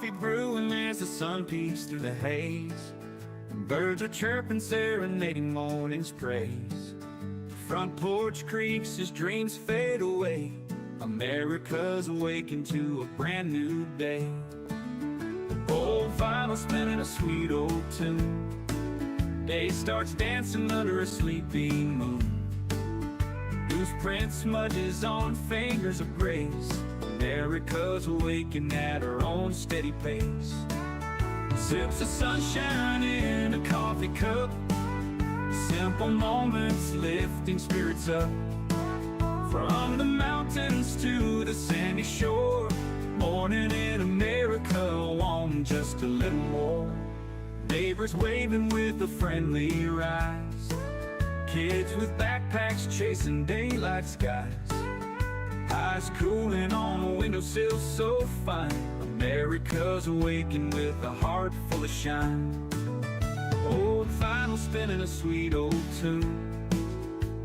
coffee brewing as the sun peeks through the haze. Birds are chirping, serenading morning's praise. Front porch creaks as dreams fade away. America's awakened to a brand new day. Old vinyl spinning a sweet old tune. Day starts dancing under a sleepy moon. Newsprint smudges on fingers of grace. America's awakened at her own steady pace. Sips of sunshine in a coffee cup. Simple moments lifting spirits up. From the mountains to the sandy shore. Morning in America, want just a little more. Neighbors waving with a friendly rise. Kids with backpacks chasing daylight skies. Eyes cooling on a windowsill so fine. America's awakened with a heart full of shine. Old vinyl spinning a sweet old tune.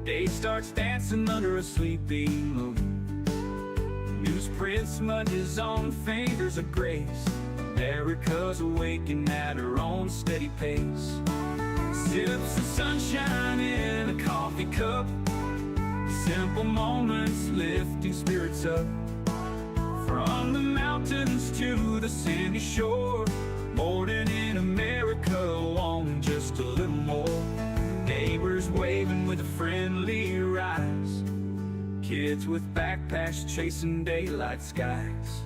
Day starts dancing under a sleepy moon. Newsprint smudges on fingers of grace. America's awakened at her own steady pace. Sips of sunshine in a coffee cup. Simple moments lifting spirits up. From the mountains to the sandy shore. Morning in America, want just a little more. Neighbors waving with a friendly rise. Kids with backpacks chasing daylight skies.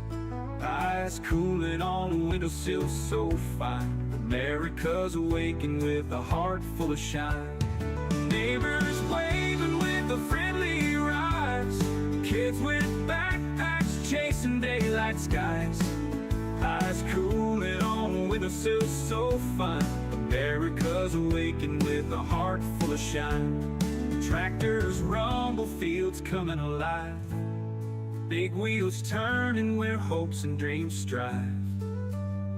Eyes cooling on a windowsill so fine. America's awakened with a heart full of shine. Neighbors waving with a friendly rise. Kids with backpacks chasing daylight skies. Eyes cooling on a windowsill so fine. America's awakened with a heart full of shine. Tractors rumble, fields coming alive. Big wheels turning where hopes and dreams strive.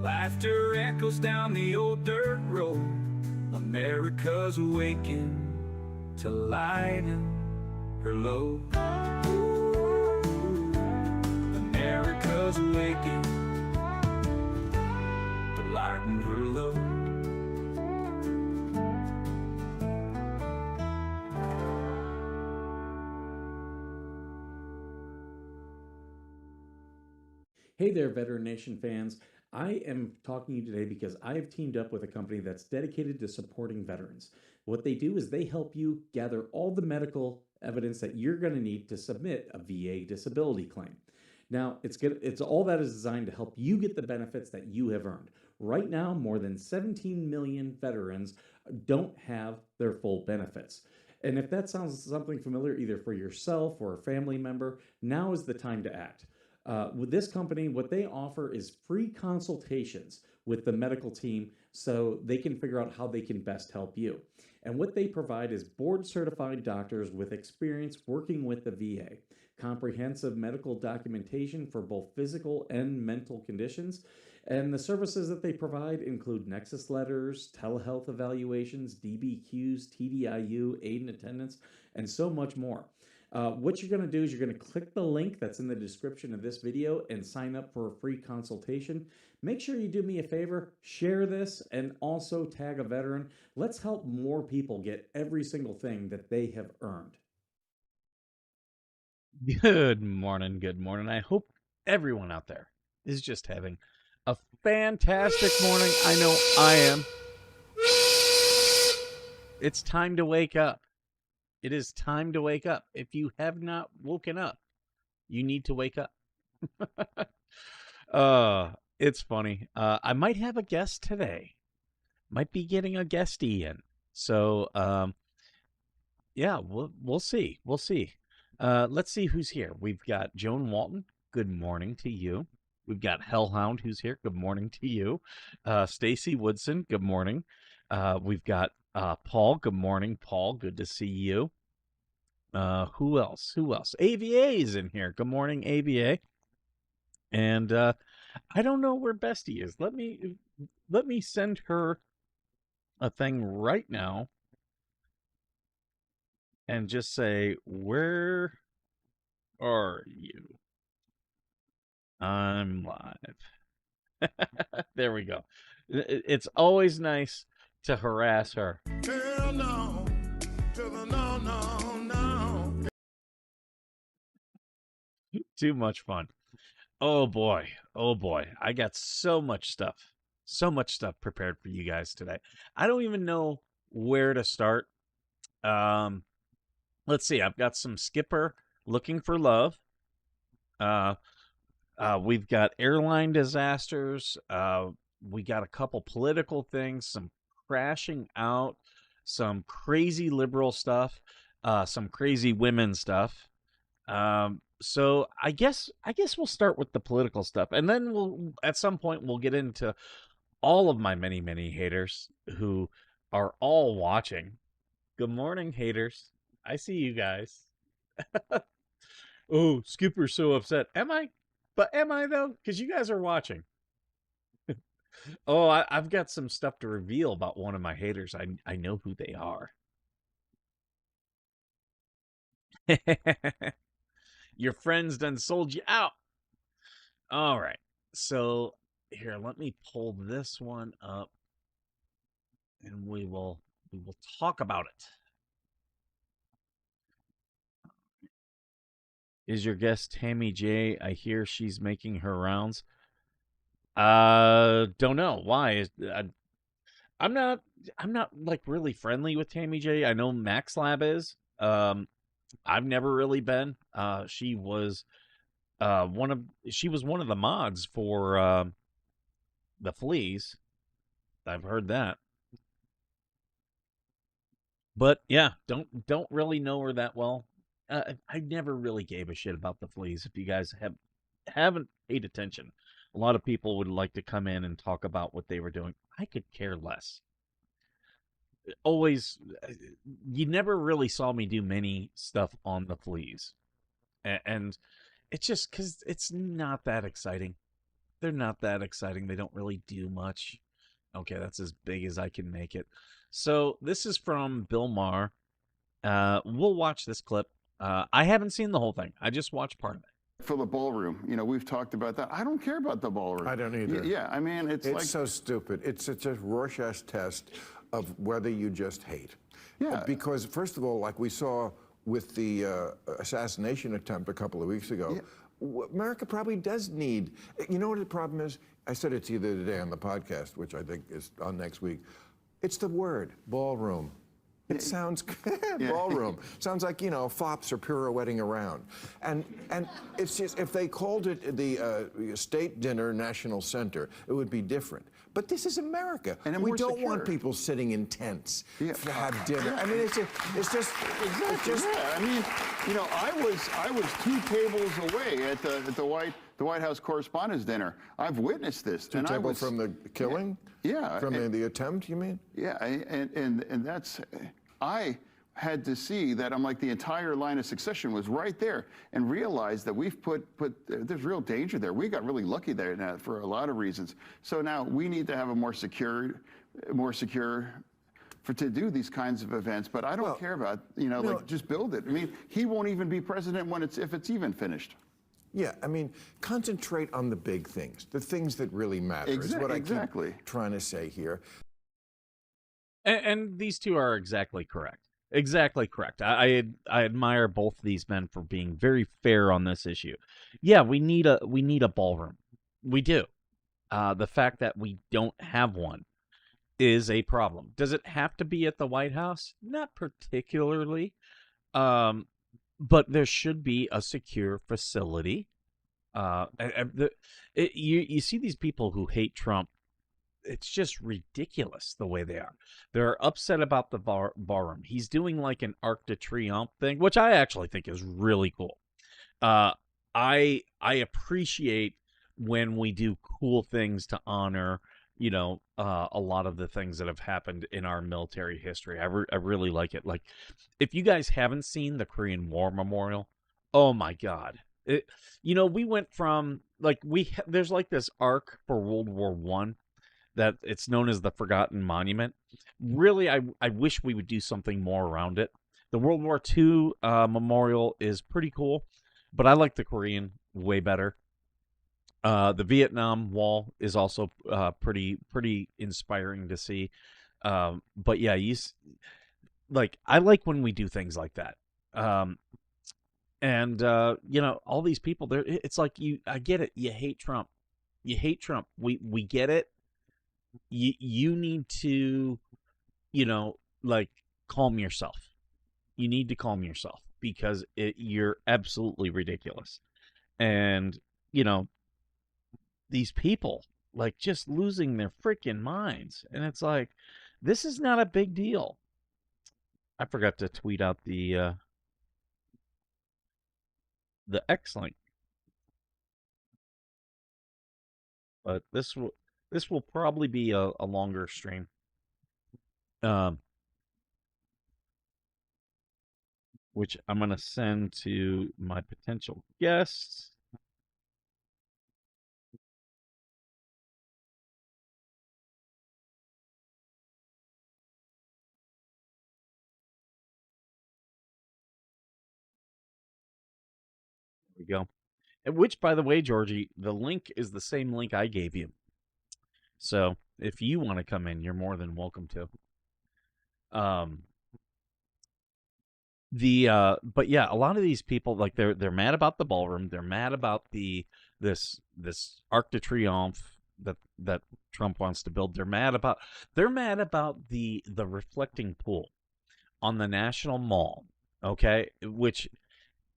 Laughter echoes down the old dirt road. America's awakened to lighten her load. America's awakened to lighten her load. Hey there, Veteran Nation fans. I am talking to you today because I have teamed up with a company that's dedicated to supporting veterans. What they do is they help you gather all the medical evidence that you're going to need to submit a VA disability claim. Now, it's all that is designed to help you get the benefits that you have earned. Right now, more than 17 million veterans don't have their full benefits. And if that sounds something familiar either for yourself or a family member, now is the time to act. With this company, what they offer is free consultations with the medical team so they can figure out how they can best help you. And what they provide is board-certified doctors with experience working with the VA, comprehensive medical documentation for both physical and mental conditions, and the services that they provide include nexus letters, telehealth evaluations, DBQs, TDIU, aid and attendance, and so much more. What you're going to do is you're going to click the link that's in the description of this video and sign up for a free consultation. Make sure you do me a favor, share this, and also tag a veteran. Let's help more people get every single thing that they have earned. Good morning, good morning. I hope everyone out there is just having a fantastic morning. I know I am. It's time to wake up. It is time to wake up. If you have not woken up, you need to wake up. It's funny. I might have a guest today. Might be getting a guestie in. So, yeah, we'll see. We'll see. Let's see who's here. We've got Joan Walton. Good morning to you. We've got Hellhound who's here. Good morning to you. Stacy Woodson. Good morning. We've got Paul. Good morning, Paul. Good to see you. Who else? AVA is in here. Good morning, AVA. And I don't know where Bestie is. Let me send her a thing right now and just say, where are you? I'm live. There we go. It's always nice to harass her. Hell no, no, no, no. Too much fun. Oh boy. Oh boy. I got so much stuff. So much stuff prepared for you guys today. I don't even know where to start. Um, let's see. I've got some Skipper looking for love. We've got airline disasters. We got a couple political things, some crashing out, some crazy liberal stuff, some crazy women stuff. So I guess we'll start with the political stuff, and then we'll at some point we'll get into all of my many haters who are all watching. Good morning, haters. I see you guys. Oh, Skipper's so upset. Am I? But am I though? Because you guys are watching. Oh, I've got some stuff to reveal about one of my haters. I know who they are. Your friends done sold you out. All right. So here, let me pull this one up, and we will talk about it. Is your guest Tammy J? I hear she's making her rounds. Don't know why. I'm not like really friendly with Tammy J. I know Max Lab is. I've never really been. She was one of the mods for the Fleas. I've heard that. But yeah, don't really know her that well. I never really gave a shit about the Fleas. If you guys haven't paid attention, a lot of people would like to come in and talk about what they were doing. I could care less. Always, you never really saw me do many stuff on the Fleas, and it's just because it's not that exciting. They're not that exciting. They don't really do much. Okay, that's as big as I can make it. So this is from Bill Maher. We'll watch this clip. I haven't seen the whole thing. I just watched part of it. For the ballroom, we've talked about that. I don't care about the ballroom. I don't either. Yeah, I mean, it's like so stupid. It's such a Rorschach test of whether you just hate. Yeah. Because first of all, like we saw with the assassination attempt a couple of weeks ago, America probably does need. You know what the problem is? I said it to you the other day on the podcast, which I think is on next week. It's the word ballroom. It sounds ballroom. Sounds like fops are pirouetting around, and it's just if they called it the State Dinner National Center, it would be different. But this is America, and we don't want people sitting in tents to have dinner. I mean, it's just. Yeah. I mean, I was 2 tables away at the White House Correspondents' Dinner. I've witnessed this. 2 tables from the killing. Yeah. From the attempt, you mean? Yeah, and that's. I had to see that the entire line of succession was right there, and realized that we've put there's real danger there. We got really lucky there now for a lot of reasons. So now we need to have a more secure to do these kinds of events. But I don't care about just build it. I mean, he won't even be president if it's even finished. Yeah, I mean, concentrate on the big things, the things that really matter. Is what I keep trying to say here. And these two are exactly correct. Exactly correct. I admire both these men for being very fair on this issue. Yeah, we need a ballroom. We do. The fact that we don't have one is a problem. Does it have to be at the White House? Not particularly. But there should be a secure facility. You see these people who hate Trump. It's just ridiculous the way they are. They're upset about the ballroom. He's doing like an Arc de Triomphe thing, which I actually think is really cool. I appreciate when we do cool things to honor, a lot of the things that have happened in our military history. I really like it. Like, if you guys haven't seen the Korean War Memorial, oh my God. We went from there's like this arc for World War I that it's known as the Forgotten Monument. Really, I wish we would do something more around it. The World War II memorial is pretty cool, but I like the Korean way better. The Vietnam Wall is also pretty inspiring to see. But yeah, like I like when we do things like that. Um, and all these people there, it's like I get it. You hate Trump. You hate Trump. We get it. You need to, you know, like calm yourself. You need to calm yourself because you're absolutely ridiculous. And you know, these people like just losing their freaking minds. And it's like, this is not a big deal. I forgot to tweet out the X link, but this will probably be a longer stream. Um, which I'm gonna send to my potential guests. There we go. And which, by the way, Georgie, the link is the same link I gave you. So if you want to come in, you're more than welcome to. Um, but yeah, a lot of these people, like, they're mad about the ballroom. They're mad about this Arc de Triomphe that Trump wants to build. They're mad about the reflecting pool on the National Mall. Okay, which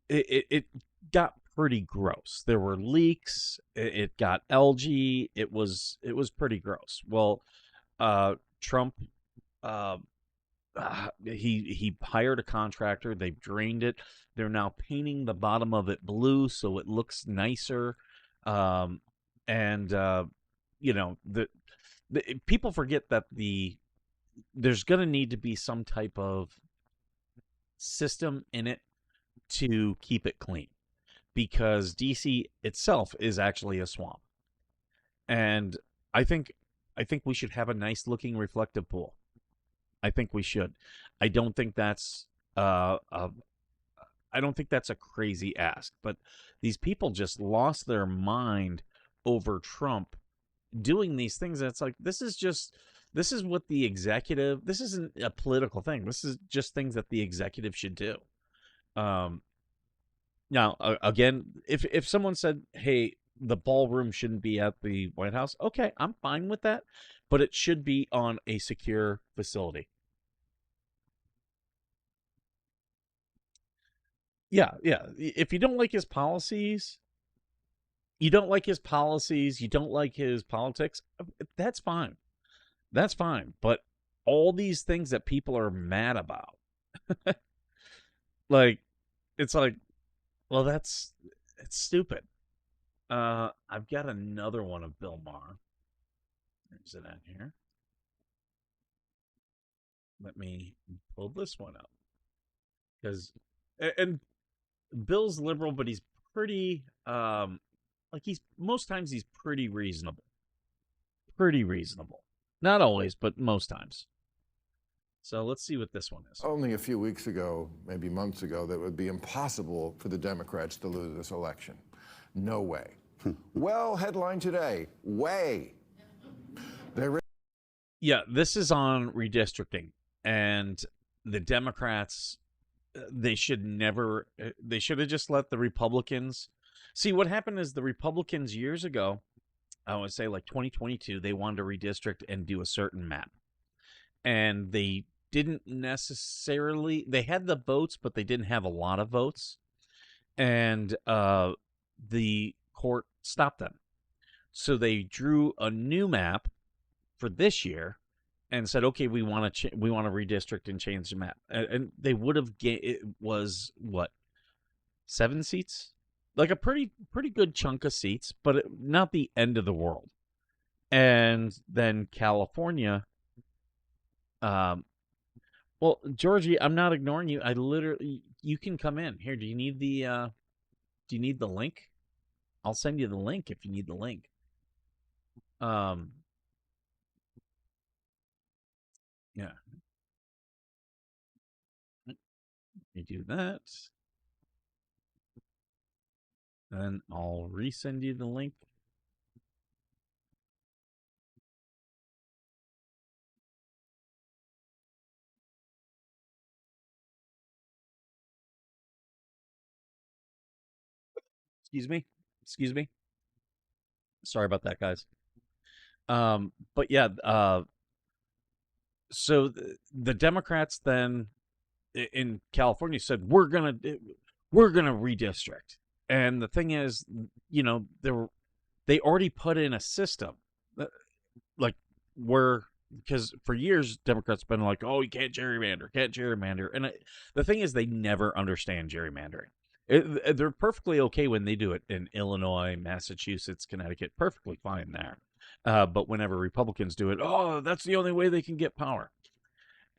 it got pretty gross. There were leaks. It got algae. It was pretty gross. Well, Trump uh, he hired a contractor. They've drained it. They're now painting the bottom of it blue so it looks nicer. Um, and the people forget that there's going to need to be some type of system in it to keep it clean because DC itself is actually a swamp. And I think I think we should have a nice looking reflective pool. I think we should. I don't think that's uh, a I don't think that's a crazy ask, but these people just lost their mind over Trump doing these things. That's like this is what the executive. This isn't a political thing. This is just things that the executive should do. Um, Now, again, if someone said, "Hey, the ballroom shouldn't be at the White House," okay, I'm fine with that, but it should be on a secure facility. Yeah, yeah. If you don't like his policies, you don't like his policies, you don't like his politics, that's fine. That's fine. But all these things that people are mad about, like, it's like, well, it's stupid. I've got another one of Bill Maher. Is it on here? Let me pull this one up because, and Bill's liberal, but he's pretty, like he's most times he's pretty reasonable. Pretty reasonable. Not always, but most times. So let's see what this one is. Only a few weeks ago, maybe months ago, that it would be impossible for the Democrats to lose this election. No way. Well, headline today, way. Yeah, this is on redistricting, and the Democrats, they should never, they should have just let the Republicans. See, what happened is the Republicans years ago, I would say like 2022, they wanted to redistrict and do a certain map. And they didn't necessarily, they had the votes, but they didn't have a lot of votes. And the court stopped them. So they drew a new map for this year and said, okay, we want to redistrict and change the map. And they would have, it was what, 7 seats? Like a pretty good chunk of seats, but not the end of the world. And then California, well, Georgie, I'm not ignoring you. I literally, you can come in here. Do you need the link? I'll send you the link if you need the link. Yeah. Let me do that. Then I'll resend you the link. Excuse me. Excuse me. Sorry about that, guys. But yeah, so the Democrats then in California said we're gonna redistrict, and the thing is, they already put in a system, uh, like where because for years Democrats been like, oh, you can't gerrymander, and the thing is they never understand gerrymandering. They're perfectly okay when they do it in Illinois, Massachusetts, Connecticut, perfectly fine there. But whenever Republicans do it, oh, that's the only way they can get power.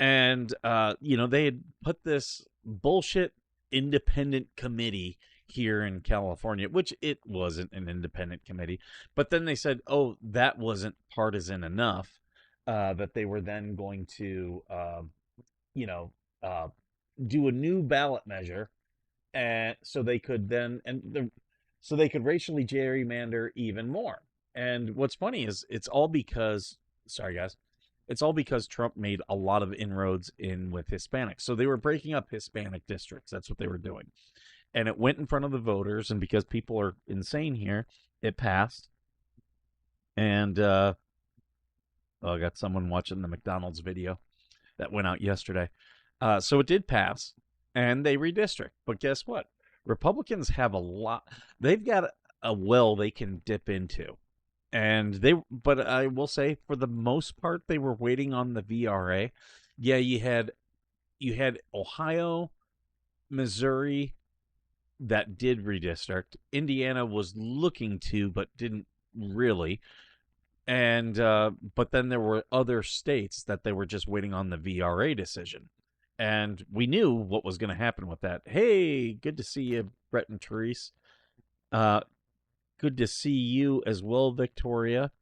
And they had put this bullshit independent committee here in California, which it wasn't an independent committee. But then they said, oh, that wasn't partisan enough, that they were then going to, you know, uh, do a new ballot measure, and so they could so they could racially gerrymander even more. And what's funny is it's all because, sorry guys, it's all because Trump made a lot of inroads in with Hispanics. So they were breaking up Hispanic districts. That's what they were doing. And it went in front of the voters, and because people are insane here, it passed. And I got someone watching the McDonald's video that went out yesterday. So it did pass, and they redistrict. But guess what? Republicans have a lot. They've got a well they can dip into, and But I will say, for the most part, they were waiting on the VRA. Yeah, you had Ohio, Missouri that did redistrict. Indiana was looking to, but didn't really. And but then there were other states that they were just waiting on the VRA decision, and we knew what was going to happen with that. Hey, good to see you, Brett and Therese. uh Good to see you as well, Victoria.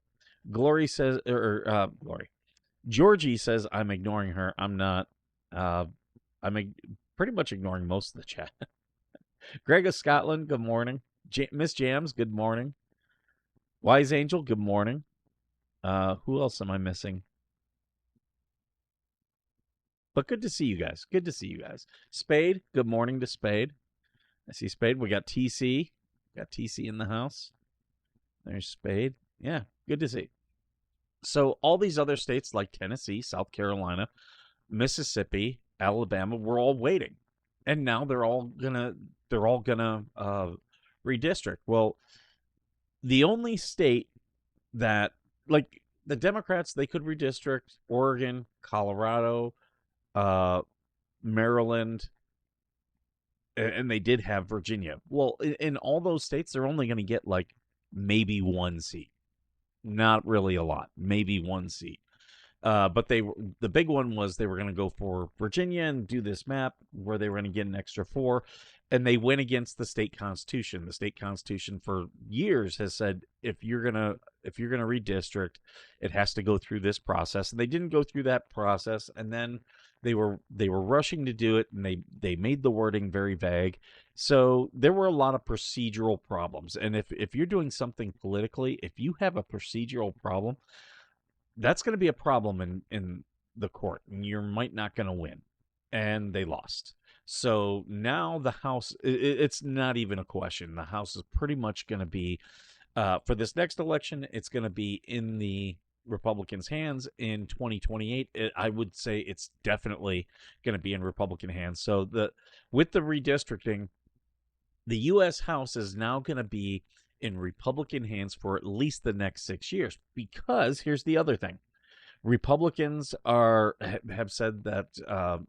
Glory says, Glory, Georgie says, I'm ignoring her. I'm not. I'm pretty much ignoring most of the chat. Greg of Scotland, good morning. Miss Jams, good morning. Wise Angel, good morning. Who else am I missing? But good to see you guys. Good to see you guys. Spade, good morning to Spade. I see Spade. We got TC. Got TC in the house. There's Spade. Yeah, good to see. So all these other states like Tennessee, South Carolina, Mississippi, Alabama, we're all waiting. And now they're all gonna redistrict. Well, the only state that, like, the Democrats, they could redistrict Oregon, Colorado, Maryland, and they did have Virginia. Well, in all those states, they're only going to get like maybe one seat. Not really a lot, maybe one seat. But the big one was they were going to go for Virginia and do this map where they were going to get an extra 4, and they went against the state constitution. The state constitution for years has said if you're gonna redistrict, it has to go through this process, and they didn't go through that process, and then they were rushing to do it, and they made the wording very vague. So there were a lot of procedural problems, and if you're doing something politically, if you have a procedural problem, that's going to be a problem in the court, and you might not going to win. And they lost. So now the House, it's not even a question. The House is pretty much going to be, for this next election, it's going to be in the Republicans' hands. In 2028, I would say it's definitely going to be in Republican hands. So with the redistricting, the U.S. House is now going to be in Republican hands for at least the next 6 years. Because here's the other thing: Republicans have said that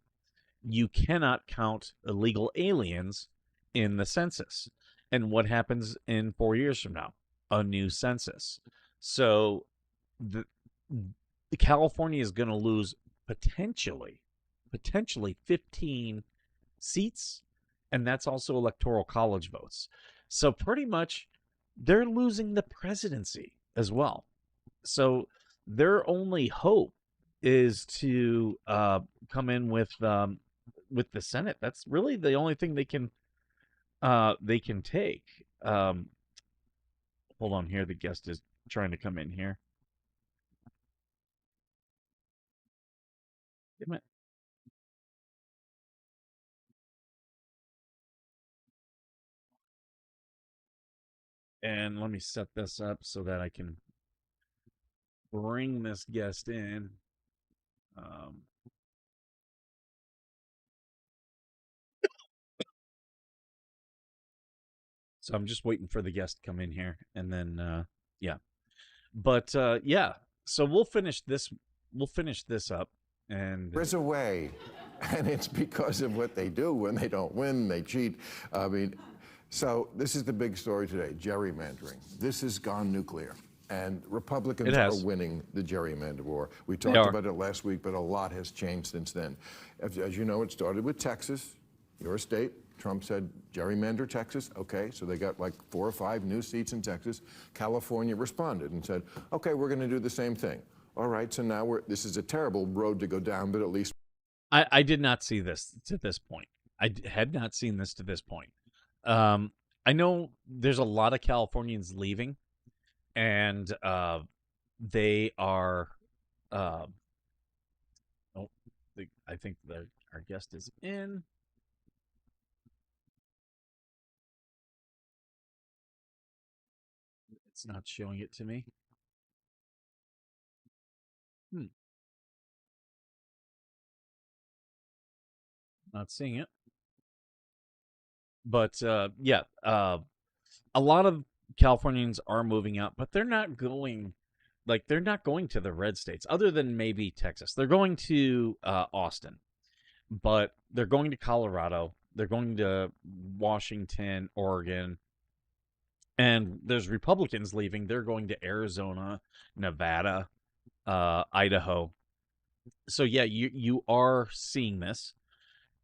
you cannot count illegal aliens in the census. And what happens in 4 years from now? A new census. So the California is going to lose potentially 15 seats, and that's also electoral college votes. So pretty much they're losing the presidency as well. So their only hope is to come in with the Senate. That's really the only thing they can take. Hold on here. The guest is trying to come in here. Damn it. And let me set this up so that I can bring this guest in. Um, so I'm just waiting for the guest to come in here, and then yeah. But yeah, so we'll finish this. We'll finish this up, and There's a way, and it's because of what they do. When they don't win, they cheat. I mean, so this is the big story today, gerrymandering. This has gone nuclear, and Republicans It are has. winning the gerrymander war. We They talked are. about it last week, but a lot has changed since then. As you know, it started with Texas, your state. Trump said, gerrymander Texas. Okay, so they got like 4 or 5 new seats in Texas. California responded and said, okay, we're going to do the same thing. All right, so now this is a terrible road to go down, but at least I did not see this to this point. Had not seen this to this point. I know there's a lot of Californians leaving, and they are. Uh, oh, I think our guest is in. It's not showing it to me. Not seeing it. But yeah, a lot of Californians are moving out, but they're not going. Like they're not going to the red states, other than maybe Texas. They're going to Austin, but they're going to Colorado. They're going to Washington, Oregon, and there's Republicans leaving. They're going to Arizona, Nevada, Idaho. So yeah, you are seeing this,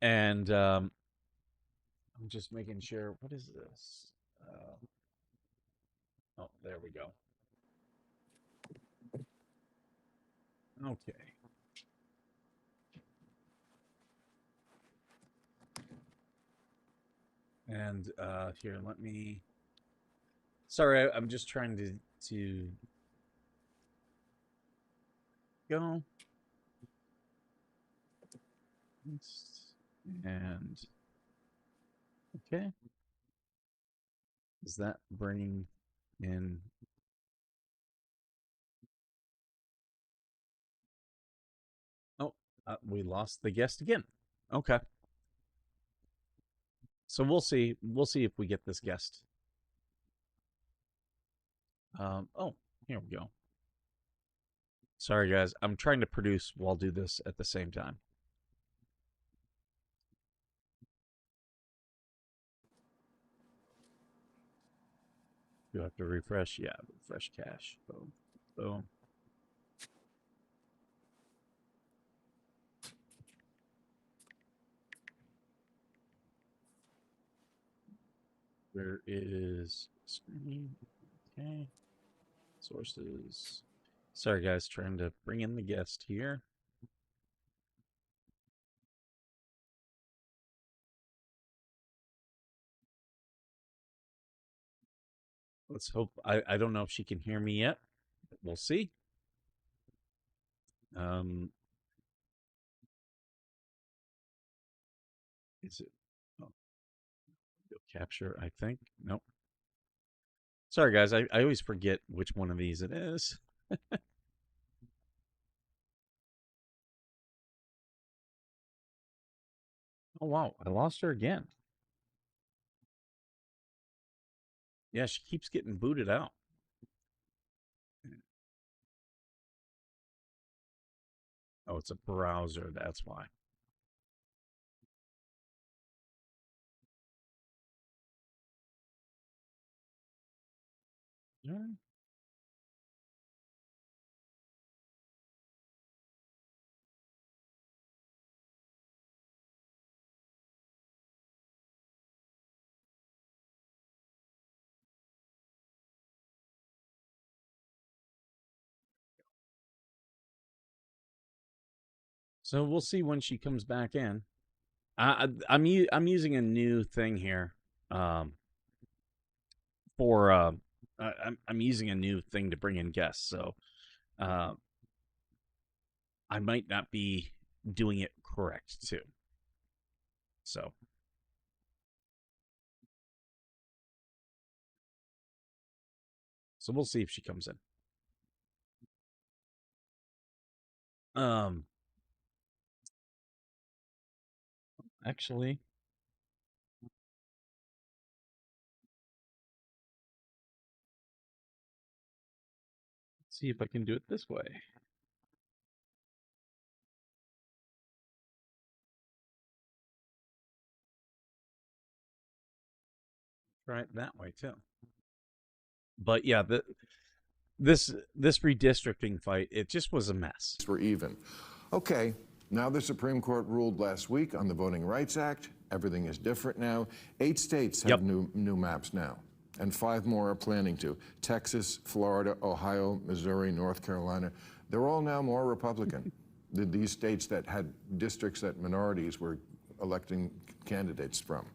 and I'm just making sure. What is this? Oh, there we go. Okay. And here, let me. Sorry, I'm just trying to go. And okay, is that bringing in? Oh, we lost the guest again. Okay, so we'll see. We'll see if we get this guest. Oh, here we go. Sorry, guys. I'm trying to produce while do this at the same time. You have to refresh. Yeah, refresh cache. Boom. Boom. Where is screen? Okay. Sources. Sorry, guys. Trying to bring in the guest here. Let's hope. I don't know if she can hear me yet. We'll see. Is it? Oh, capture, I think. Nope. Sorry, guys. I always forget which one of these it is. Oh, wow. I lost her again. Yeah, she keeps getting booted out. Oh, it's a browser. That's why. Yeah. So we'll see when she comes back in. I'm using a new thing here. For I'm using a new thing to bring in guests. So uh, I might not be doing it correct too. So So we'll see if she comes in. Actually, let's see if I can do it this way. Try it that way too. But yeah, this redistricting fight, it just was a mess. We're even. Okay, now the Supreme Court ruled last week on the Voting Rights Act. Everything is different now. 8 states have new maps now, and 5 more are planning to. Texas, Florida, Ohio, Missouri, North Carolina. They're all now more Republican. These states that had districts that minorities were electing candidates from.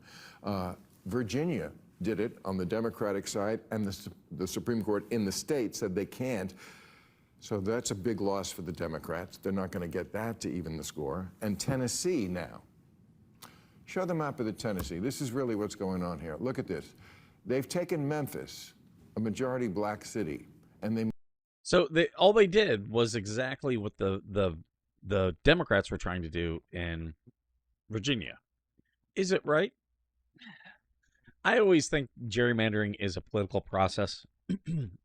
Virginia did it on the Democratic side, and the Supreme Court in the state said they can't. So that's a big loss for the Democrats. They're not going to get that to even the score. And Tennessee now. Show the map of the Tennessee. This is really what's going on here. Look at this. They've taken Memphis, a majority black city, and they... So all they did was exactly what the Democrats were trying to do in Virginia. Is it right? I always think gerrymandering is a political process.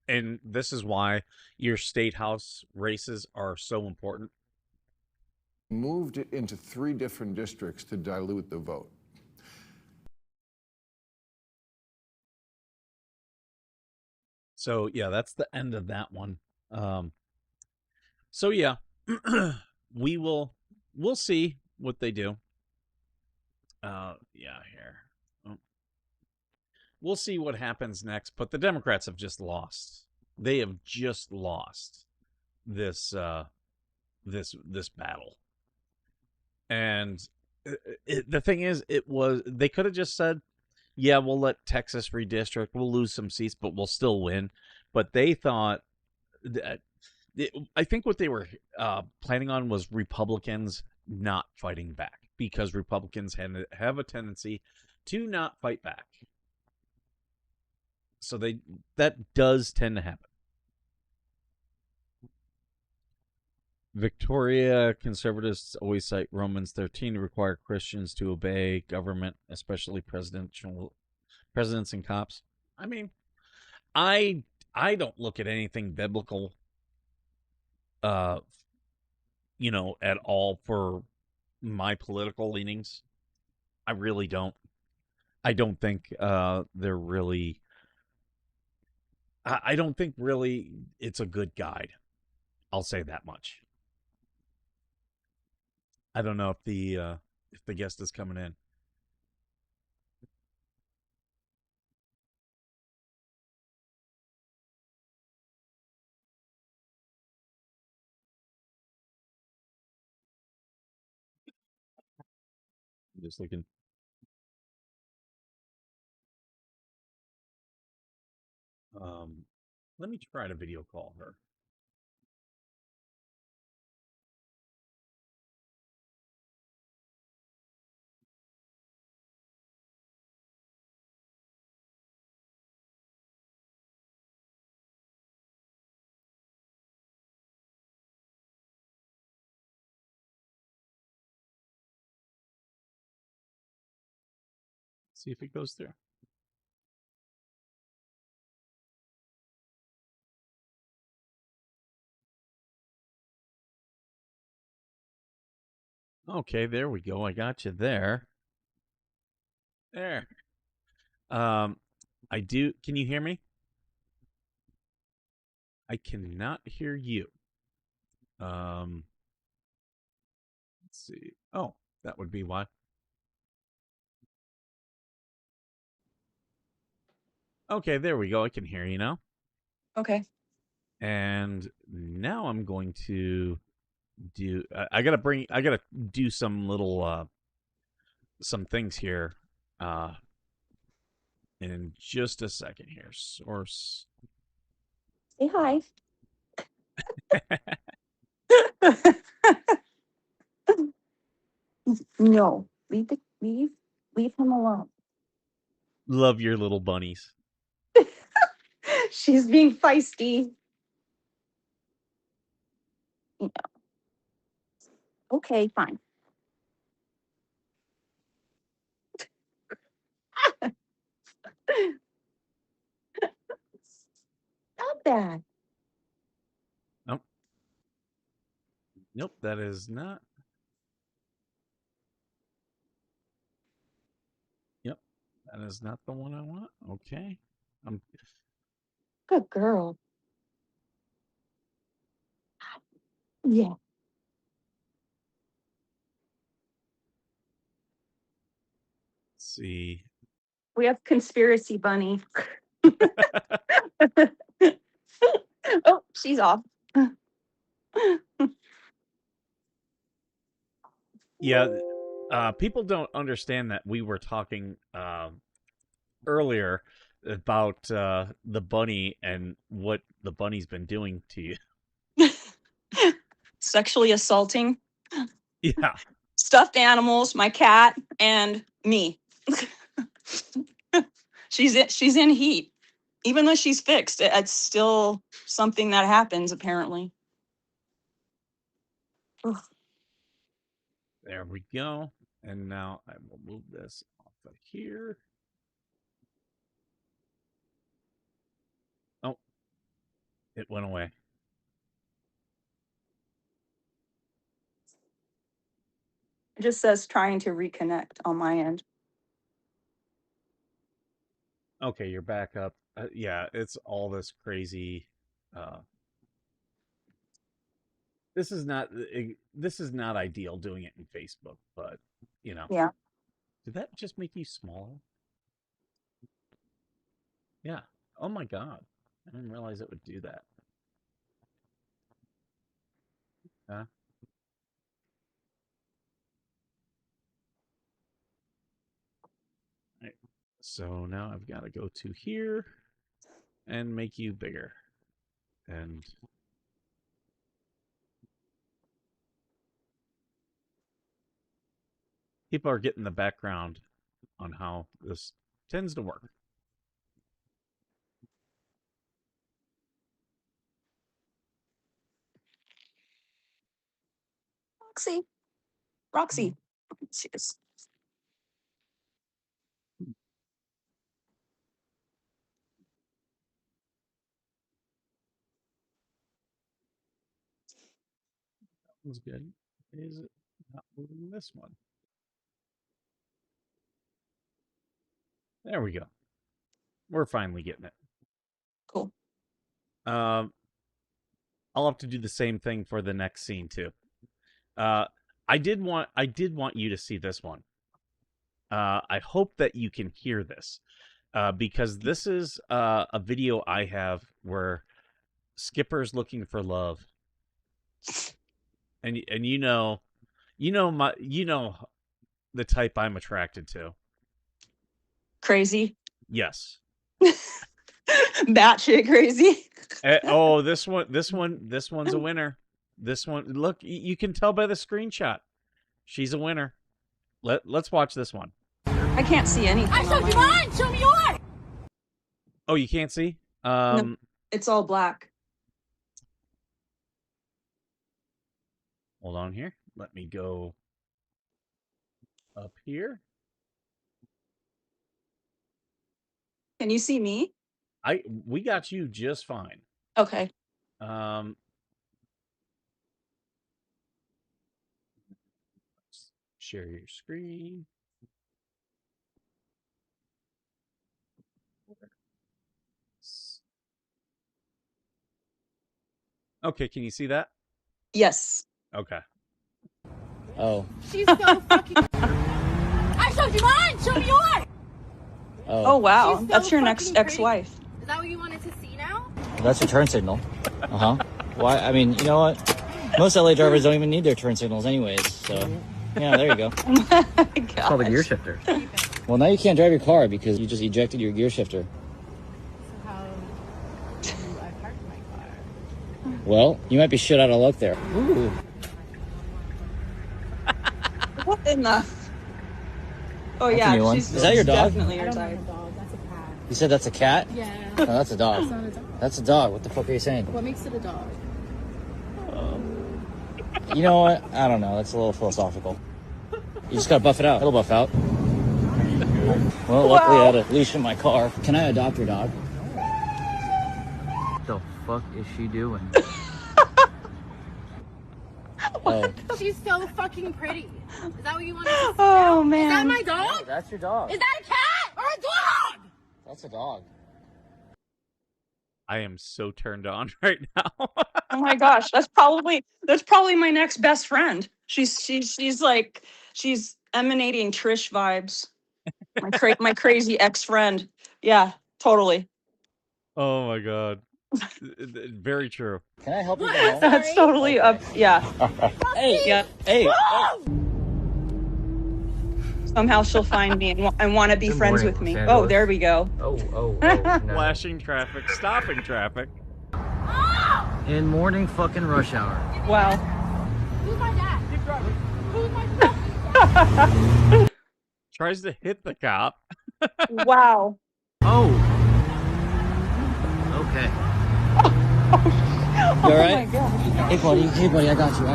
And this is why your state house races are so important. Moved it into 3 different districts to dilute the vote. So yeah, that's the end of that one. So yeah, we'll see what they do. Yeah, here. We'll see what happens next, but the Democrats have just lost. They have just lost this this battle. And the thing is, they could have just said, yeah, we'll let Texas redistrict. We'll lose some seats, but we'll still win. But they thought, I think what they were planning on was Republicans not fighting back, because Republicans have a tendency to not fight back. So that does tend to happen. Victoria conservatives always cite Romans 13 to require Christians to obey government, especially presidents and cops. I mean, I don't look at anything biblical, at all for my political leanings. I really don't. I don't think they're really. I don't think really it's a good guide. I'll say that much. I don't know if the guest is coming in. I'm just looking. Let me try to video call her. See if it goes through. Okay, there we go. I got you there. There. I do. Can you hear me? I cannot hear you. Let's see. Oh, that would be why. Okay, there we go. I can hear you now. Okay. And now I'm going to do. I gotta do some little some things here. In just a second here. Source. Say hi. No, leave him alone. Love your little bunnies. She's being feisty. Yeah. Okay, fine. Stop that. Nope. Nope, that is not. Yep, that is not the one I want. Okay. I'm Good girl. Yeah. see. We have conspiracy bunny. Oh, she's off. Yeah, people don't understand that we were talking earlier about the bunny and what the bunny's been doing to you. Sexually assaulting Yeah. stuffed animals, my cat, and me. She's in heat. Even though she's fixed, it's still something that happens apparently. Ugh. There we go. And now I will move this off of here. Oh, it went away. It just says trying to reconnect on my end. Okay, you're back up. Yeah, it's all this crazy. This is not ideal doing it in Facebook, but you know. Yeah. Did that just make you smaller? Yeah. Oh my god. I didn't realize it would do that. Huh? Right. So now I've got to go to here and make you bigger. And people are getting the background on how this tends to work. Roxy. She is. That one's good. Is it not moving this one? There we go. We're finally getting it. Cool. I'll have to do the same thing for the next scene too. I did want you to see this one. I hope that you can hear this, because this is a video I have where Skipper's looking for love, and you know the type I'm attracted to. Crazy. Yes. Batshit crazy. Oh, this one's a winner. This one, look, you can tell by the screenshot. She's a winner. Let's watch this one. I can't see anything. I showed you mine. Show me yours. Oh, you can't see? No, it's all black. Hold on here. Let me go up here. Can you see me? We got you just fine. Okay. Share your screen. Okay, can you see that? Yes. Okay. Oh. She's so fucking. I showed you mine. Show me yours. Oh wow. She's so That's your next fucking pretty. ex-wife. Is that what you wanted to see now? That's your turn signal. Uh-huh. Why? I mean, you know what? Most LA drivers don't even need their turn signals anyways, so yeah, there you go. Oh my It's called a gear gosh. shifter. Well, now you can't drive your car because you just ejected your gear shifter. So how do I park my car? Well, you might be shit out of luck there. Ooh. What in the? Oh That's a yeah, new one. she's Is that your dog? definitely your I don't type. have a dog. That's a cat. You said that's a cat? Yeah. No, that's a dog. It's not a dog. That's a dog. What the fuck are you saying? What makes it a dog? You know what? I don't know. That's a little philosophical. You just gotta buff it out. It'll buff out. Well, luckily I had a leash in my car. Can I adopt your dog? What the fuck is she doing? Oh. She's so fucking pretty. Is that what you want to say? Oh, Is that man. my No, dog? that's your dog. Is that a cat or a dog? That's a dog. I am so turned on right now. Oh my gosh, that's probably my next best friend. She's like she's emanating Trish vibes. My crazy ex-friend. Yeah, totally. Oh my god. Very true. Can I help you get home? That's totally up. Yeah. Hey, Yeah. hey. Somehow she'll find me and want to be Good friends morning, with me. Los Oh, Angeles. there we go. Oh, no. Flashing traffic, stopping traffic. In morning fucking rush hour. Wow. Who's my dad? Keep driving. Who's my dad? Tries to hit the cop. Wow. Oh. Okay. Oh You all my right? gosh. Hey, buddy, I got you.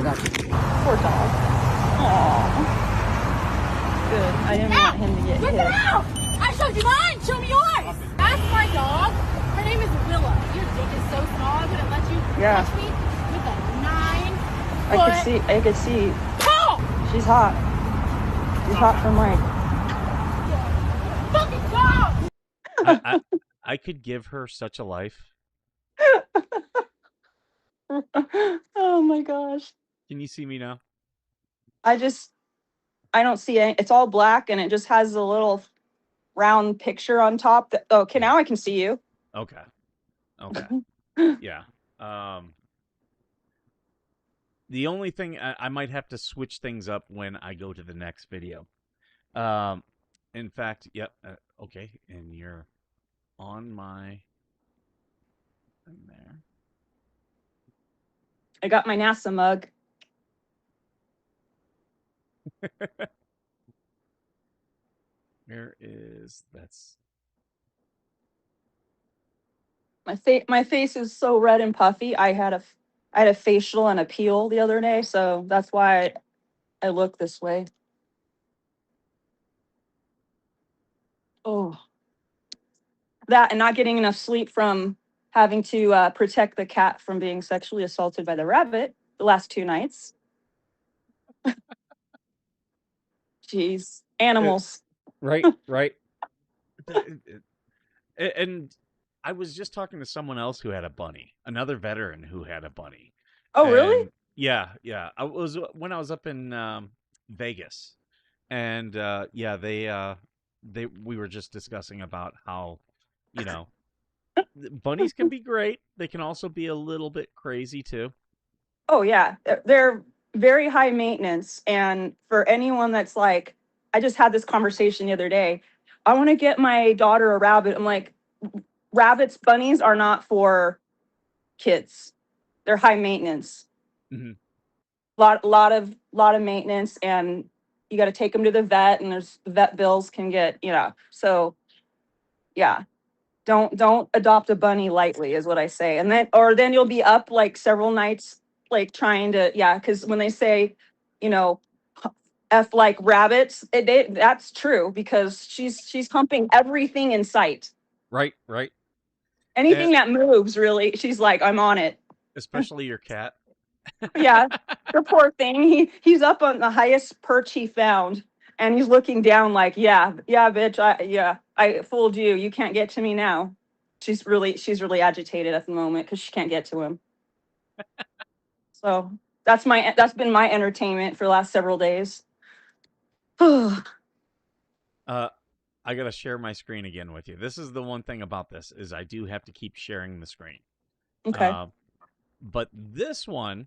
Poor dog. Aww. Good. I didn't want him to get Get hit. it out! I showed you mine! Show me yours! That's my dog. Her name is Willa. Your dick is so small I wouldn't let you Yeah. touch me with a 9 I could see. Oh! She's hot. She's hot for Mike. Fucking dog! I could give her such a life. Oh my gosh. Can you see me now? I don't see it. It's all black and it just has a little round picture on top. Okay, now I can see you. Okay. Okay. Yeah. The only thing I might have to switch things up when I go to the next video. In fact, yep. Okay, and you're on my thing there. I got my NASA mug. Where is that's My face is so red and puffy. I had a facial and a peel the other day, so that's why I look this way. Oh, that and not getting enough sleep from having to protect the cat from being sexually assaulted by the rabbit the last 2 nights. Jeez, animals. right, right. And I was just talking to someone else who had a bunny, another veteran who had a bunny. Oh, really? And yeah, yeah. I was when I was up in Vegas, and yeah, we were just discussing about how, you know, bunnies can be great. They can also be a little bit crazy too. Oh yeah, they're very high maintenance. And for anyone that's like, I just had this conversation the other day. I want to get my daughter a rabbit. I'm like, rabbits, bunnies are not for kids. They're high maintenance. hmm Lot of maintenance, and you got to take them to the vet, and there's the vet bills can get, so yeah. Don't adopt a bunny lightly is what I say. And then you'll be up like several nights like trying to, yeah, because when they say, you know, F like rabbits, that's true because she's humping everything in sight. Right, right. Anything that moves, really, she's like, I'm on it. Especially your cat. Yeah, the poor thing. He's up on the highest perch he found, and he's looking down like, yeah, bitch, I fooled you. You can't get to me now. She's really agitated at the moment because she can't get to him. So that's been my entertainment for the last several days. I gotta share my screen again with you. This is the one thing about this is I do have to keep sharing the screen. Okay. But this one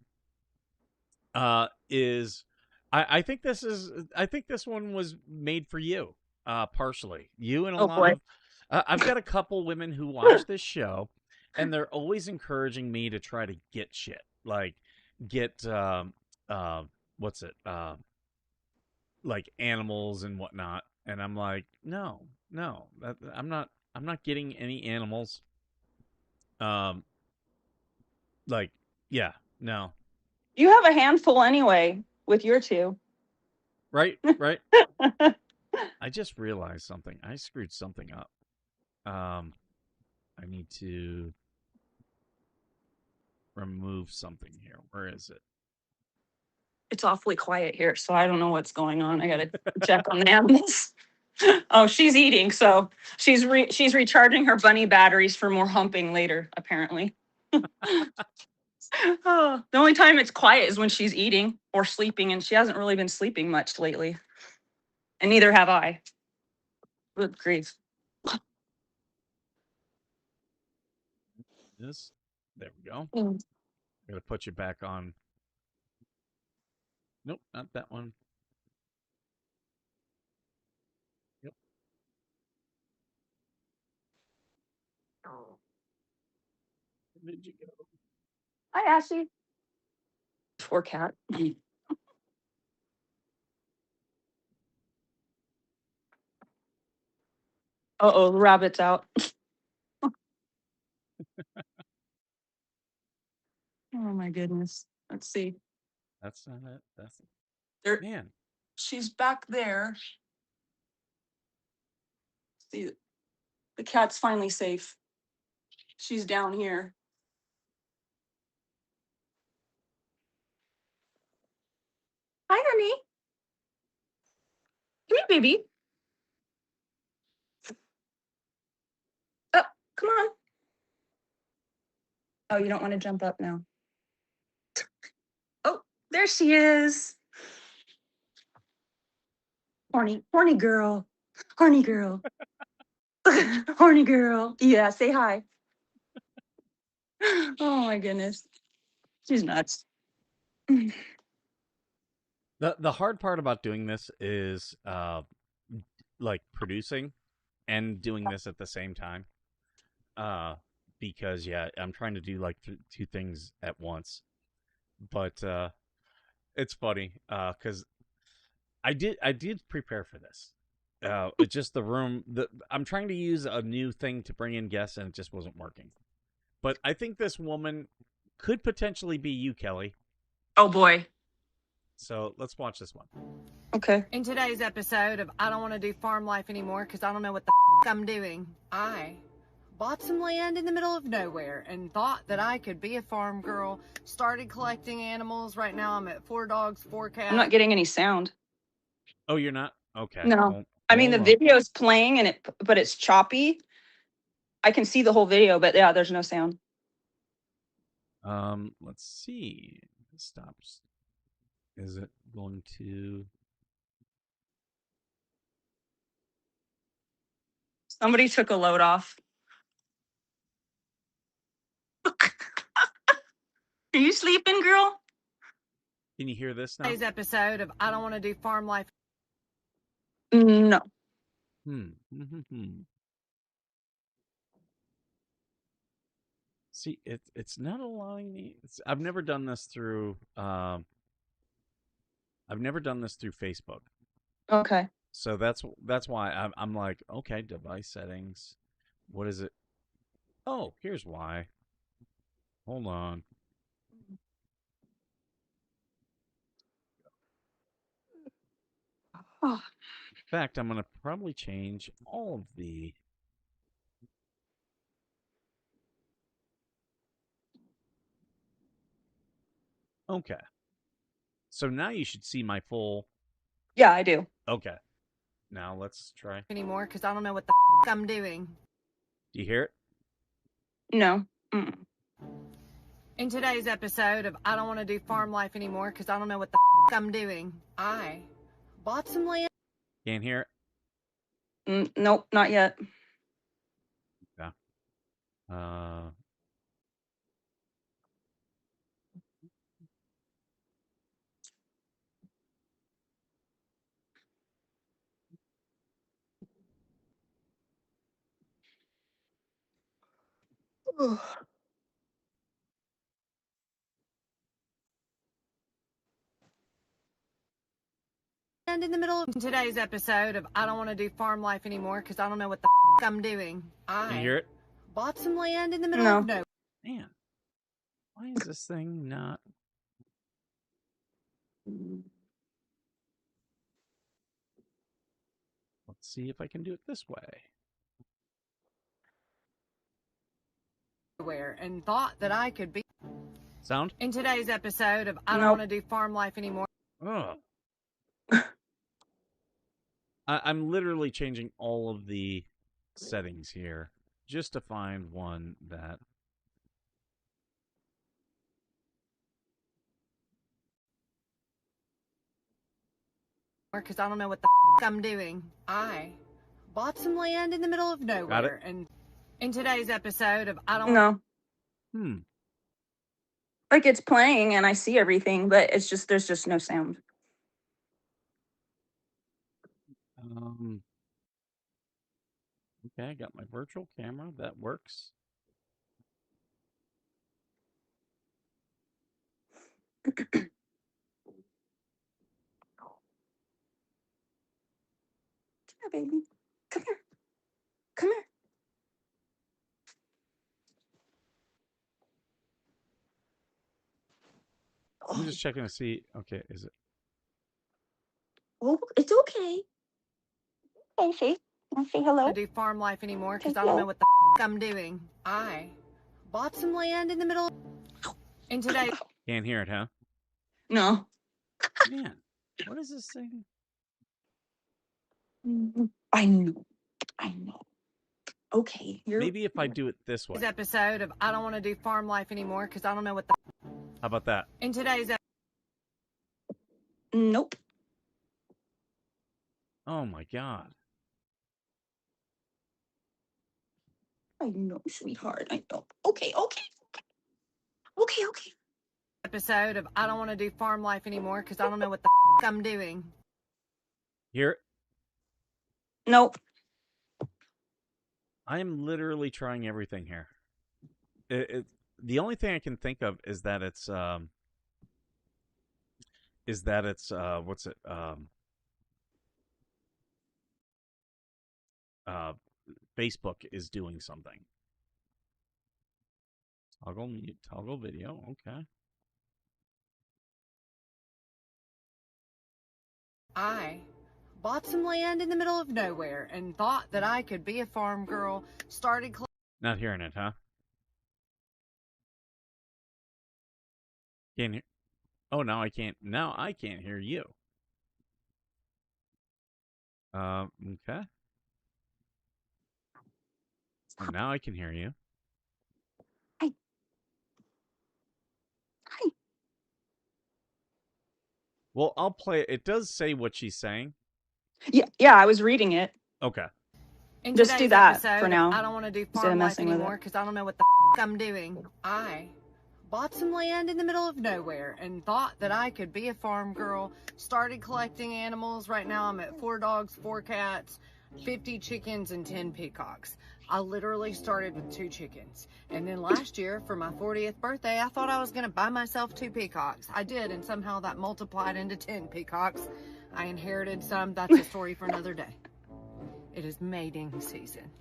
is I think this one was made for you, partially. You and a lot boy. of I've got a couple women who watch this show, and they're always encouraging me to try to get shit. Like get what's it? Like animals and whatnot. And I'm like, no, I'm I'm not getting any animals. Like, yeah, no. You have a handful anyway with your two. Right. I just realized something. I screwed something up. I need to remove something here. Where is it? It's awfully quiet here, so I don't know what's going on. I gotta check on the animals. Oh, she's eating, so she's recharging her bunny batteries for more humping later, apparently. Oh, the only time it's quiet is when she's eating or sleeping, and she hasn't really been sleeping much lately. And neither have I. Good grief. This. There we go. Mm. I'm gonna put you back on. Nope, not that one. Yep. Where did you go? Hi, Ashley. Poor cat. Uh-oh, the rabbit's out. Oh my goodness. Let's see. That's not it. That's There, man. she's back there. See, the cat's finally safe. She's down here. Hi, honey. Come here, baby. Oh, come on. Oh, you don't want to jump up now. Oh, there she is. Horny girl. Horny girl. Horny girl. Yeah, say hi. Oh my goodness. She's nuts. The hard part about doing this is like producing and doing this at the same time. Because yeah, I'm trying to do like two things at once. But it's funny cuz I did prepare for this. It's just the room. I'm trying to use a new thing to bring in guests, and it just wasn't working. But I think this woman could potentially be you, Kelly. Oh boy. So let's watch this one. Okay. In today's episode of I Don't Want to Do Farm Life Anymore because I don't know what the I'm doing, I bought some land in the middle of nowhere and thought that I could be a farm girl, started collecting animals. Right now I'm at 4 dogs, 4 cats. I'm not getting any sound. Oh, you're not? Okay. No. Well, I mean, the hold video's playing but it's choppy. I can see the whole video, but yeah, there's no sound. on. Let's see. It stops. Is it going to? Somebody took a load off. Are you sleeping, girl? Can you hear this now? Today's episode of I Don't Want to Do Farm Life. No. See, it's not allowing me. I've never done this through. I've never done this through Facebook. Okay. So that's why I'm like, okay, device settings. What is it? Oh, here's why. Hold on. Oh. In fact, I'm gonna probably change all of the. Okay. So now you should see my full. Yeah, I do. Okay. Now let's try. Anymore because I don't know what the I'm doing. Do you hear it? No. Mm-mm. In today's episode of I Don't Want to Do Farm Life Anymore because I don't know what the I'm doing, I bought some land. Can't hear it? Nope, not yet. Yeah. And in the middle of today's episode of I Don't Want to Do Farm Life Anymore because I don't know what the I'm doing. Can you hear it? Bought some land in the middle No. of nowhere. Man, why is this thing not? Let's see if I can do it this way. And thought that I could be. Sound? In today's episode of I Don't Nope. Want to Do Farm Life Anymore. Oh. I'm literally changing all of the settings here just to find one that. Because I don't know what the I'm doing. I bought some land in the middle of nowhere. And in today's episode of I Don't Want No. Like it's playing and I see everything, but it's just there's just no sound. Okay, I got my virtual camera. That works. Come here, baby. Come here. Come here. I'm just checking to see. Okay, is it? Oh, it's okay. Hey, say hello. to do farm life anymore because Say I don't hello. know what the I'm doing. I bought some land in the middle. In today's Can't hear it, huh? No. Man, what is this thing? I know. Okay, Maybe if I do it this way. episode of I Don't Want to Do Farm Life Anymore because I don't know what the How about that? in today's Nope. Oh my God. I know, sweetheart. I know. Okay. episode of I Don't Want to Do Farm Life Anymore because I don't know what the I'm doing. Hear it? Nope. I am literally trying everything here. The only thing I can think of is that it's what's it? Facebook is doing something. Toggle mute, toggle video. Okay. I bought some land in the middle of nowhere and thought that I could be a farm girl. Started Not hearing it, huh? Can't hear. Oh, now I can't. Now I can't hear you. Okay. And now I can hear you. Hi. Well, I'll play it. It does say what she's saying. Yeah, I was reading it. Okay. In Just do today's that episode for of now, I don't want to do instead of farm life messing with it. anymore because I don't know what the I'm doing. I bought some land in the middle of nowhere and thought that I could be a farm girl. Started collecting animals. Right now I'm at 4 dogs, 4 cats, 50 chickens, and 10 peacocks. I literally started with 2 chickens. And then last year for my 40th birthday, I thought I was going to buy myself 2 peacocks. I did, and somehow that multiplied into 10 peacocks. I inherited some. That's a story for another day. It is mating season.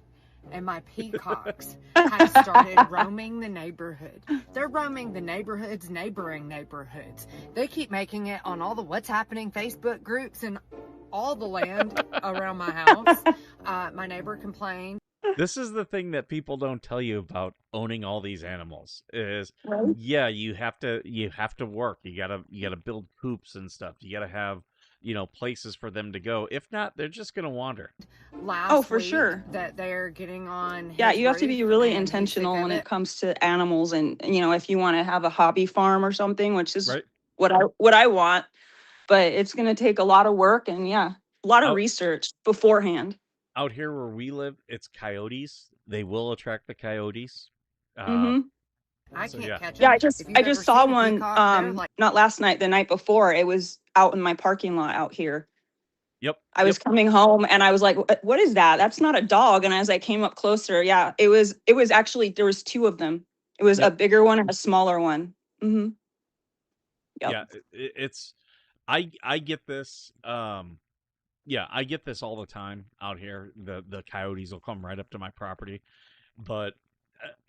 And my peacocks have started roaming the neighborhood. They're roaming the neighborhoods, neighboring neighborhoods. They keep making it on all the What's Happening Facebook groups and all the land around my house. My neighbor complained. This is the thing that people don't tell you about owning all these animals is Right. yeah, you have to work. You gotta build coops and stuff. You gotta have, places for them to go. If not, they're just gonna wander. Last for week sure. that they're getting on. Yeah, his you have to be roof really and he's sick intentional of when it. it comes to animals, and if you want to have a hobby farm or something, which is Right. what I want, but it's going to take a lot of work and a lot of Out- research beforehand. Out here where we live, it's coyotes. They will attract the coyotes. Hmm I So, can't yeah. catch Yeah, them. If you've I ever just saw seen a one peacock, they're like not last night, the night before. It was out in my parking lot out here. Yep. I was coming home and I was like, what is that? That's not a dog. And as I came up closer, yeah, it was actually, there was 2 of them. It was Yep. a bigger one and a smaller one. Mm-hmm. Yep. Yeah, it's I get this yeah, I get this all the time out here. The coyotes will come right up to my property, but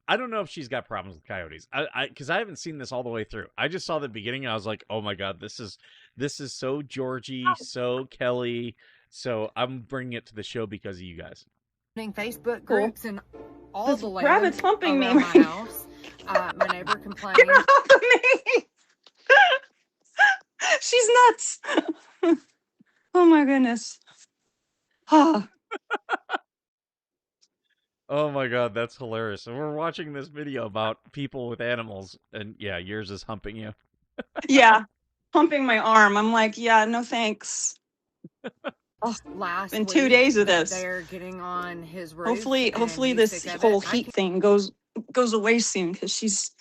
I don't know if she's got problems with coyotes. Because I haven't seen this all the way through. I just saw the beginning and I was like, oh my god, this is so Georgie, so Kelly. So I'm bringing it to the show because of you guys. Facebook Cool. groups and all This the rabbit's land humping me around my right house. My neighbor complained. Get her off of me. She's nuts. Oh my goodness. Ah. Oh my god, that's hilarious. So we're watching this video about people with animals, and yeah, yours is humping you. Yeah. Pumping my arm. I'm like, yeah, no thanks. Last Been 2 week days of that this. they're getting on his roof. Hopefully and he's this sick of whole it. I heat thing goes away soon, because she's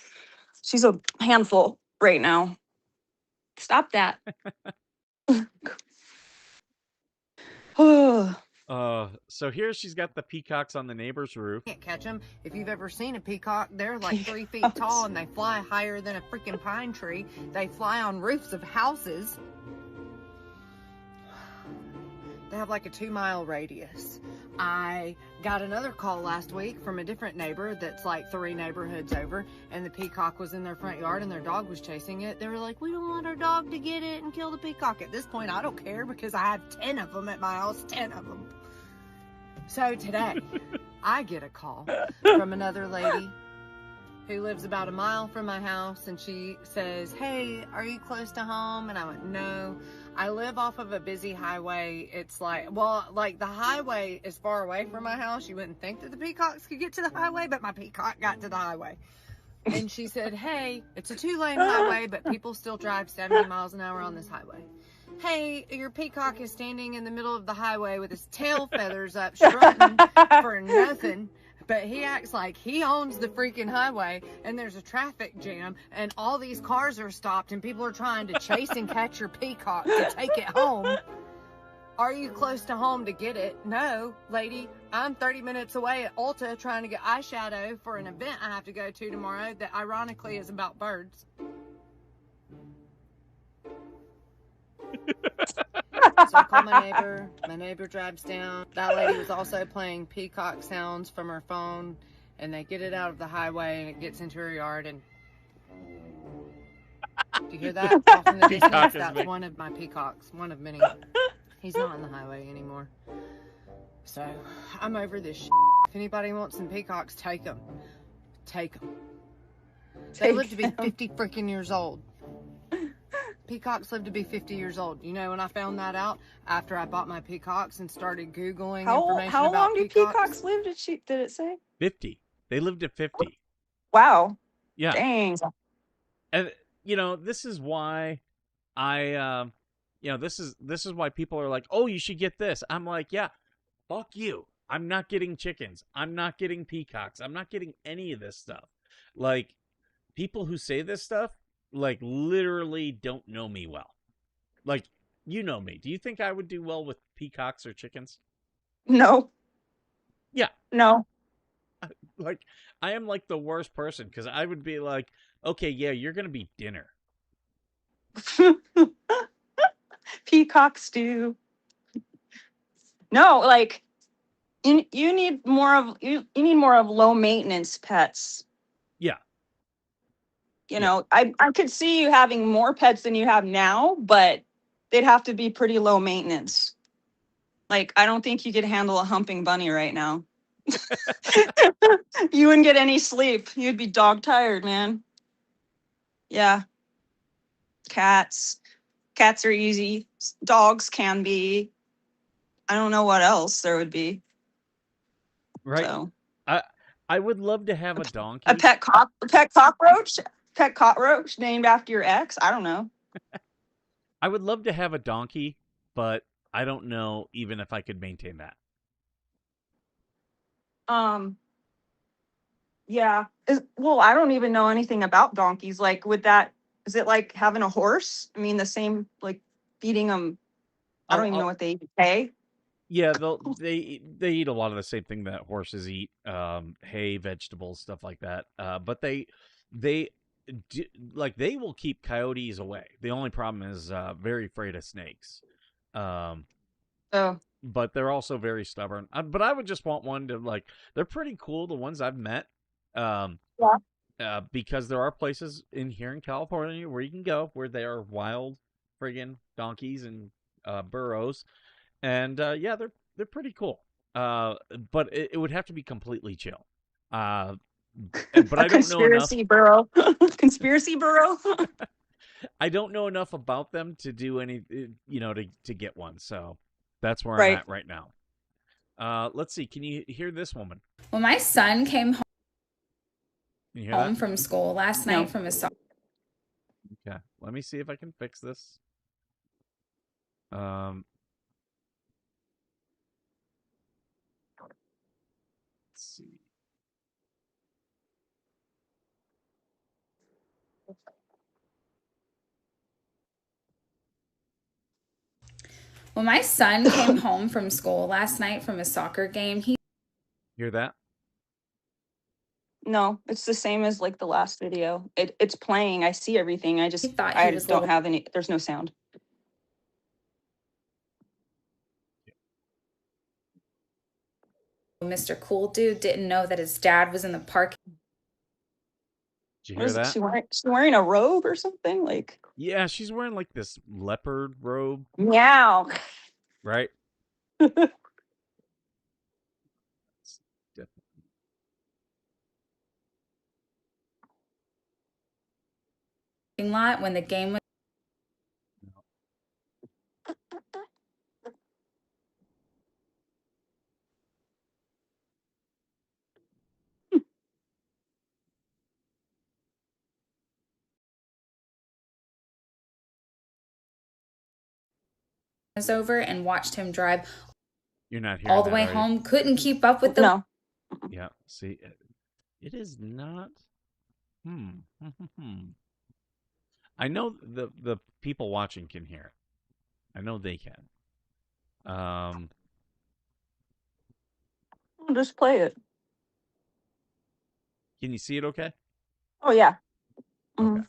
a handful right now. Stop that. Oh, So here she's got the peacocks on the neighbor's roof. can't catch them. If you've ever seen a peacock, they're like 3 feet Peacocks. tall and they fly higher than a freaking pine tree. They fly on roofs of houses. They have like a 2-mile radius. I got another call last week from a different neighbor that's like 3 neighborhoods over, and the peacock was in their front yard and their dog was chasing it. They were like, we don't want our dog to get it and kill the peacock. At this point, I don't care because I have 10 of them at my house, 10 of them. So today, I get a call from another lady who lives about a mile from my house, and she says, hey, are you close to home? And I went, no. I live off of a busy highway. It's like, well, like the highway is far away from my house. You wouldn't think that the peacocks could get to the highway, but my peacock got to the highway. And she said, hey, it's a 2-lane highway, but people still drive 70 miles an hour on this highway. Hey, your peacock is standing in the middle of the highway with his tail feathers up, strutting for nothing. But he acts like he owns the freaking highway, and there's a traffic jam, and all these cars are stopped, and people are trying to chase and catch your peacock to take it home. Are you close to home to get it? No, lady. I'm 30 minutes away at Ulta trying to get eyeshadow for an event I have to go to tomorrow that ironically is about birds. So I call my neighbor. My neighbor drives down. That lady was also playing peacock sounds from her phone, and they get it out of the highway and it gets into her yard. And do you hear that? Off in the distance, that's one of my peacocks, one of many. He's not on the highway anymore. So I'm over this shit. If anybody wants some peacocks, take them. Take them. They live to be 50 freaking years old. Peacocks live to be 50 years old. You know, when I found that out after I bought my peacocks and started Googling information how about long do peacocks live? Did it say? 50. They lived at 50. Wow. Yeah. Dang. And this is why this is why people are like, "Oh, you should get this." I'm like, "Yeah, fuck you. I'm not getting chickens. I'm not getting peacocks. I'm not getting any of this stuff." Like, people who say this stuff, like, literally don't know me well. Like, you know me. Do you think I would do well with peacocks or chickens? No. Yeah. No. Like, I am like the worst person, because I would be like, okay, yeah, you're gonna be dinner. Peacock stew. No, like you need more of low maintenance pets. Yeah. You know, I could see you having more pets than you have now, but they'd have to be pretty low maintenance. Like, I don't think you could handle a humping bunny right now. You wouldn't get any sleep. You'd be dog tired, man. Yeah. Cats are easy. Dogs can be. I don't know what else there would be. Right. So, I would love to have a donkey. a pet cockroach named after your ex. I don't know. I would love to have a donkey, but I don't know even if I could maintain that. Yeah. Well, I don't even know anything about donkeys. Like, is it like having a horse? I mean, the same, like feeding them. I don't even know what they eat. Hay? Yeah, they eat a lot of the same thing that horses eat, hay, vegetables, stuff like that. But they will keep coyotes away. The only problem is very afraid of snakes. Oh, Oh, but they're also very stubborn. But I would just want one to like. They're pretty cool. The ones I've met. yeah. Because there are places in here in California where you can go where they are wild friggin' donkeys and burros, and yeah, they're pretty cool. But it would have to be completely chill. But A I don't know enough. conspiracy burrow. Conspiracy burrow. I don't know enough about them to do any, to get one. So that's where I'm Right. at right now. Let's see. Can you hear this woman? Well, my son came Can you hear home that? from school last No. night from his Okay. Let me see if I can fix this. Let's see. Well, my son came home from school last night from a soccer game. He Hear that? No, it's the same as like the last video. It's playing. I see everything. I just thought he I was don't little have any. There's no sound. Mr. Cool Dude didn't know that his dad was in the park. Did you What hear is it? that? She wearing a robe or something? Like Yeah, she's wearing like this leopard robe, meow. right? Lot when the game was over and watched him drive You're not hearing all the that, way are you? home. Couldn't keep up with the No. Yeah. See, it is not. I know the people watching can hear it. I know they can. Just play it. Can you see it? Okay. Oh yeah. Okay.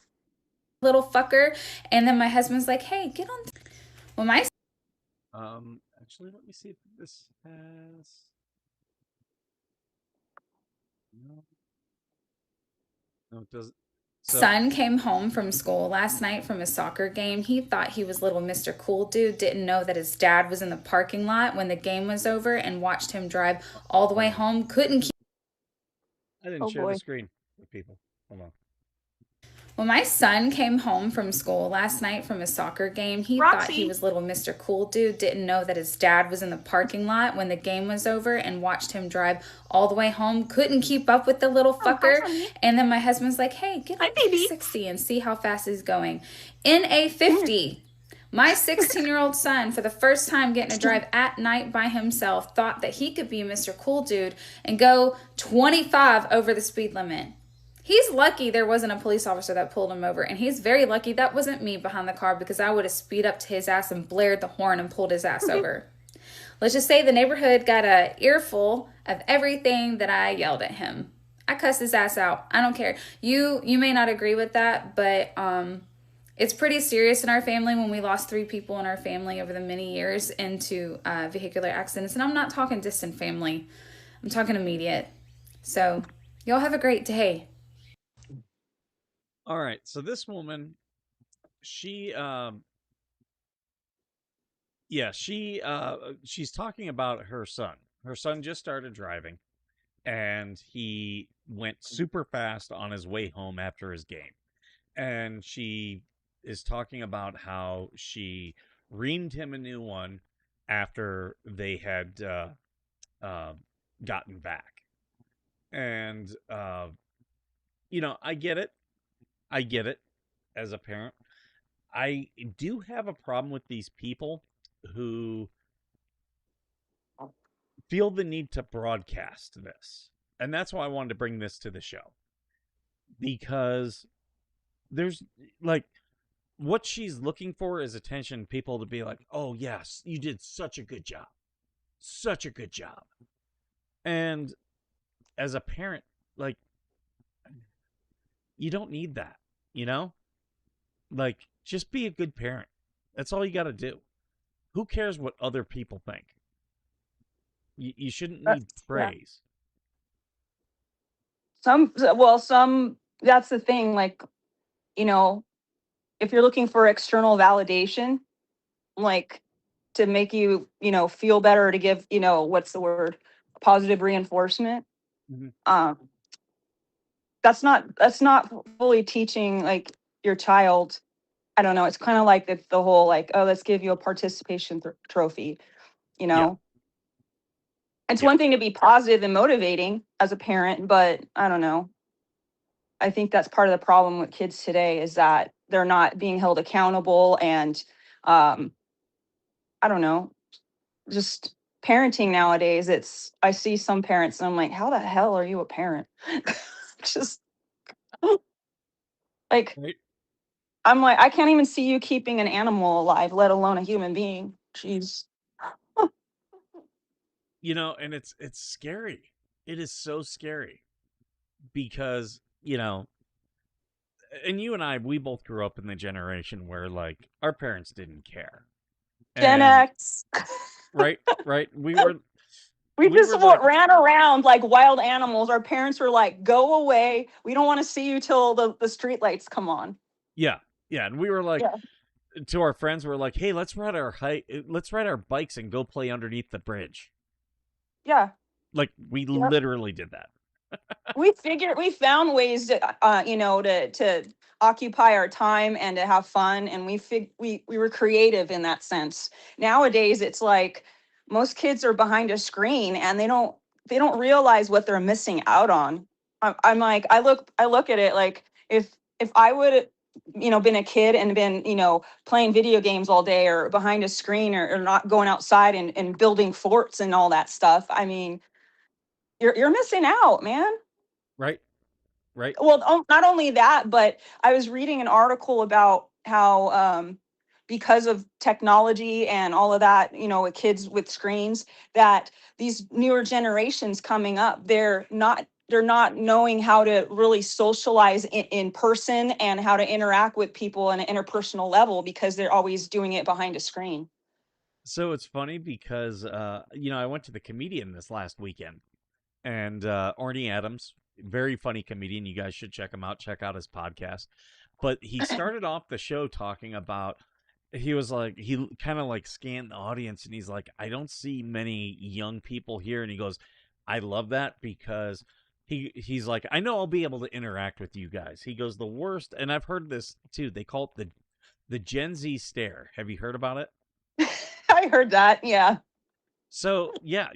little fucker. And then my husband's like, "Hey, get on." Well, my Actually, let me see if this has. No, it doesn't. So, son came home from school last night from a soccer game. He thought he was little Mr. Cool Dude, didn't know that his dad was in the parking lot when the game was over and watched him drive all the way home. Couldn't keep. I didn't Oh, share boy. the screen with people. Hold on. Well, my son came home from school last night from a soccer game. He thought he Roxy. was little Mr. Cool Dude, didn't know that his dad was in the parking lot when the game was over and watched him drive all the way home. Couldn't keep up with the little fucker. And then my husband's like, "Hey, get on 60 and see how fast he's going." In a 50. My 16-year-old son, for the first time getting to drive at night by himself, thought that he could be Mr. Cool Dude and go 25 over the speed limit. He's lucky there wasn't a police officer that pulled him over, and he's very lucky that wasn't me behind the car because I would have speed up to his ass and blared the horn and pulled his ass over. Let's just say the neighborhood got a earful of everything that I yelled at him. I cussed his ass out. I don't care. You may not agree with that, but it's pretty serious in our family when we lost 3 people in our family over the many years into vehicular accidents. And I'm not talking distant family. I'm talking immediate. So y'all have a great day. All right. So this woman, she's talking about her son. Her son just started driving, and he went super fast on his way home after his game. And she is talking about how she reamed him a new one after they had gotten back. And I get it. I get it as a parent. I do have a problem with these people who feel the need to broadcast this. And that's why I wanted to bring this to the show. Because there's like what she's looking for is attention, people to be like, "Oh yes, you did such a good job. Such a good job." And as a parent, like, you don't need that, Like, just be a good parent. That's all you got to do. who cares what other people think? You shouldn't need Yeah. praise. Some, that's the thing, like, you know, if you're looking for external validation, like to make you, feel better, to give, what's the word? Positive reinforcement. Mhm. That's not fully teaching like your child. I don't know. It's kind of like the whole like, oh, let's give you a participation trophy, you know? It's Yeah. one thing to be positive and motivating as a parent, but I don't know. I think that's part of the problem with kids today is that they're not being held accountable and um, I don't know, just parenting nowadays. I see some parents and I'm like, how the hell are you a parent? Just like, Right. I'm like, I can't even see you keeping an animal alive, let alone a human being. Jeez. And it's scary. It is so scary because, and you and I, we both grew up in the generation where like our parents didn't care. Gen And X. right. We were We we just were like, ran around like wild animals. Our parents were like, go away. We don't want to see you till the street lights come on. yeah. And we were like Yeah. to our friends, we're like, hey, let's ride our bikes and go play underneath the bridge. Yeah. Like we literally did that. We found ways to to occupy our time and to have fun, and we were creative in that sense. Nowadays it's like most kids are behind a screen and they don't realize what they're missing out on. I'm like, I look at it like, if I would been a kid and been playing video games all day or behind a screen, or not going outside and building forts and all that stuff, I mean, you're missing out, man. Right. Well, not only that, but I was reading an article about how because of technology and all of that, with kids with screens, that these newer generations coming up, they're not knowing how to really socialize in person and how to interact with people on an interpersonal level because they're always doing it behind a screen. So it's funny because I went to the comedian this last weekend, and Orny Adams, very funny comedian. You guys should check him out. Check out his podcast. But he started off the show talking about, he was like, he kind of like scanned the audience and he's like, I don't see many young people here. And he goes, I love that because he's like, I know I'll be able to interact with you guys. He goes, the worst, and I've heard this too, they call it the Gen Z stare. Have you heard about it? I heard that. Yeah. So yeah,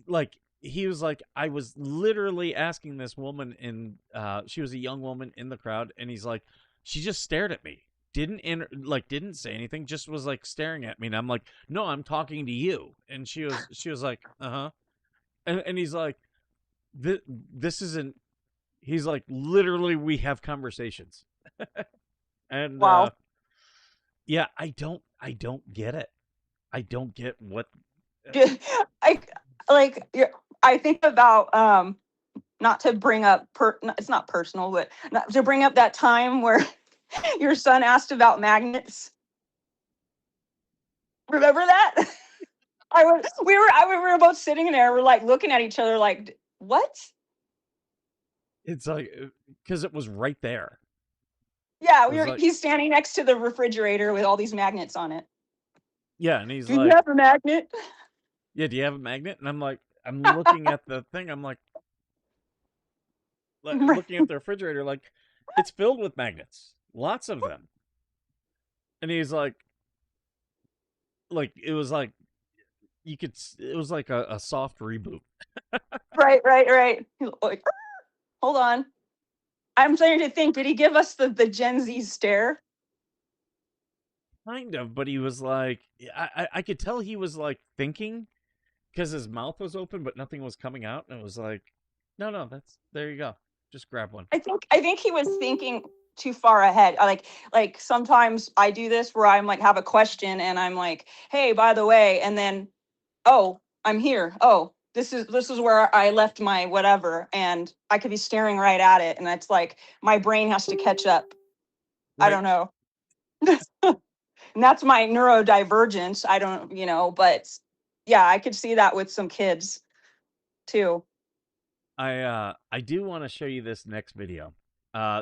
like he was like, I was literally asking this woman she was a young woman in the crowd, and he's like, she just stared at me, didn't say anything, just was like staring at me, and I'm like, no, I'm talking to you, and she was like, and he's like, this isn't. He's like, literally, we have conversations, and Wow. yeah, I don't get it. I don't get what. I like I think about not to bring up it's not personal, but not to bring up that time where your son asked about magnets. Remember that? We were both sitting there, we're like looking at each other like, what? It's like, because it was right there. Yeah, It was like, he's standing next to the refrigerator with all these magnets on it. yeah, and he's Do you like, have a magnet? yeah, do you have a magnet? And I'm like, I'm looking at the thing. I'm like looking at the refrigerator, like, it's filled with magnets, lots of them. And he's like, it was like, it was like a soft reboot. Right. He's like, hold on. I'm starting to think, did he give us the Gen Z stare? Kind of, but he was like, I could tell he was like thinking, because his mouth was open, but nothing was coming out. And it was like, no, there you go. Just grab one. I think he was thinking too far ahead. Like sometimes I do this where I'm like have a question and I'm like, hey, by the way, and then, oh, I'm here. Oh, this is where I left my whatever, and I could be staring right at it, and it's like my brain has to catch up. I Right. don't know. And that's my neurodivergence. I don't, but yeah, I could see that with some kids too. I do want to show you this next video.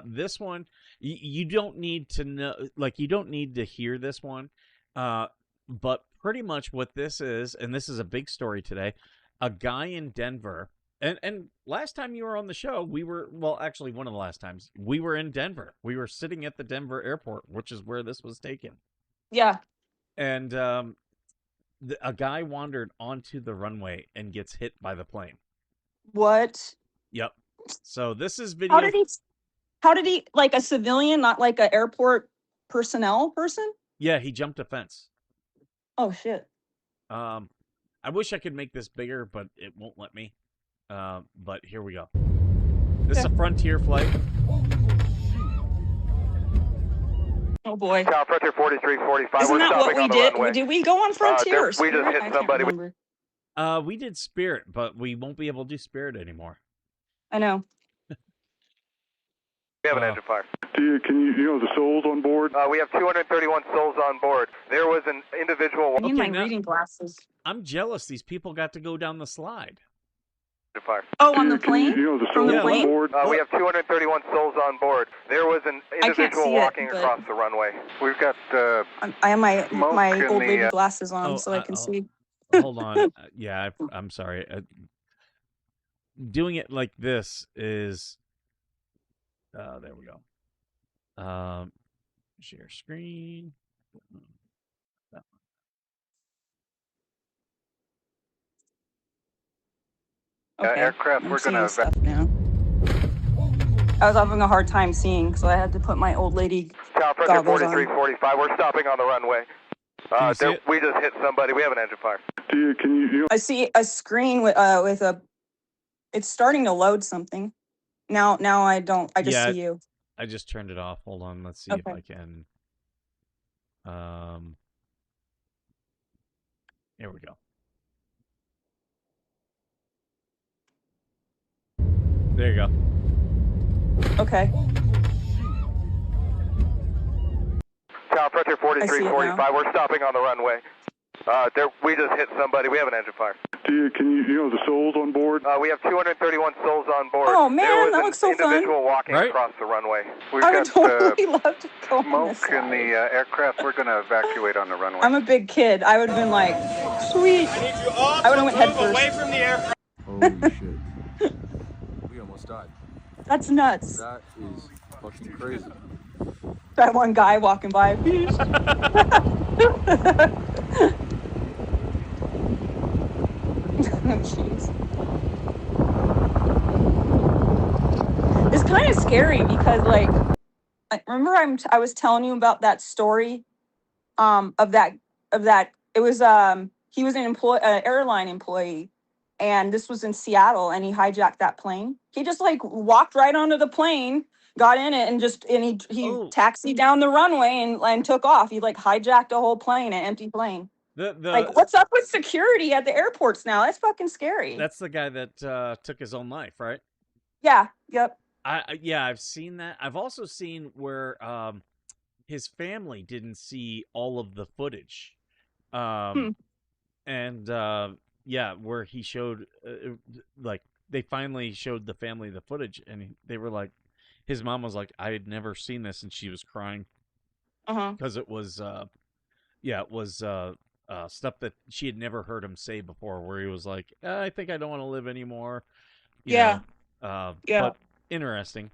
This one, you don't need to know, like, you don't need to hear this one. But pretty much what this is, and this is a big story today, a guy in Denver, and last time you were on the show, we were, well, actually one of the last times, we were in Denver. We were sitting at the Denver airport, which is where this was taken. Yeah. And a guy wandered onto the runway and gets hit by the plane. What? Yep. So this is video. How did he, like a civilian, not like an airport personnel person? Yeah, he jumped a fence. Oh shit. I wish I could make this bigger, but it won't let me. But here we go. This is a Frontier flight. Oh boy. Frontier 4345. Isn't that what we did? Did we go on Frontier? Or We just hit somebody. We did Spirit, but we won't be able to do Spirit anymore. I know. We have an engine fire. Can you know the souls on board? We have 231 souls on board. There was an individual. I need my reading glasses. I'm jealous. These people got to go down the slide. Fire. Oh, on the plane? You know the From souls the plane? on board? We have 231 souls on board. There was an individual walking across the runway. We've got. I have my in old the, lady glasses on, so I can see. Hold on. Yeah, I'm sorry. Doing it like this is. There we go. Share screen. Okay, aircraft, I'm we're seeing gonna stuff now. I was having a hard time seeing, so I had to put my old lady Frontier goggles on. 4345. We're stopping on the runway. We just hit somebody. We have an engine fire. I see a screen with a. It's starting to load something. Now I don't. I just see you. I just turned it off. Hold on. Let's see if I can. Here we go. There you go. Okay. Frontier 4345. We're stopping on the runway. We just hit somebody. We have an engine fire. Can you know the souls on board? We have 231 souls on board. Oh man, there was that looks so fun. Individual walking across the runway. We've I would got totally love to go on this smoke in the aircraft. We're going to evacuate on the runway. I'm a big kid. I would have been like, sweet. I would have went head first. Away from the aircraft. Holy shit. We almost died. That's nuts. That is fucking crazy. That one guy walking by. Jeez. It's kind of scary because, like, remember I was telling you about that story, of that it was he was an airline employee, and this was in Seattle, and he hijacked that plane. He just like walked right onto the plane, got in it, and he taxied down the runway and took off. He like hijacked a whole plane, an empty plane. Like, what's up with security at the airports now? That's fucking scary. That's the guy that took his own life, right? Yeah. Yep. I've seen that. I've also seen where his family didn't see all of the footage, and where he showed like they finally showed the family the footage, and they were like, his mom was like, I had never seen this, and she was crying because it was stuff that she had never heard him say before, where he was like, I think I don't want to live anymore. You know? But interesting.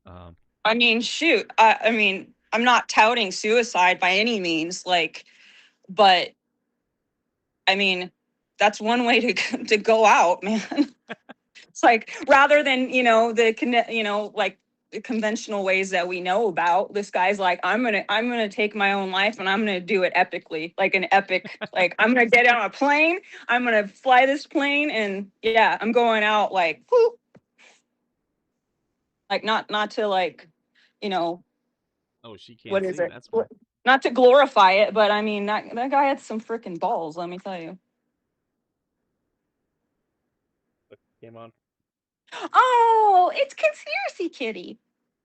I mean, shoot. I mean, I'm not touting suicide by any means, like, but I mean, that's one way to go out, man. It's like, rather than, like the conventional ways that we know about, this guy's like, I'm gonna take my own life, and I'm gonna do it epically, like an epic, like, I'm gonna get on a plane, I'm gonna fly this plane, and yeah, I'm going out like, whoop. Like, not to, like, oh, she can't. What is it? That's not to glorify it, but I mean, that guy had some freaking balls, let me tell you. Came on. Oh, it's Conspiracy Kitty.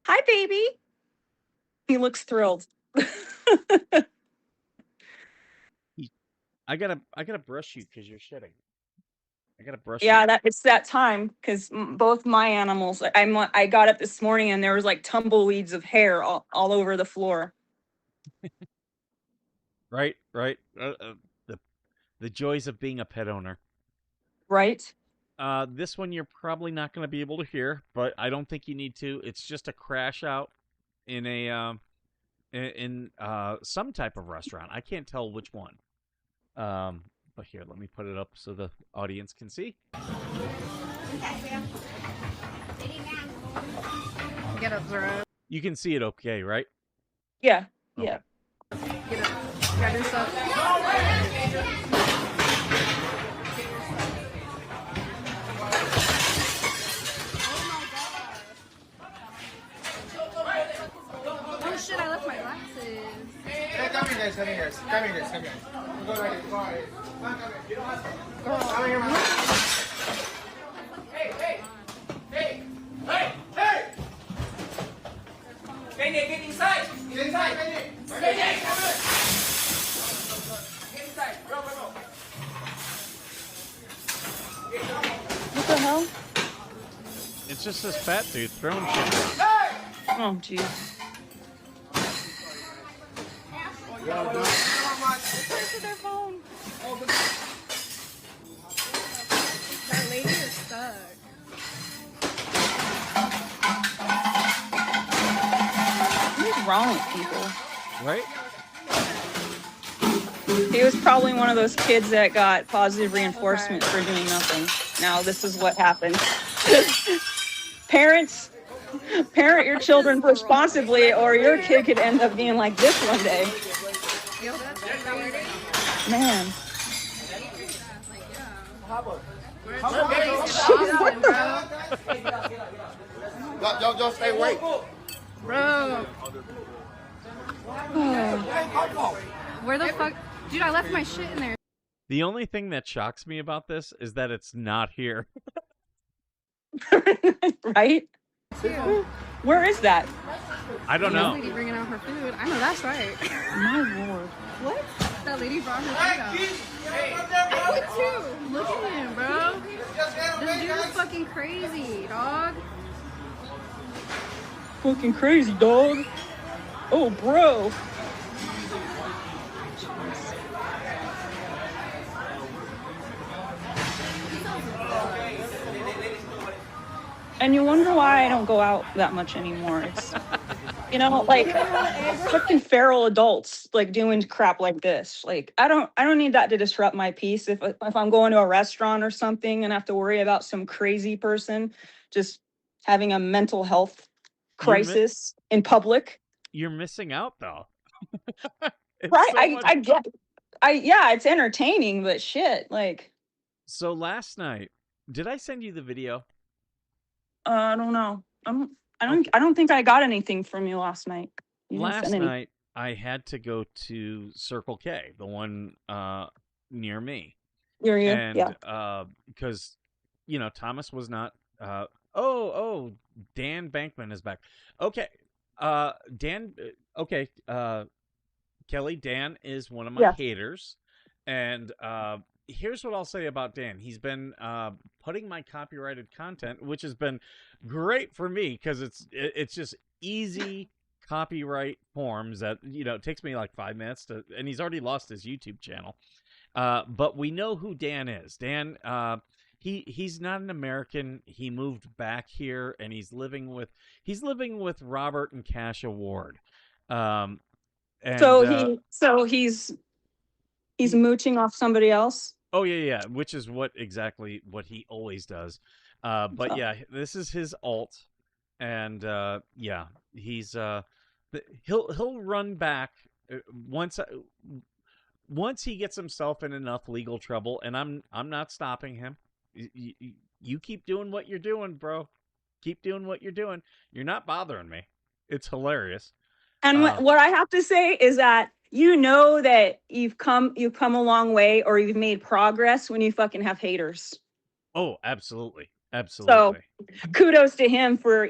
Hi, baby. He looks thrilled. I gotta brush you because you're shitting. I gotta brush Yeah, you. it's that time because both my animals. I got up this morning and there was like tumbleweeds of hair all over the floor. Right. The joys of being a pet owner. Right. This one you're probably not going to be able to hear, but I don't think you need to. It's just a crash out in a in some type of restaurant. I can't tell which one. But here, let me put it up so the audience can see. Get up, Zero. You can see it okay, right? Yeah. Yeah. Get up. Grab your stuff. Oh shit, I left my glasses. Hey, come here, guys. Come here, guys. Come here, guys. Come here. Go right here. Go right here. Come here, man. Hey, hey. Hey. Hey. Hey. Benny, get inside. Get inside, Benny. Benny, come here. Get inside. Go, go, go. What the hell? It's just this fat dude throwing shit. Hey! Oh, jeez. Their phone. That lady is stuck. What's wrong with people? Right? He was probably one of those kids that got positive reinforcement for doing nothing. Now this is what happens. Parents, parent your children responsibly, or your kid could end up being like this one day. Man. Don't stay awake. Bro. Where the fuck? Dude, I left my shit in there. The only thing that shocks me about this is that it's not here. Right? Where is that? I don't know. Lady bringing out her food. I know that's right. My lord. What? That lady brought her food out. I would too. Look at him, bro. This dude is fucking crazy, dog. Fucking crazy, dog. Oh, bro. And you wonder why I don't go out that much anymore. It's, you know, like freaking feral adults like doing crap like this. Like I don't need that to disrupt my peace. If I'm going to a restaurant or something and have to worry about some crazy person just having a mental health crisis in public. You're missing out though. Right. So I get yeah, it's entertaining, but shit, like. So last night, did I send you the video? I don't know. I don't think I got anything from you last night. Last night I had to go to Circle K, the one near me. Near you? And yeah. Because Thomas was not Dan Bankman is back. Okay. Dan Kelly, Dan is one of my haters. And here's what I'll say about Dan. He's been putting my copyrighted content, which has been great for me because it's just easy copyright forms that it takes me like 5 minutes to, and he's already lost his YouTube channel. But we know who Dan is. Dan, he's not an American. He moved back here and he's living with Robert and Casha Ward. So he's mooching off somebody else. Oh yeah, which is what he always does. But yeah, this is his alt, and he's he'll run back once he gets himself in enough legal trouble, and I'm not stopping him. You keep doing what you're doing, bro. Keep doing what you're doing. You're not bothering me. It's hilarious. And what I have to say is that that you've come a long way, or you've made progress when you fucking have haters. Oh, absolutely. So kudos to him for,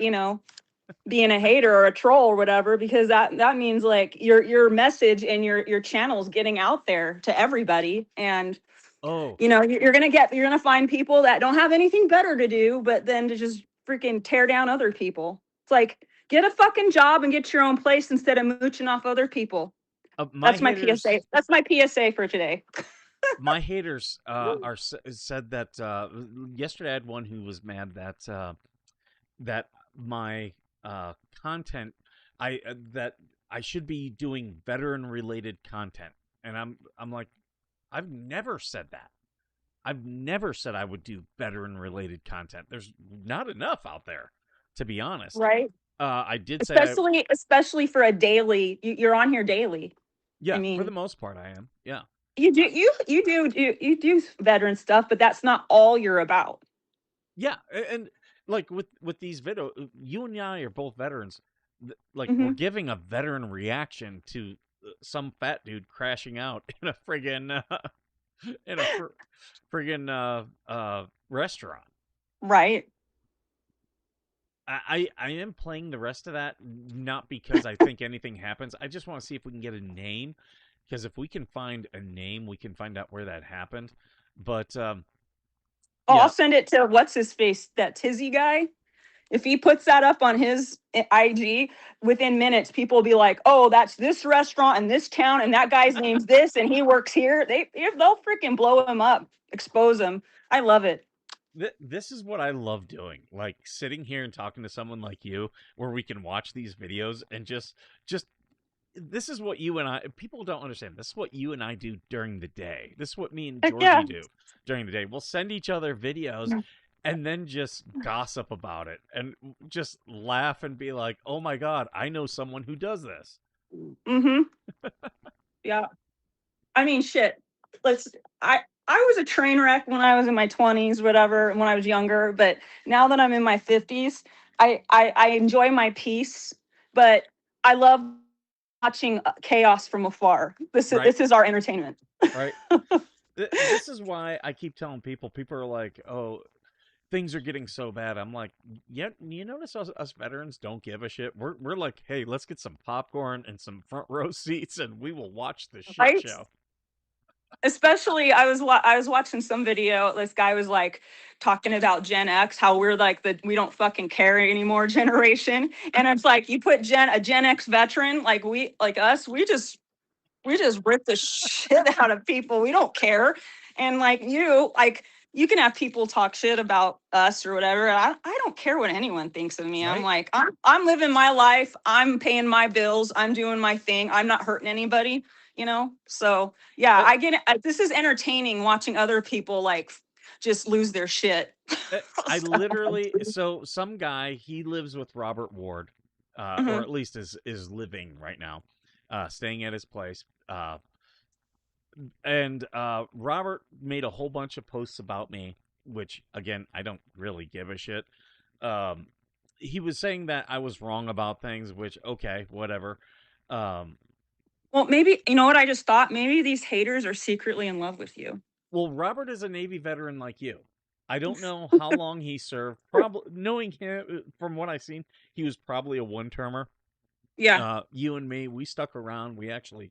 being a hater or a troll or whatever, because that means like your message and your channel is getting out there to everybody. And you know, you're gonna find people that don't have anything better to do but then to just freaking tear down other people. It's like, get a fucking job and get your own place instead of mooching off other people. That's my PSA. That's my PSA for today. My haters said that yesterday I had one who was mad that that my content that I should be doing veteran related content, and I'm like, I've never said that. I've never said I would do veteran related content. There's not enough out there, to be honest. Right. I did say especially for a daily, you're on here daily. Yeah, I mean, for the most part I am. Yeah. You do veteran stuff, but that's not all you're about. Yeah, and like with these video, you and I are both veterans. Like Mm-hmm. we're giving a veteran reaction to some fat dude crashing out in a friggin' restaurant. Right. I am playing the rest of that not because I think anything happens. I just want to see if we can get a name, because if we can find a name, we can find out where that happened. But I'll send it to what's his face, that Tizzy guy. If he puts that up on his IG, within minutes, people will be like, "Oh, that's this restaurant in this town, and that guy's name's this, and he works here." They'll freaking blow him up, expose him. I love it. This is what I love doing, like sitting here and talking to someone like you, where we can watch these videos and just this is what you and I, people don't understand. This is what you and I do during the day. This is what me and Georgie do during the day. We'll send each other videos and then just gossip about it and just laugh and be like, "Oh my God, I know someone who does this." Mm-hmm. Yeah. I mean, shit. I was a train wreck when I was in my 20s, whatever, when I was younger. But now that I'm in my 50s, I enjoy my peace. But I love watching chaos from afar. This is our entertainment. Right. This is why I keep telling people. People are like, "Oh, things are getting so bad." I'm like, "Yeah, you notice us veterans don't give a shit. We're like, hey, let's get some popcorn and some front row seats, and we will watch the shit show." Especially, I was watching some video. This guy was like talking about Gen X, how we're like we don't fucking care anymore generation, and it's like you put a Gen X veteran like us, we just rip the shit out of people. We don't care, and like you can have people talk shit about us or whatever. I don't care what anyone thinks of me. Right? I'm like I'm living my life. I'm paying my bills. I'm doing my thing. I'm not hurting anybody. You know, so yeah, I get it. This is entertaining watching other people like just lose their shit. I literally, so some guy, he lives with Robert Ward, or at least is living right now, staying at his place. And Robert made a whole bunch of posts about me, which again, I don't really give a shit. He was saying that I was wrong about things, which, okay, whatever. Well, maybe, you know what I just thought? Maybe these haters are secretly in love with you. Well, Robert is a Navy veteran like you. I don't know how long he served. Probably, knowing him, from what I've seen, he was probably a one-termer. Yeah. You and me, we stuck around. We actually,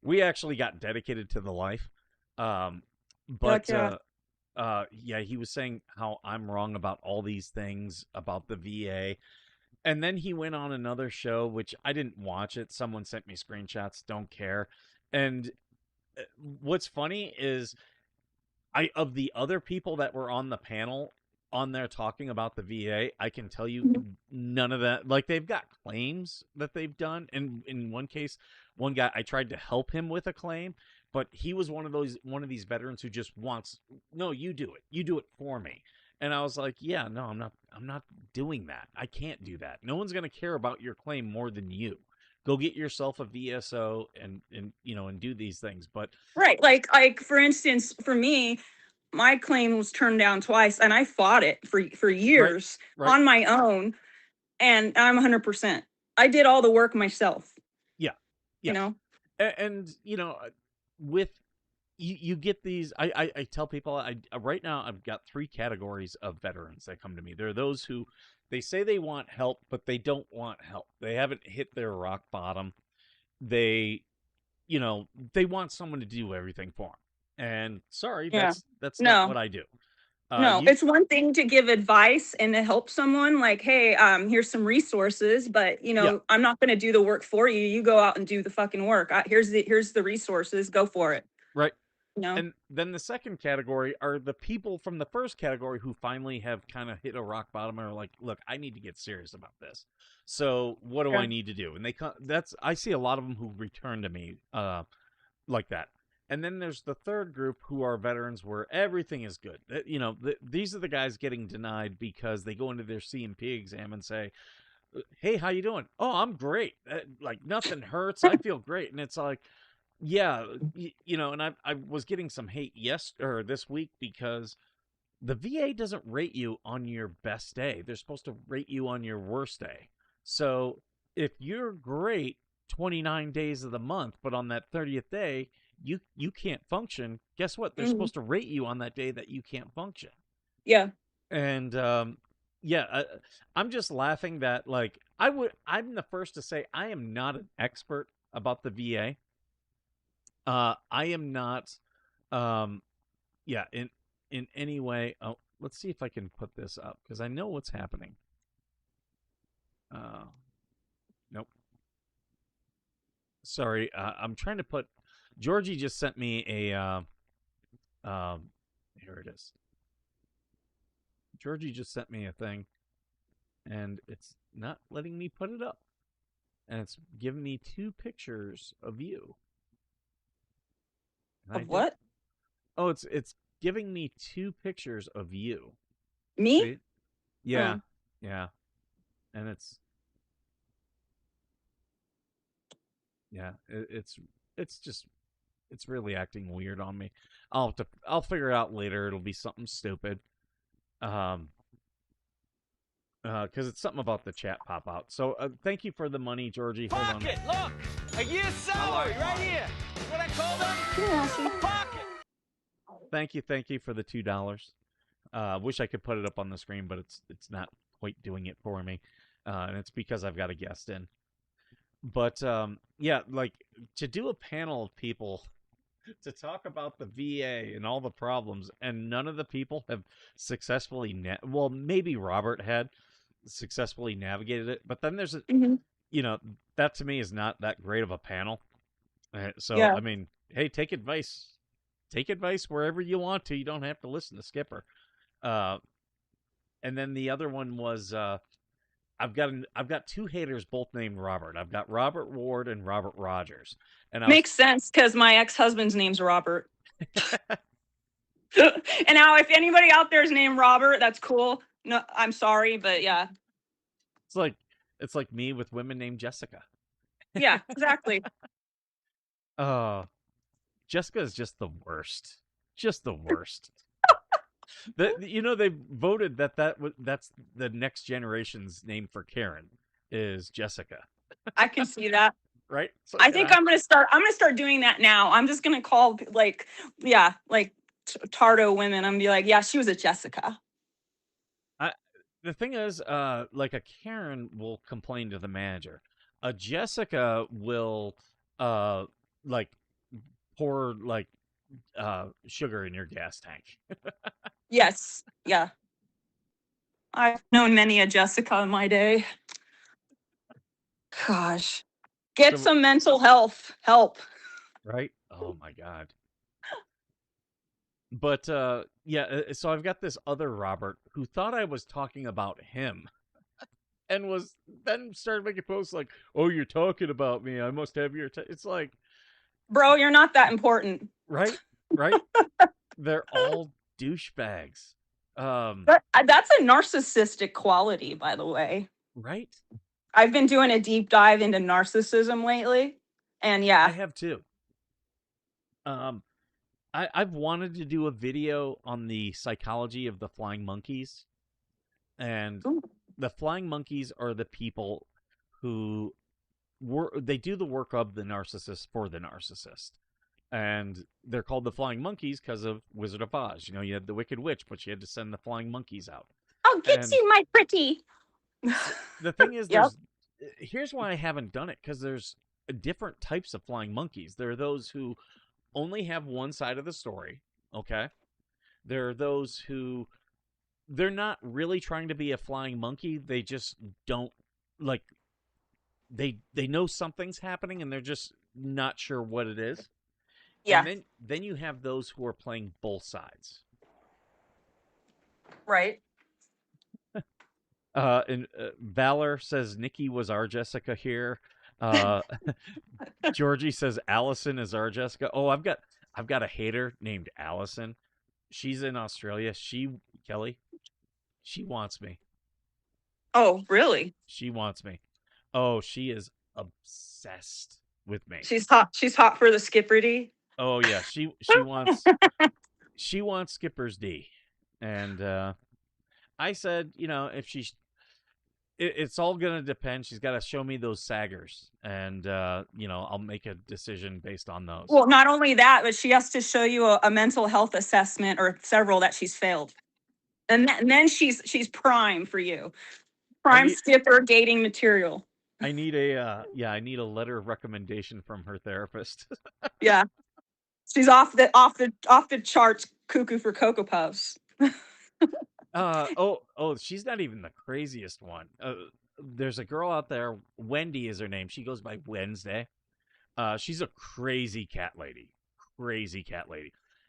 we actually got dedicated to the life. But yeah, he was saying how I'm wrong about all these things about the VA. And then he went on another show, which I didn't watch it. Someone sent me screenshots. Don't care. And what's funny is of the other people that were on the panel on there talking about the VA, I can tell you none of that. Like, they've got claims that they've done. And in one case, one guy, I tried to help him with a claim, but he was one of these veterans who just wants, no, you do it. You do it for me. And I was like, yeah, no, I'm not doing that. I can't do that. No one's going to care about your claim more than you. Go get yourself a VSO and do these things. But right. Like for instance, for me, my claim was turned down twice and I fought it for years on my own. And I'm 100%. I did all the work myself. Yeah. You know? And with you get these. I tell people right now I've got 3 categories of veterans that come to me. There are those who they say they want help, but they don't want help. They haven't hit their rock bottom. They, they want someone to do everything for them. And sorry, Yeah. that's not No. what I do. No, it's one thing to give advice and to help someone like, hey, here's some resources, but I'm not going to do the work for you. You go out and do the fucking work. Here's the resources. Go for it. Right. No. And then the second category are the people from the first category who finally have kind of hit a rock bottom and are like, look, I need to get serious about this. So what do I need to do? And I see a lot of them who return to me like that. And then there's the third group who are veterans where everything is good. These are the guys getting denied because they go into their C&P exam and say, hey, how you doing? Oh, I'm great. Like nothing hurts. I feel great. And it's like, yeah, and I was getting some hate this week because the VA doesn't rate you on your best day. They're supposed to rate you on your worst day. So if you're great 29 days of the month, but on that 30th day, you can't function, guess what? They're supposed to rate you on that day that you can't function. Yeah. And I'm just laughing that I'm the first to say I am not an expert about the VA. I am not in any way. Oh, let's see if I can put this up because I know what's happening. Nope. Sorry, I'm trying to put. Georgie just sent me a. Here it is. Georgie just sent me a thing, and it's not letting me put it up, and it's giving me 2 pictures of you. Of what? Oh, it's giving me 2 pictures of you. Me? See? Yeah, yeah, and it's it's really acting weird on me. I'll figure it out later. It'll be something stupid. Because it's something about the chat pop out. So thank you for the money, Georgie. Hold on. Pocket, look! A year's salary right here! What I call them? A pocket! Thank you for the $2. Wish I could put it up on the screen, but it's not quite doing it for me. And it's because I've got a guest in. But like to do a panel of people to talk about the VA and all the problems, and none of the people have successfully maybe Robert had successfully navigated it, but then there's that to me is not that great of a panel. So I mean, hey, take advice wherever you want to. You don't have to listen to Skipper. And then the other one was I've got 2 haters, both named Robert. I've got Robert Ward and Robert Rogers. And Makes sense because my ex-husband's name's Robert. And now, if anybody out there is named Robert, that's cool. No, I'm sorry, but yeah. It's like me with women named Jessica. Yeah, exactly. Jessica is just the worst. Just the worst. They voted that's the next generation's name for Karen is Jessica. I can see that. Right? So, I think I'm gonna start doing that now. I'm just gonna call Tardo women. I'm gonna be like, yeah, she was a Jessica. The thing is, like a Karen will complain to the manager. A Jessica will pour sugar in your gas tank. Yes. Yeah. I've known many a Jessica in my day. Gosh. Get some mental health help. Right? Oh my God. But so I've got this other Robert who thought I was talking about him. And then started making posts like, "Oh, you're talking about me. I must have your." It's like, bro, you're not that important. Right? They're all douchebags. But that's a narcissistic quality, by the way. Right? I've been doing a deep dive into narcissism lately, and yeah, I have too. I've wanted to do a video on the psychology of the flying monkeys, and the flying monkeys are the people who they do the work of the narcissist for the narcissist. And they're called the Flying Monkeys because of Wizard of Oz. You know, you had the Wicked Witch, but you had to send the flying monkeys out. Oh, And Gitsy, my pretty. the thing is, Yep. here's why I haven't done it, because there's different types of flying monkeys. There are those who only have one side of the story, okay? There are those who they're not really trying to be a flying monkey. They just don't like they know something's happening and they're just not sure what it is. Yeah. And then you have those who are playing both sides. Right. And Valor says Nikki was our Jessica here. Georgie says Allison is our Jessica. Oh, I've got a hater named Allison. She's in Australia. Kelly, she wants me. Oh, really? She wants me. Oh, she is obsessed with me. She's hot. She's hot for the Skipper D. Oh yeah, she wants she wants Skipper's D, and I said, you know, if it's all gonna depend. She's got to show me those saggers, and you know, I'll make a decision based on those. Well, not only that, but she has to show you a mental health assessment or several that she's failed, and then she's prime for you. Prime Skipper dating material. I need a letter of recommendation from her therapist. Yeah, she's off the charts. Cuckoo for Cocoa Puffs. She's not even the craziest one. There's a girl out there, Wendy is her name. She goes by Wednesday. She's a crazy cat lady.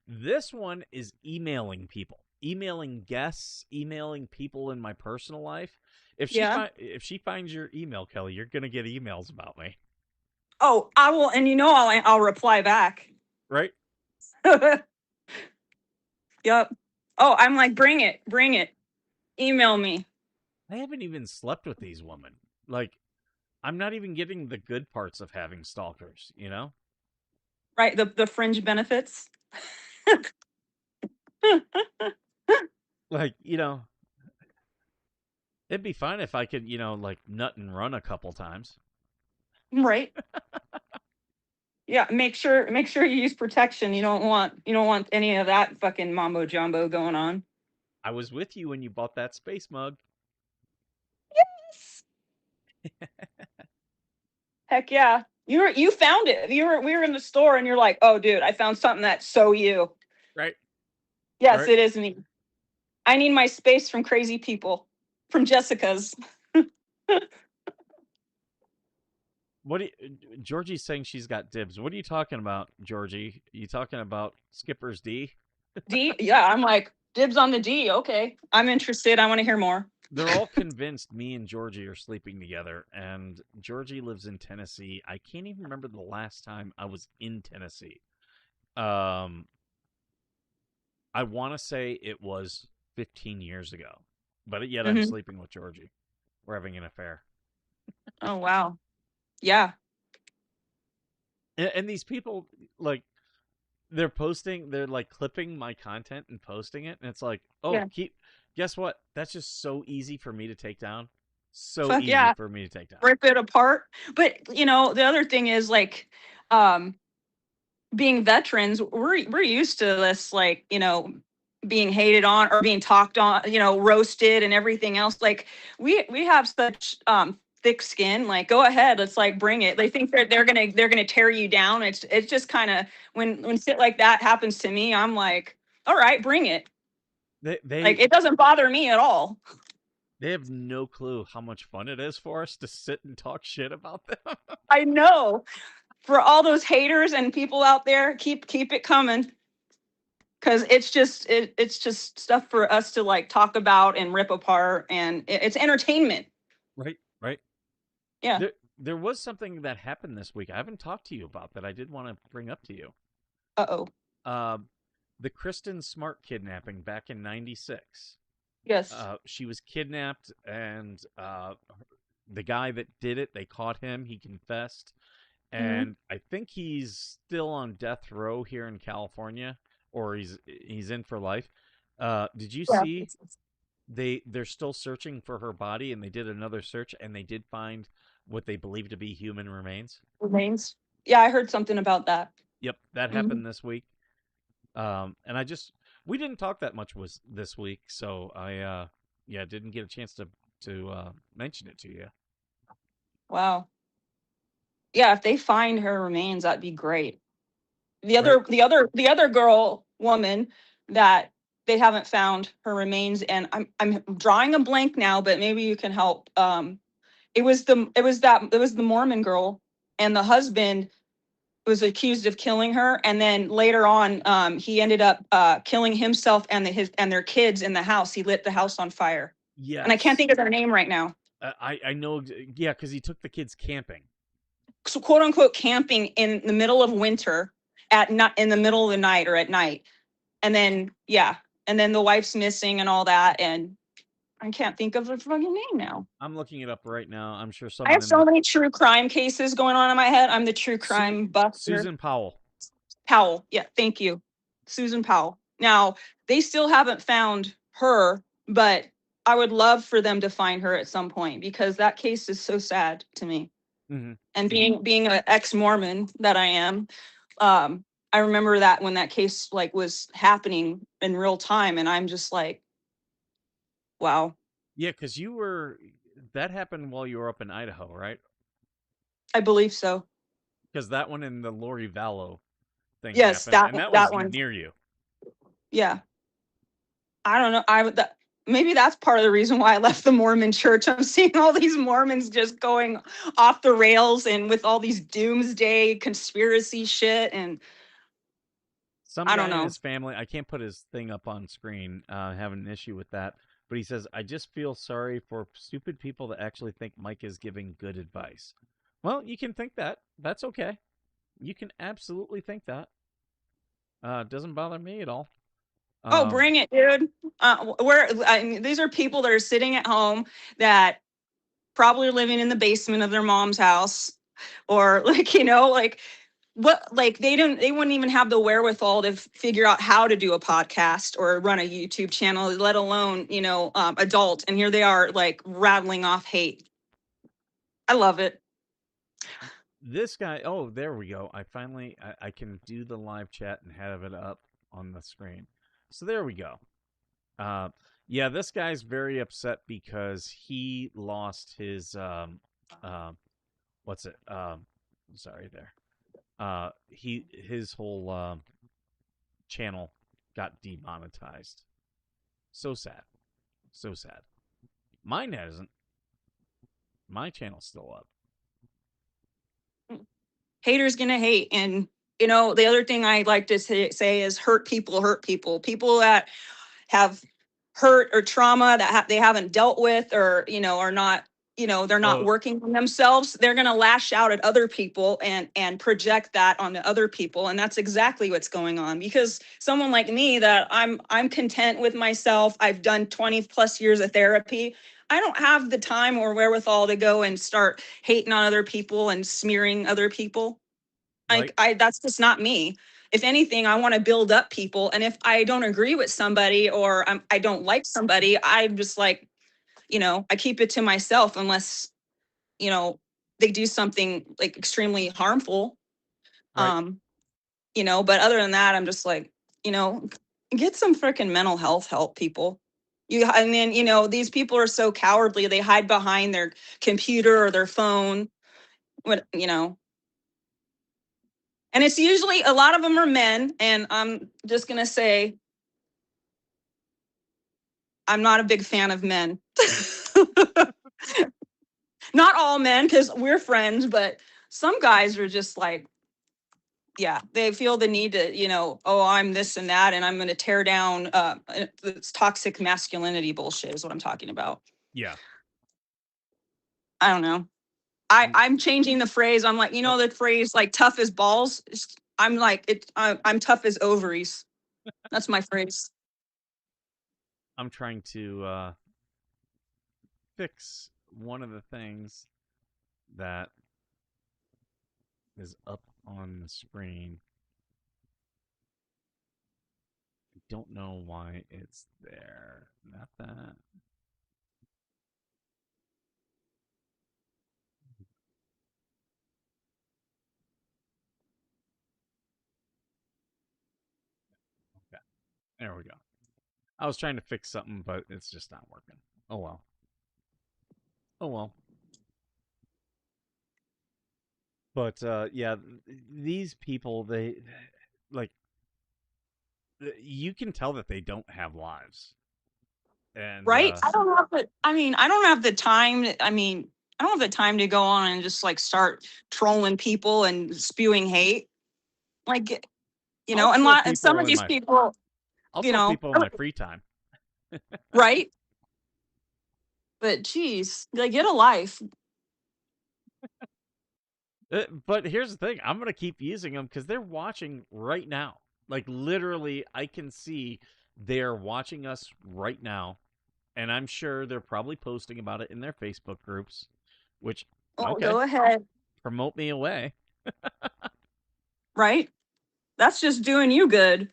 This one is emailing people, emailing guests, emailing people in my personal life. If she finds your email, Kelly, you're gonna get emails about me. Oh, I will, and you know I'll reply back. Right? Yep. Oh, I'm like, bring it. Email me. I haven't even slept with these women. Like, I'm not even getting the good parts of having stalkers, you know? Right, the fringe benefits. Like, you know, it'd be fine if I could, you know, like nut and run a couple times. Right. Yeah, make sure you use protection. You don't want any of that fucking mambo jumbo going on. I was with you when you bought that space mug. Yes. Heck yeah. You found it. We were in the store and you're like, "Oh dude, I found something that's so you." Right? Yes, right. It is me. I need my space from crazy people. From Jessica's. Georgie's saying she's got dibs. What are you talking about, Georgie? You talking about Skipper's D? D? Yeah, I'm like, dibs on the D. Okay. I'm interested. I want to hear more. They're all convinced me and Georgie are sleeping together, and Georgie lives in Tennessee. I can't even remember the last time I was in Tennessee. I want to say it was 15 years ago, but yet I'm sleeping with Georgie. We're having an affair. Oh, wow. Yeah. And these people, like, they're like clipping my content and posting it, and it's like, guess what? That's just so easy for me to take down. For me to take down. Rip it apart. But you know, the other thing is like, being veterans, we're used to this, like, you know, being hated on or being talked on, you know, roasted and everything else. Like we have such thick skin. Like, go ahead, let's like bring it. They think they're gonna tear you down. It's just kind of when shit like that happens to me, I'm like, all right, bring it. They like, it doesn't bother me at all. They have no clue how much fun it is for us to sit and talk shit about them. I know. For all those haters and people out there, keep it coming. Because it's just stuff for us to like talk about and rip apart, and it's entertainment. Right. Yeah. There was something that happened this week I haven't talked to you about that I did want to bring up to you. The Kristen Smart kidnapping back in '96. Yes. She was kidnapped, and the guy that did it, they caught him. He confessed, and I think he's still on death row here in California, or he's in for life. Did you see? They're still searching for her body, and they did another search, and they did find what they believe to be human remains. Remains? Yeah, I heard something about that. Yep, that Mhm. happened this week. And we didn't talk that much was this week, so I yeah, didn't get a chance to mention it to you. Wow. Yeah, if they find her remains, that'd be great. The Right. other girl woman that they haven't found her remains, and I'm drawing a blank now, but maybe you can help. It was the Mormon girl, and the husband was accused of killing her, and then later on, he ended up killing himself and their kids in the house. He lit the house on fire, and I can't Yes. think of their name right now. I know. Yeah, because he took the kids camping. So quote unquote camping in the middle of winter at not in the middle of the night or at night, and then the wife's missing and all that, and I can't think of the fucking name now. I'm looking it up right now. I'm sure I someone have in so the many true crime cases going on in my head. I'm the true crime buff here. Susan Powell. Powell. Yeah, thank you. Susan Powell. Now, they still haven't found her, but I would love for them to find her at some point because that case is so sad to me. Mm-hmm. And being an ex-Mormon that I am, I remember that when that case like was happening in real time, and I'm just like, wow. Yeah, because that happened while you were up in Idaho, right? I believe so. Because that one and the Lori Vallow thing Yes, happened, that and that that was one. near you. Yeah. I don't know. Maybe that's part of the reason why I left the Mormon church. I'm seeing all these Mormons just going off the rails and with all these doomsday conspiracy shit, and Some I guy don't in know. his family, I can't put his thing up on screen, having an issue with that, but he says, I just feel sorry for stupid people that actually think Mike is giving good advice. Well, you can think that. That's okay. You can absolutely think that. Doesn't bother me at all. Oh, bring it, dude. These are people that are sitting at home that probably living in the basement of their mom's house, or like they wouldn't even have the wherewithal to figure out how to do a podcast or run a YouTube channel, let alone adult. And here they are like rattling off hate. I love it. This guy, oh, there we go. I can do the live chat and have it up on the screen. So there we go. Yeah, this guy's very upset because he lost his what's it? Sorry there. His whole channel got demonetized. So sad. So sad. Mine hasn't. My channel's still up. Haters gonna hate. And the other thing I like to say is hurt people hurt people. People that have hurt or trauma that they haven't dealt with, or are not, they're not working on themselves, they're going to lash out at other people and project that onto other people. And that's exactly what's going on, because someone like me, that I'm content with myself, I've done 20 plus years of therapy, I don't have the time or wherewithal to go and start hating on other people and smearing other people. Right. That's just not me. If anything, I want to build up people. And if I don't agree with somebody, or I don't like somebody, I'm just like, I keep it to myself unless, you know, they do something like extremely harmful. Right. But other than that, I'm just like, you know, get some freaking mental health help, people. And then, these people are so cowardly. They hide behind their computer or their phone. And it's usually, a lot of them are men. And I'm just going to say, I'm not a big fan of men. Not all men, because we're friends, but some guys are just like, yeah, they feel the need to, oh, I'm this and that, and I'm going to tear down. It's toxic masculinity bullshit is what I'm talking about. Yeah. I don't know. I'm changing the phrase. I'm like, the phrase like tough as balls. I'm like it. I'm tough as ovaries. That's my phrase. I'm trying to fix one of the things that is up on the screen. I don't know why it's there. Not that. There we go. I was trying to fix something, but it's just not working. Oh well. Oh well. But yeah, these people, they like you can tell that they don't have lives. And Right? I don't have the, I mean, I don't have the time. I mean, I don't have the time to go on and just like start trolling people and spewing hate. Like, you know, and some of these people, I'll you tell know, people in my free time. right? But geez, like, get a life. But here's the thing. I'm going to keep using them because they're watching right now. Like, literally, I can see they're watching us right now. And I'm sure they're probably posting about it in their Facebook groups, which, okay, Go ahead. Promote me away. Right? That's just doing you good.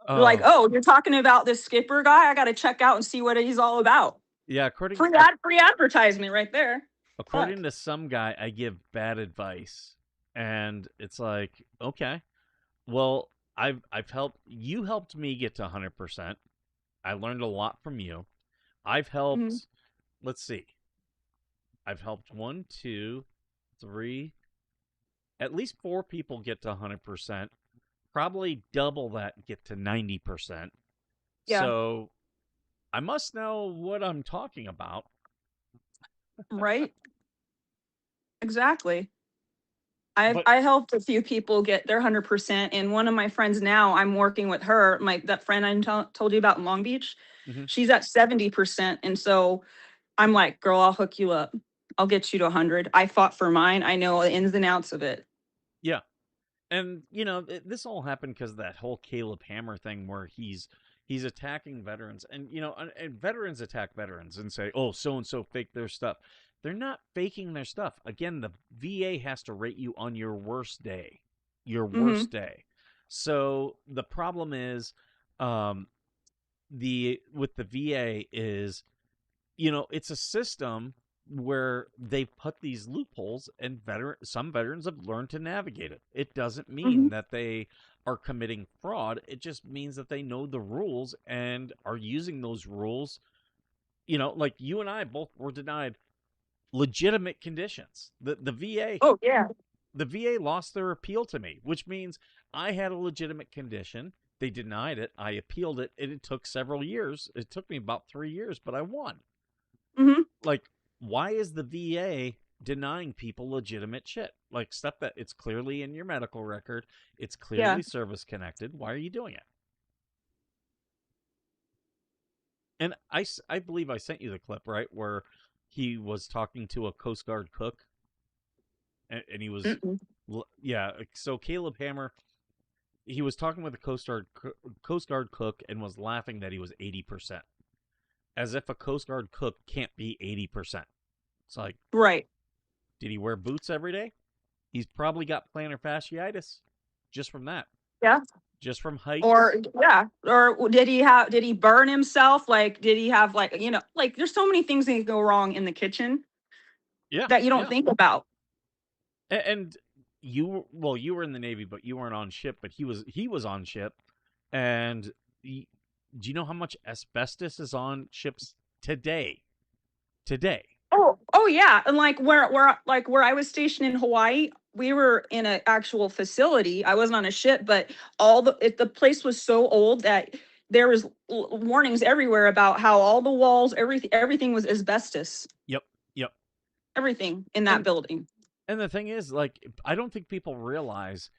Like, oh, you're talking about this Skipper guy? I got to check out and see what he's all about. Yeah, free advertisement right there. According to some guy, I give bad advice, and it's like, okay, well, I've helped me get to 100%. I learned a lot from you. I've helped. Let's see. I've helped 1, 2, 3, at least 4 people get to 100%. Probably double that, get to 90%. Yeah. So I must know what I'm talking about. Right? Exactly. I helped a few people get their 100%, and one of my friends now, I'm working with her. That friend I told you about in Long Beach, she's at 70%, and so I'm like, girl, I'll hook you up. I'll get you to 100. I fought for mine. I know the ins and outs of it. Yeah. And, you know, this all happened because of that whole Caleb Hammer thing where he's attacking veterans. And, you know, and veterans attack veterans and say, oh, so-and-so faked their stuff. They're not faking their stuff. Again, the VA has to rate you on your worst day. Your worst day. So the problem is with the VA is, you know, it's a system where they've put these loopholes, and some veterans have learned to navigate it. It doesn't mean that they are committing fraud. It just means that they know the rules and are using those rules. You know, like you and I both were denied legitimate conditions. The VA. Oh yeah. The VA lost their appeal to me, which means I had a legitimate condition. They denied it. I appealed it, and it took several years. It took me about 3 years, but I won. Like, why is the VA denying people legitimate shit? Like, stuff that it's clearly in your medical record. It's clearly service connected. Why are you doing it? And I believe I sent you the clip, right? Where he was talking to a Coast Guard cook. And he was, yeah. So Caleb Hammer, he was talking with a Coast Guard cook and was laughing that he was 80%. As if a Coast Guard cook can't be 80%. It's like, right. Did he wear boots every day? He's probably got plantar fasciitis just from that. Yeah. Just from heights. Or did he burn himself? Like, did he have, like, you know, like, there's so many things that can go wrong in the kitchen. Yeah. That you don't think about. And you were in the Navy, but you weren't on ship, but he was on ship. And do you know how much asbestos is on ships today? Oh yeah. And like where I was stationed in Hawaii, we were in an actual facility. I wasn't on a ship, but the place was so old that there was warnings everywhere about how all the walls, everything was asbestos. Yep. Everything in that building. And the thing is, like, I don't think people realize,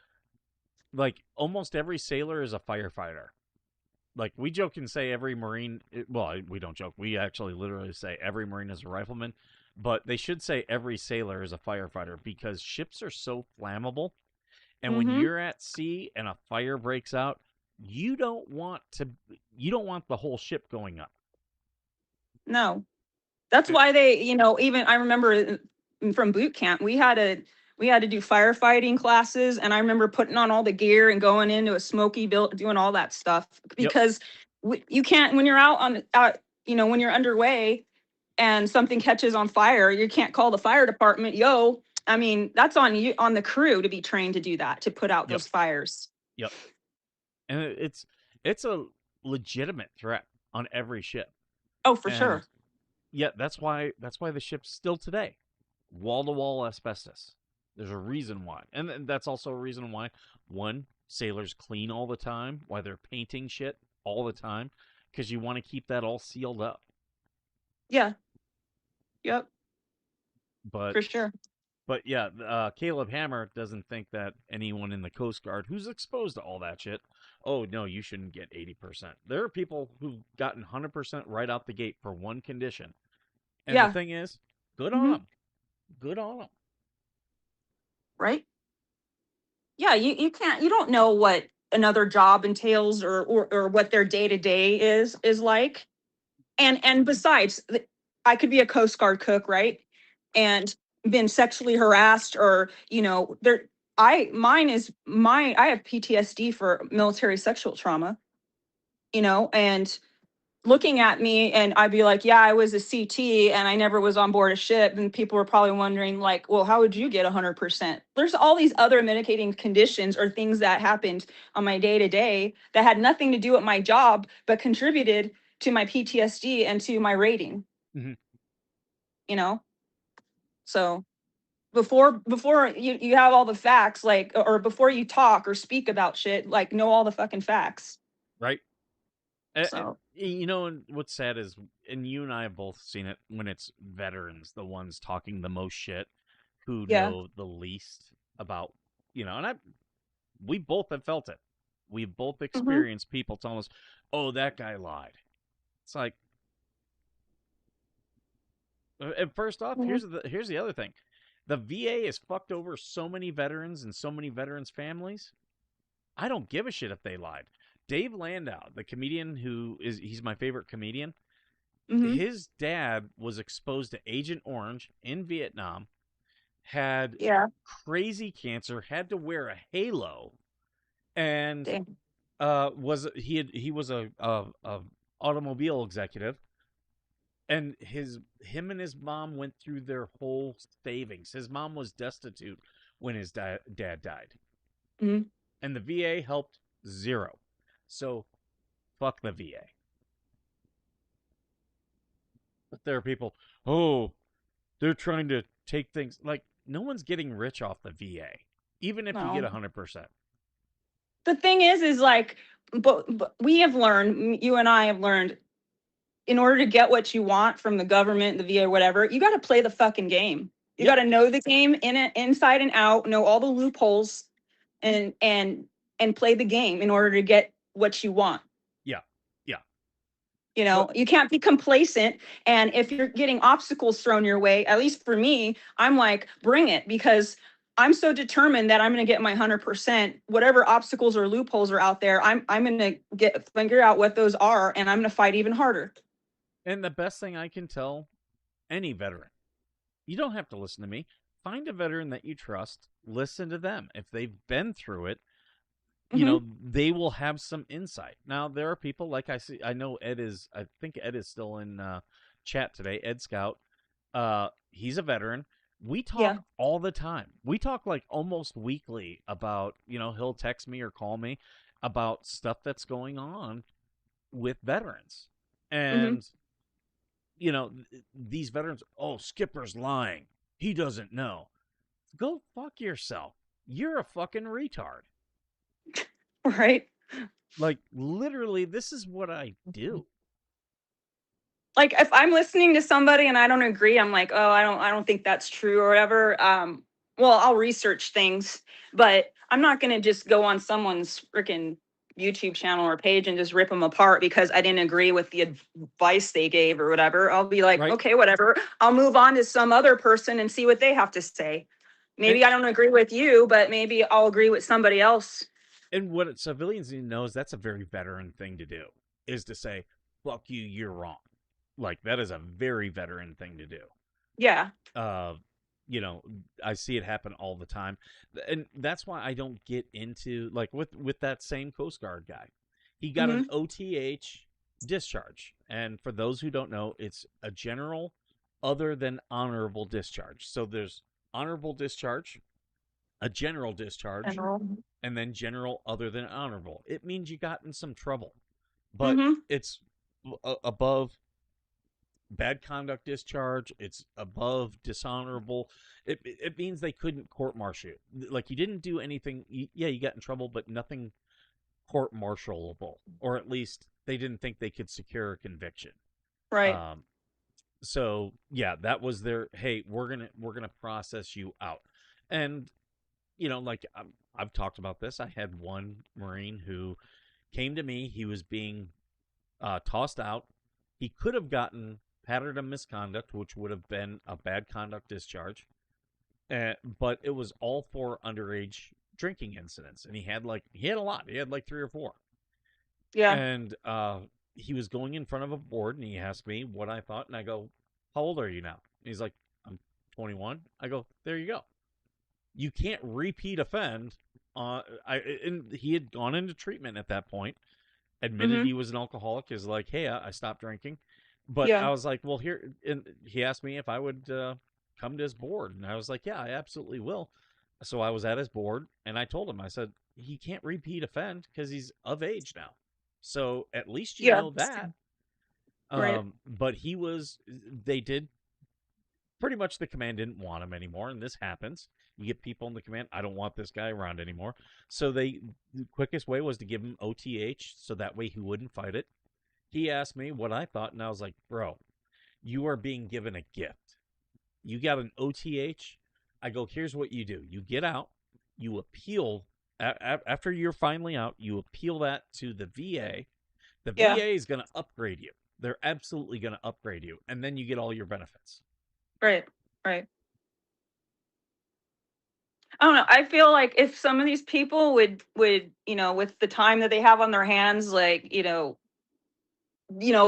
like, almost every sailor is a firefighter. Like, we joke and say every Marine, well, we don't joke. We actually literally say every Marine is a rifleman. But they should say every sailor is a firefighter, because ships are so flammable. And when you're at sea and a fire breaks out, you don't want the whole ship going up. No. That's why they, you know, even I remember from boot camp, we had to do firefighting classes, and I remember putting on all the gear and going into a smoky build, doing all that stuff, because you can't, when you're out, you know, when you're underway and something catches on fire, you can't call the fire department. I mean, that's on you, on the crew, to be trained to do that, to put out those fires. Yep. And it's a legitimate threat on every ship. Oh, for And sure. yeah, that's why the ship's still today wall to wall asbestos. There's a reason why, and that's also a reason why one, sailors clean all the time, why they're painting shit all the time, because you want to keep that all sealed up. Yeah. Yep. But For sure. But yeah, Caleb Hammer doesn't think that anyone in the Coast Guard who's exposed to all that shit, oh no, you shouldn't get 80%. There are people who've gotten 100% right out the gate for one condition. And the Yeah. thing is, good on them. Good on them. Right? Yeah, you can't, you don't know what another job entails or what their day-to-day is like. And besides, I could be a Coast Guard cook, right? And been sexually harassed or, there I have PTSD for military sexual trauma, and looking at me and I'd be like, yeah, I was a CT and I never was on board a ship. And people were probably wondering like, well, how would you get 100%? There's all these other mitigating conditions or things that happened on my day to day that had nothing to do with my job, but contributed to my PTSD and to my rating, Mm-hmm. So before you have all the facts, like, or before you talk or speak about shit, like know all the fucking facts. Right. So And what's sad is, and you and I have both seen it when it's veterans, the ones talking the most shit, who know the least about, and we both have felt it. We've both experienced people telling us, "Oh, that guy lied." It's like, and first off, here's the other thing: the VA has fucked over so many veterans and so many veterans' families. I don't give a shit if they lied. Dave Landau, the comedian he's my favorite comedian. His dad was exposed to Agent Orange in Vietnam, had crazy cancer, had to wear a halo, and he was a automobile executive, and him and his mom went through their whole savings. His mom was destitute when his dad died, and the VA helped zero. So, fuck the VA. But there are people, oh, they're trying to take things. Like, no one's getting rich off the VA, even if you get 100%. The thing is like, but we have learned, you and I have learned, in order to get what you want from the government, the VA, whatever, you got to play the fucking game. You got to know the game inside and out, know all the loopholes, and play the game in order to get what you want. You can't be complacent. And if you're getting obstacles thrown your way, at least for me, I'm like, bring it, because I'm so determined that I'm going to get my 100%. Whatever obstacles or loopholes are out there, I'm going to figure out what those are, and I'm going to fight even harder. And the best thing I can tell any veteran, you don't have to listen to me. Find a veteran that you trust. Listen to them. If they've been through it, they will have some insight. Now, there are people like I know I think Ed is still in chat today, Ed Scout. He's a veteran. We talk all the time. We talk like almost weekly about, he'll text me or call me about stuff that's going on with veterans. And, these veterans, oh, Skipper's lying. He doesn't know. Go fuck yourself. You're a fucking retard. Right? Like, literally, this is what I do. Like, if I'm listening to somebody and I don't agree, I'm like, oh, I don't think that's true or whatever. Well, I'll research things, but I'm not going to just go on someone's freaking YouTube channel or page and just rip them apart because I didn't agree with the advice they gave or whatever. I'll be like, okay, whatever. I'll move on to some other person and see what they have to say. Maybe I don't agree with you, but maybe I'll agree with somebody else. And what civilians need to know is that's a very veteran thing to do, is to say, fuck you, you're wrong. Like, that is a very veteran thing to do. Yeah. I see it happen all the time. And that's why I don't get into, like, with that same Coast Guard guy. He got an OTH discharge. And for those who don't know, it's a general other than honorable discharge. So there's honorable discharge, a general discharge, and then general other than honorable. It means you got in some trouble. but it's above bad conduct discharge. It's above dishonorable. It means they couldn't court-martial you. Like, you didn't do anything. Yeah, you got in trouble, but nothing court-martialable, or at least they didn't think they could secure a conviction. Right. So yeah, that was their, hey, we're gonna process you out. And like, I've talked about this. I had one Marine who came to me. He was being tossed out. He could have gotten pattern of misconduct, which would have been a bad conduct discharge, but it was all for underage drinking incidents, and he had a lot. He had like 3 or 4. Yeah. And he was going in front of a board, and he asked me what I thought, and I go, "How old are you now?" And he's like, "I'm 21." I go, "There you go. You can't repeat offend." And he had gone into treatment at that point, admitted he was an alcoholic, is like, "Hey, I stopped drinking." But I was like, well, here, and he asked me if I would come to his board, and I was like, yeah, I absolutely will. So I was at his board, and I told him, I said, he can't repeat offend because he's of age now. So at least you know that. Right. But they did, pretty much the command didn't want him anymore, and this happens. You get people in the command, I don't want this guy around anymore. So the quickest way was to give him OTH, so that way he wouldn't fight it. He asked me what I thought, and I was like, bro, you are being given a gift. You got an OTH. I go, here's what you do. You get out, you appeal. After you're finally out, you appeal that to the VA. The VA is going to upgrade you. They're absolutely going to upgrade you, and then you get all your benefits. Right. I don't know. I feel like if some of these people would, with the time that they have on their hands, like,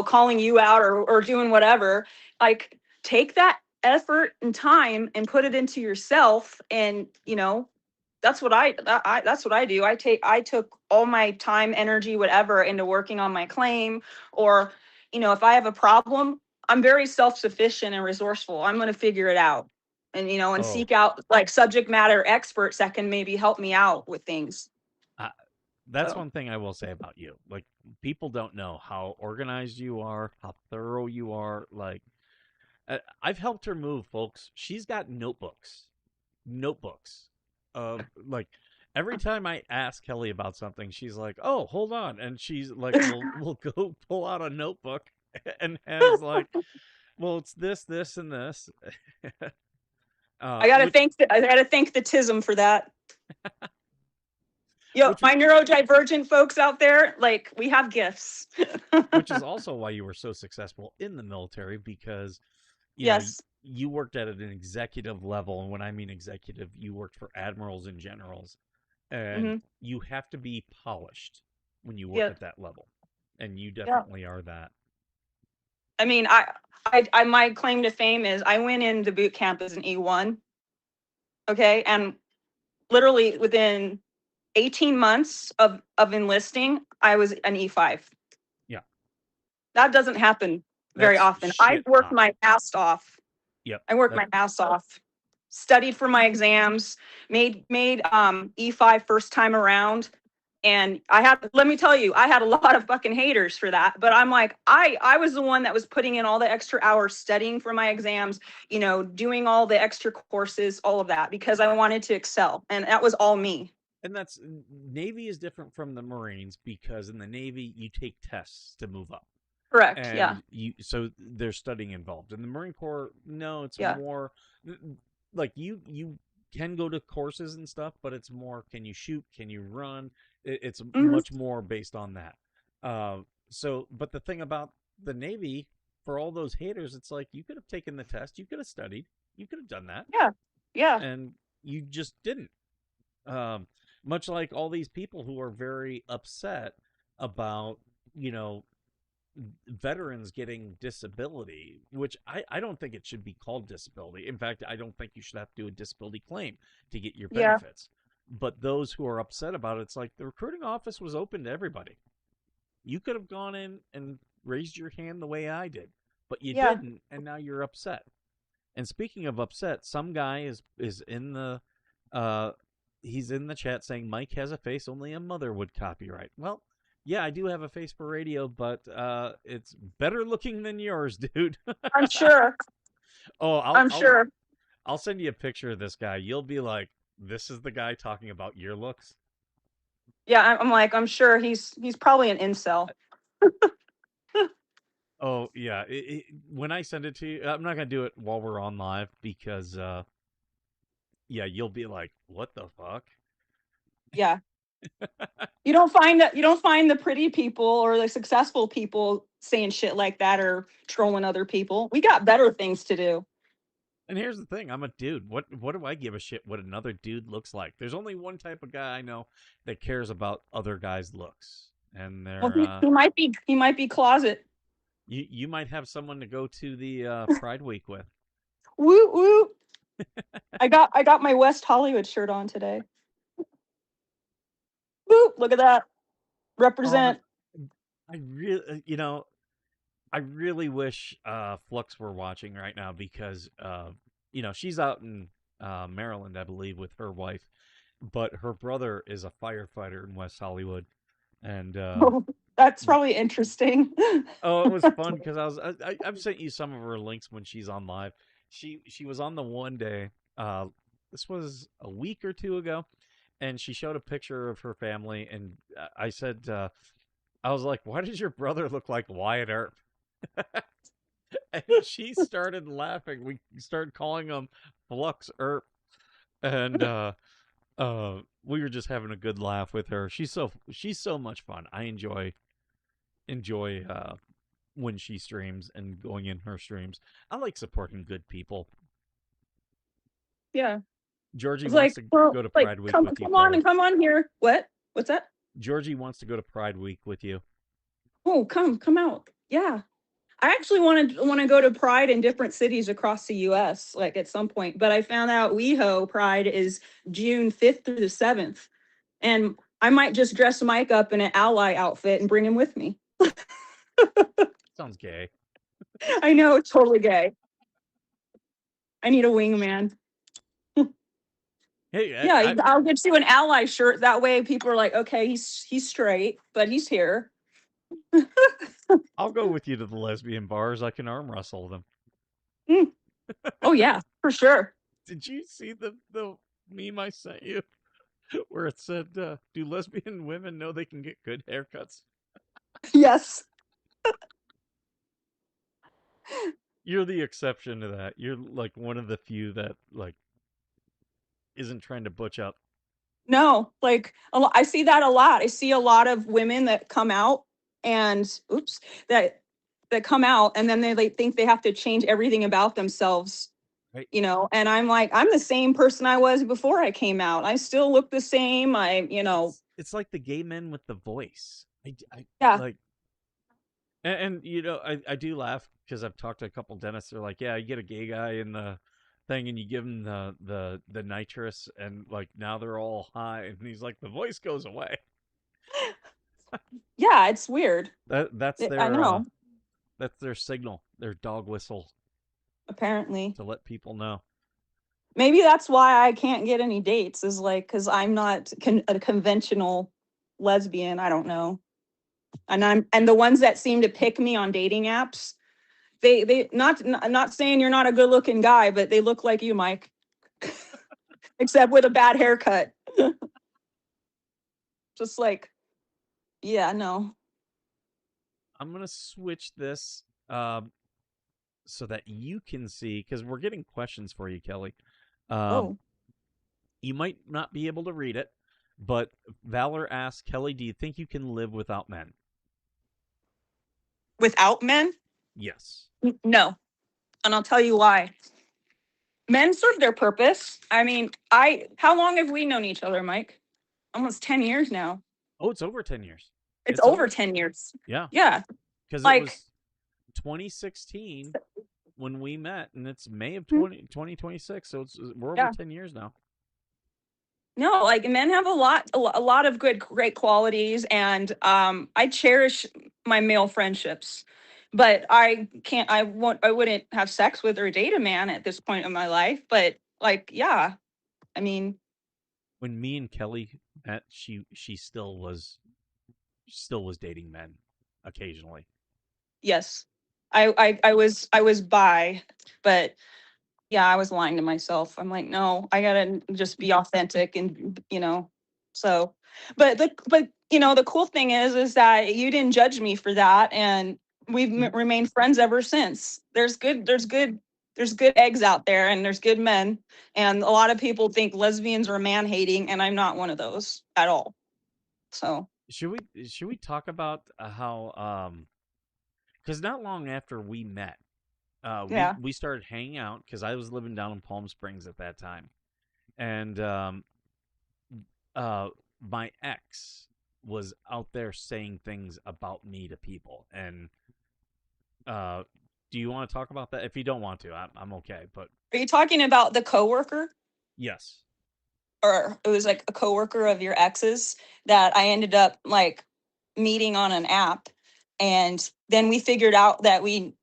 calling you out or doing whatever, like, take that effort and time and put it into yourself. And, that's what that's what I do. I took all my time, energy, whatever, into working on my claim. Or, if I have a problem, I'm very self-sufficient and resourceful. I'm going to figure it out. And, and seek out like subject matter experts that can maybe help me out with things. That's one thing I will say about you. Like, people don't know how organized you are, how thorough you are. Like, I've helped her move, folks. She's got notebooks. Like, every time I ask Kelly about something, she's like, "Oh, hold on," and she's like, "We'll go pull out a notebook," and has like, "Well, it's this, this, and this." I gotta thank the TISM for that. My neurodivergent folks out there, like, we have gifts. Which is also why you were so successful in the military, because you worked at an executive level. And when I mean executive, you worked for admirals and generals. And you have to be polished when you work at that level. And you definitely are that. I mean, I my claim to fame is I went into boot camp as an E1. Okay. And literally within 18 months of enlisting, I was an E5. Yeah. That doesn't happen very often. I worked my ass off. Yep. I worked my ass off. Studied for my exams, made E5 first time around. And let me tell you, I had a lot of fucking haters for that. But I'm like, I was the one that was putting in all the extra hours studying for my exams, doing all the extra courses, all of that, because I wanted to excel. And that was all me. And Navy is different from the Marines, because in the Navy, you take tests to move up. Correct. And so there's studying involved. In the Marine Corps, no, it's more like you can go to courses and stuff, but it's more, can you shoot? Can you run? It's much more based on that. But the thing about the Navy, for all those haters, it's like, you could have taken the test, you could have studied, you could have done that. Yeah. And you just didn't. Much like all these people who are very upset about, veterans getting disability, which I don't think it should be called disability. In fact, I don't think you should have to do a disability claim to get your benefits. But those who are upset about it, it's like, the recruiting office was open to everybody. You could have gone in and raised your hand the way I did, but you didn't, and now you're upset. And speaking of upset, some guy is in the he's in the chat saying Mike has a face only a mother would copyright. Well, Yeah, I do have a face for radio, but it's better looking than yours, dude. I'm sure. Oh, I'm sure. I'll send you a picture of this guy. You'll be like, this is the guy talking about your looks. Yeah, I'm sure he's probably an incel. Oh yeah, when I send it to you, I'm not gonna do it while we're on live because yeah, you'll be like, what the fuck? Yeah. You don't find the pretty people or the successful people saying shit like that or trolling other people. We got better things to do. And here's the thing, I'm a dude. What do I give a shit what another dude looks like? There's only one type of guy I know that cares about other guys' looks. And Well, they're he might be closet. you might have someone to go to the Pride Week with. Woo woo. I got my West Hollywood shirt on today. Woo, look at that. Represent. I really I really wish Flux were watching right now because she's out in Maryland, I believe, with her wife, but her brother is a firefighter in West Hollywood, and that's probably interesting. oh, it was fun because I've sent you some of her links when she's on live. She was on the one day. This was a week or two ago, and she showed a picture of her family, and I said, I was like, "Why does your brother look like Wyatt Earp?" And she started laughing. We started calling him Flux Earp, and we were just having a good laugh with her. She's so much fun. I enjoy when she streams and going in her streams. I like supporting good people. Yeah. Georgie It's wants like, to go to Pride Week with you. Come on here. What? What's that? Georgie wants to go to Pride Week with you. Oh, come out. Yeah. I actually want to go to Pride in different cities across the US, like at some point. But I found out WeHo Pride is June 5th through the 7th. And I might just dress Mike up in an ally outfit and bring him with me. Sounds gay. I know, it's totally gay. I need a wingman. Hey, yeah, I'll get you an ally shirt. That way people are like, okay, he's straight, but he's here. I'll go with you to the lesbian bars. I can arm wrestle them. Oh yeah, for sure. Did you see the meme I sent you where it said, do lesbian women know they can get good haircuts? Yes. You're the exception to that. You're like one of the few that like isn't trying to butch up. No, like I see that a lot. I see a lot of women that come out and that come out and then they like think they have to change everything about themselves. Right. And I'm like, I'm the same person I was before I came out. I still look the same. It's like the gay men with the voice. Yeah. Like, and I do laugh because I've talked to a couple dentists. They're like, yeah, you get a gay guy in the thing and you give him the nitrous and like now they're all high and he's like the voice goes away. Yeah, it's weird. That's their I know. That's their signal, their dog whistle. Apparently. To let people know. Maybe that's why I can't get any dates is like because I'm not a conventional lesbian. I don't know. And the ones that seem to pick me on dating apps, they not saying you're not a good looking guy, but they look like you, Mike. Except with a bad haircut. Just like, yeah, no. I'm gonna switch this so that you can see because we're getting questions for you, Kelly. You might not be able to read it, but Valor asks, Kelly, do you think you can live without men? Without men? Yes. No. And I'll tell you why. Men serve their purpose. I mean, how long have we known each other, Mike? Almost 10 years now. Oh, it's over 10 years. It's over 10 years. Yeah. Yeah. Because it was 2016 when we met, and it's May of 2026, so we're over 10 years now. No, like men have a lot of great qualities, and I cherish my male friendships, but I wouldn't have sex with or date a man at this point in my life. But like, yeah, I mean, when me and Kelly met, she still was still was dating men occasionally. Yes. I was bi, but yeah, I was lying to myself. I'm like, no, I gotta just be authentic and so but the cool thing is that you didn't judge me for that, and we've remained friends ever since. There's good eggs out there, and there's good men, and a lot of people think lesbians are man hating, and I'm not one of those at all. So Should we talk about how because not long after we met, yeah. we started hanging out because I was living down in Palm Springs at that time, and my ex was out there saying things about me to people, and do you want to talk about that? If you don't want to, I'm okay. But Are you talking about the coworker? yes, Or it was like a coworker of your ex's that I ended up like meeting on an app, and then we figured out that we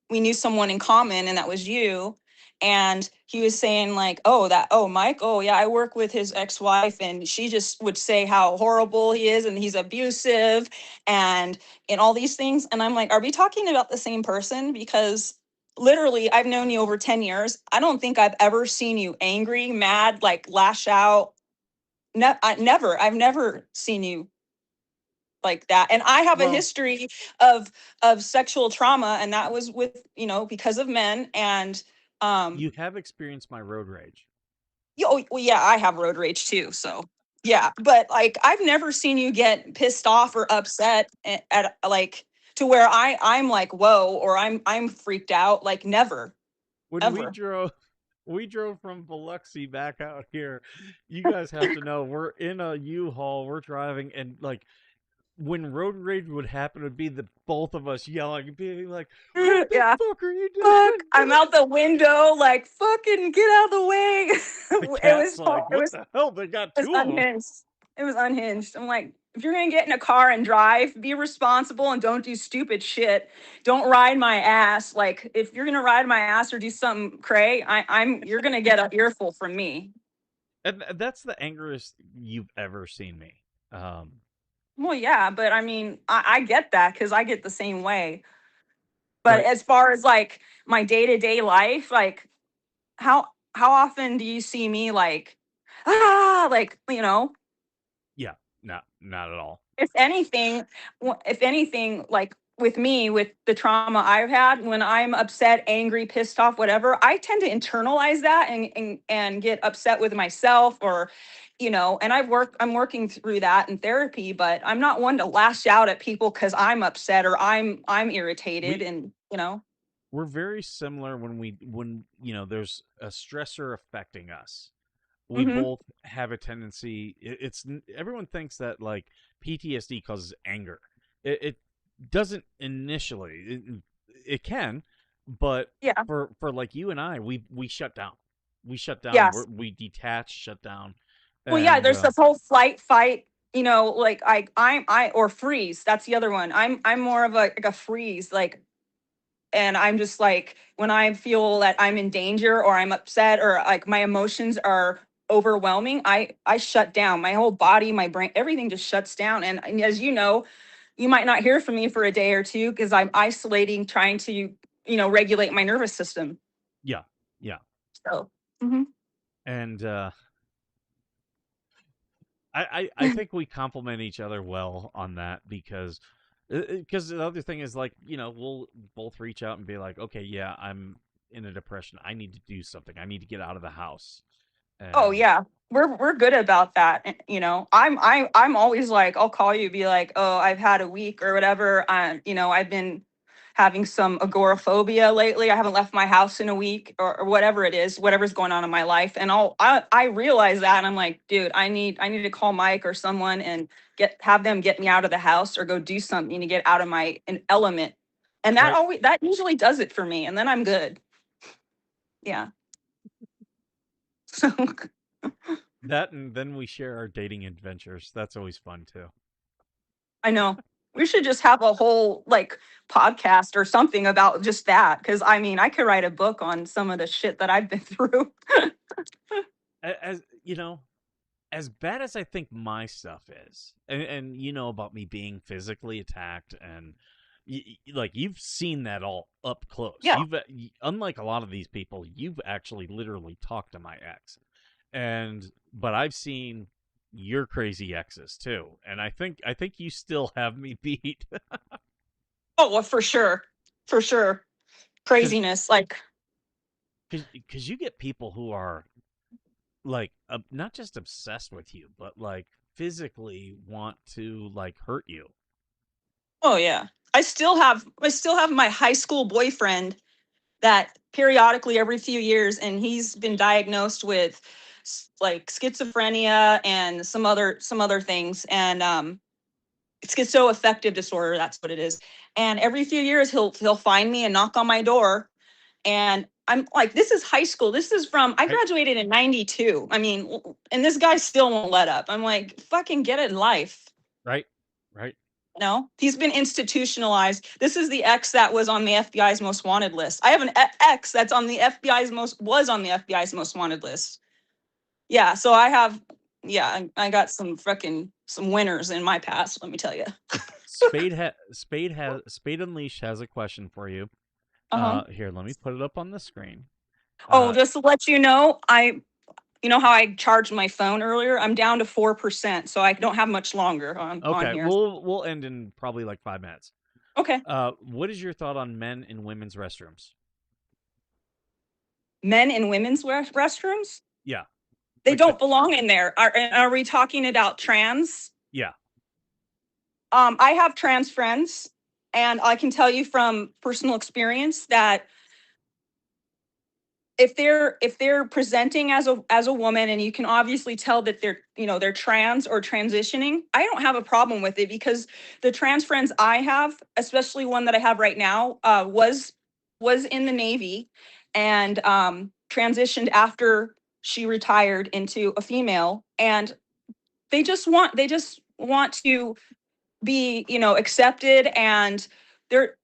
knew someone in common, and that was you. And he was saying like, oh Mike, oh yeah, I work with his ex-wife, and she just would say how horrible he is and he's abusive and all these things. And I'm like, are we talking about the same person? Because literally I've known you over 10 years. I don't think I've ever seen you angry, mad, like lash out. I've never seen you like that. And I have a well, history of sexual trauma, and that was with, because of men. And you have experienced my road rage. well, yeah, I have road rage too. So yeah, but like I've never seen you get pissed off or upset at like to where I'm like, whoa, or I'm freaked out. Like never, When ever. we drove from Biloxi back out here, you guys have to know we're in a U-Haul, we're driving, and like when road rage would happen, it would be the both of us yelling and being like, "What the Yeah. fuck are you Fuck, doing?" I'm out the window, like fucking get out of the way. The It cat's was like, it "What was the hell? They got it was two of them." unhinged. It was unhinged. I'm like, if you're gonna get in a car and drive, be responsible and don't do stupid shit. Don't ride my ass. Like if you're gonna ride my ass or do something cray, you're gonna get an earful from me. And that's the angriest you've ever seen me. Well, yeah, but I mean, I get that because I get the same way. But But as far as like my day-to-day life, like how how often do you see me like like yeah, not at all. if anything like with me with the trauma I've had, when I'm upset, angry, pissed off, whatever, I tend to internalize that and get upset with myself, or and I'm working through that in therapy, but I'm not one to lash out at people because I'm upset or I'm irritated, We and we're very similar when there's a stressor affecting us. We hmm both have a tendency. Everyone thinks that like PTSD causes anger. It doesn't initially. It can, but yeah. for like you and I, we shut down. We shut down. Yes. We detach, shut down, Well, yeah, and there's this whole flight, fight, like I or freeze. That's the other one. I'm more of like a freeze, like, and I'm just like when I feel that I'm in danger or I'm upset or like my emotions are overwhelming, I shut down. My whole body, my brain, everything just shuts down. And as you know, you might not hear from me for a day or two because I'm isolating, trying to regulate my nervous system. yeah, yeah, So. Mhm. and I think we complement each other well on that because the other thing is like we'll both reach out and be like, okay, yeah, I'm in a depression, I need to do something, I need to get out of the house. Oh And yeah, we're good about that. I'm always like, I'll call you, be like, oh, I've had a week or whatever. I've been having some agoraphobia lately. I haven't left my house in a week, or whatever it is, whatever's going on in my life. And I realize that, and I'm like, dude, I need to call Mike or someone and have them get me out of the house or go do something to get out of my an element. And right, that usually does it for me, and then I'm good. Yeah. So. that and then we share our dating adventures. That's always fun too. I know. We should just have a whole like podcast or something about just that. Cause I mean, I could write a book on some of the shit that I've been through. As you know, as bad as I think my stuff is, and you know about me being physically attacked, and like you've seen that all up close. Yeah. You've unlike a lot of these people, you've actually literally talked to my ex, but I've seen your crazy exes too, and I think you still have me beat. Oh, well, for sure, craziness, like. Because you get people who are like not just obsessed with you, but like physically want to like hurt you. Oh yeah. I still have my high school boyfriend that periodically every few years, and he's been diagnosed with like schizophrenia and some other things, and schizoaffective disorder, that's what it is. And every few years he'll find me and knock on my door, and I'm like, this is high school. This is I graduated in 92. I mean, and this guy still won't let up. I'm like, fucking get it in life. Right. No, he's been institutionalized. This is the ex that was on the FBI's most wanted list. I have an ex that's on the was on the FBI's most wanted list. Yeah, so I got some winners in my past, let me tell you. Spade Unleashed has a question for you. Here, let me put it up on the screen. Just to let you know, you know how I charged my phone earlier? I'm down to 4%, so I don't have much longer on here. We'll end in probably like 5 minutes. Okay. What is your thought on men in women's restrooms? Men in women's restrooms? Yeah. They don't belong in there. Are we talking about trans? Yeah. I have trans friends, and I can tell you from personal experience that if they're presenting as a woman, and you can obviously tell that they're trans or transitioning, I don't have a problem with it, because the trans friends I have, especially one that I have right now, was in the Navy and transitioned after she retired into a female, and they just want to be accepted, and they're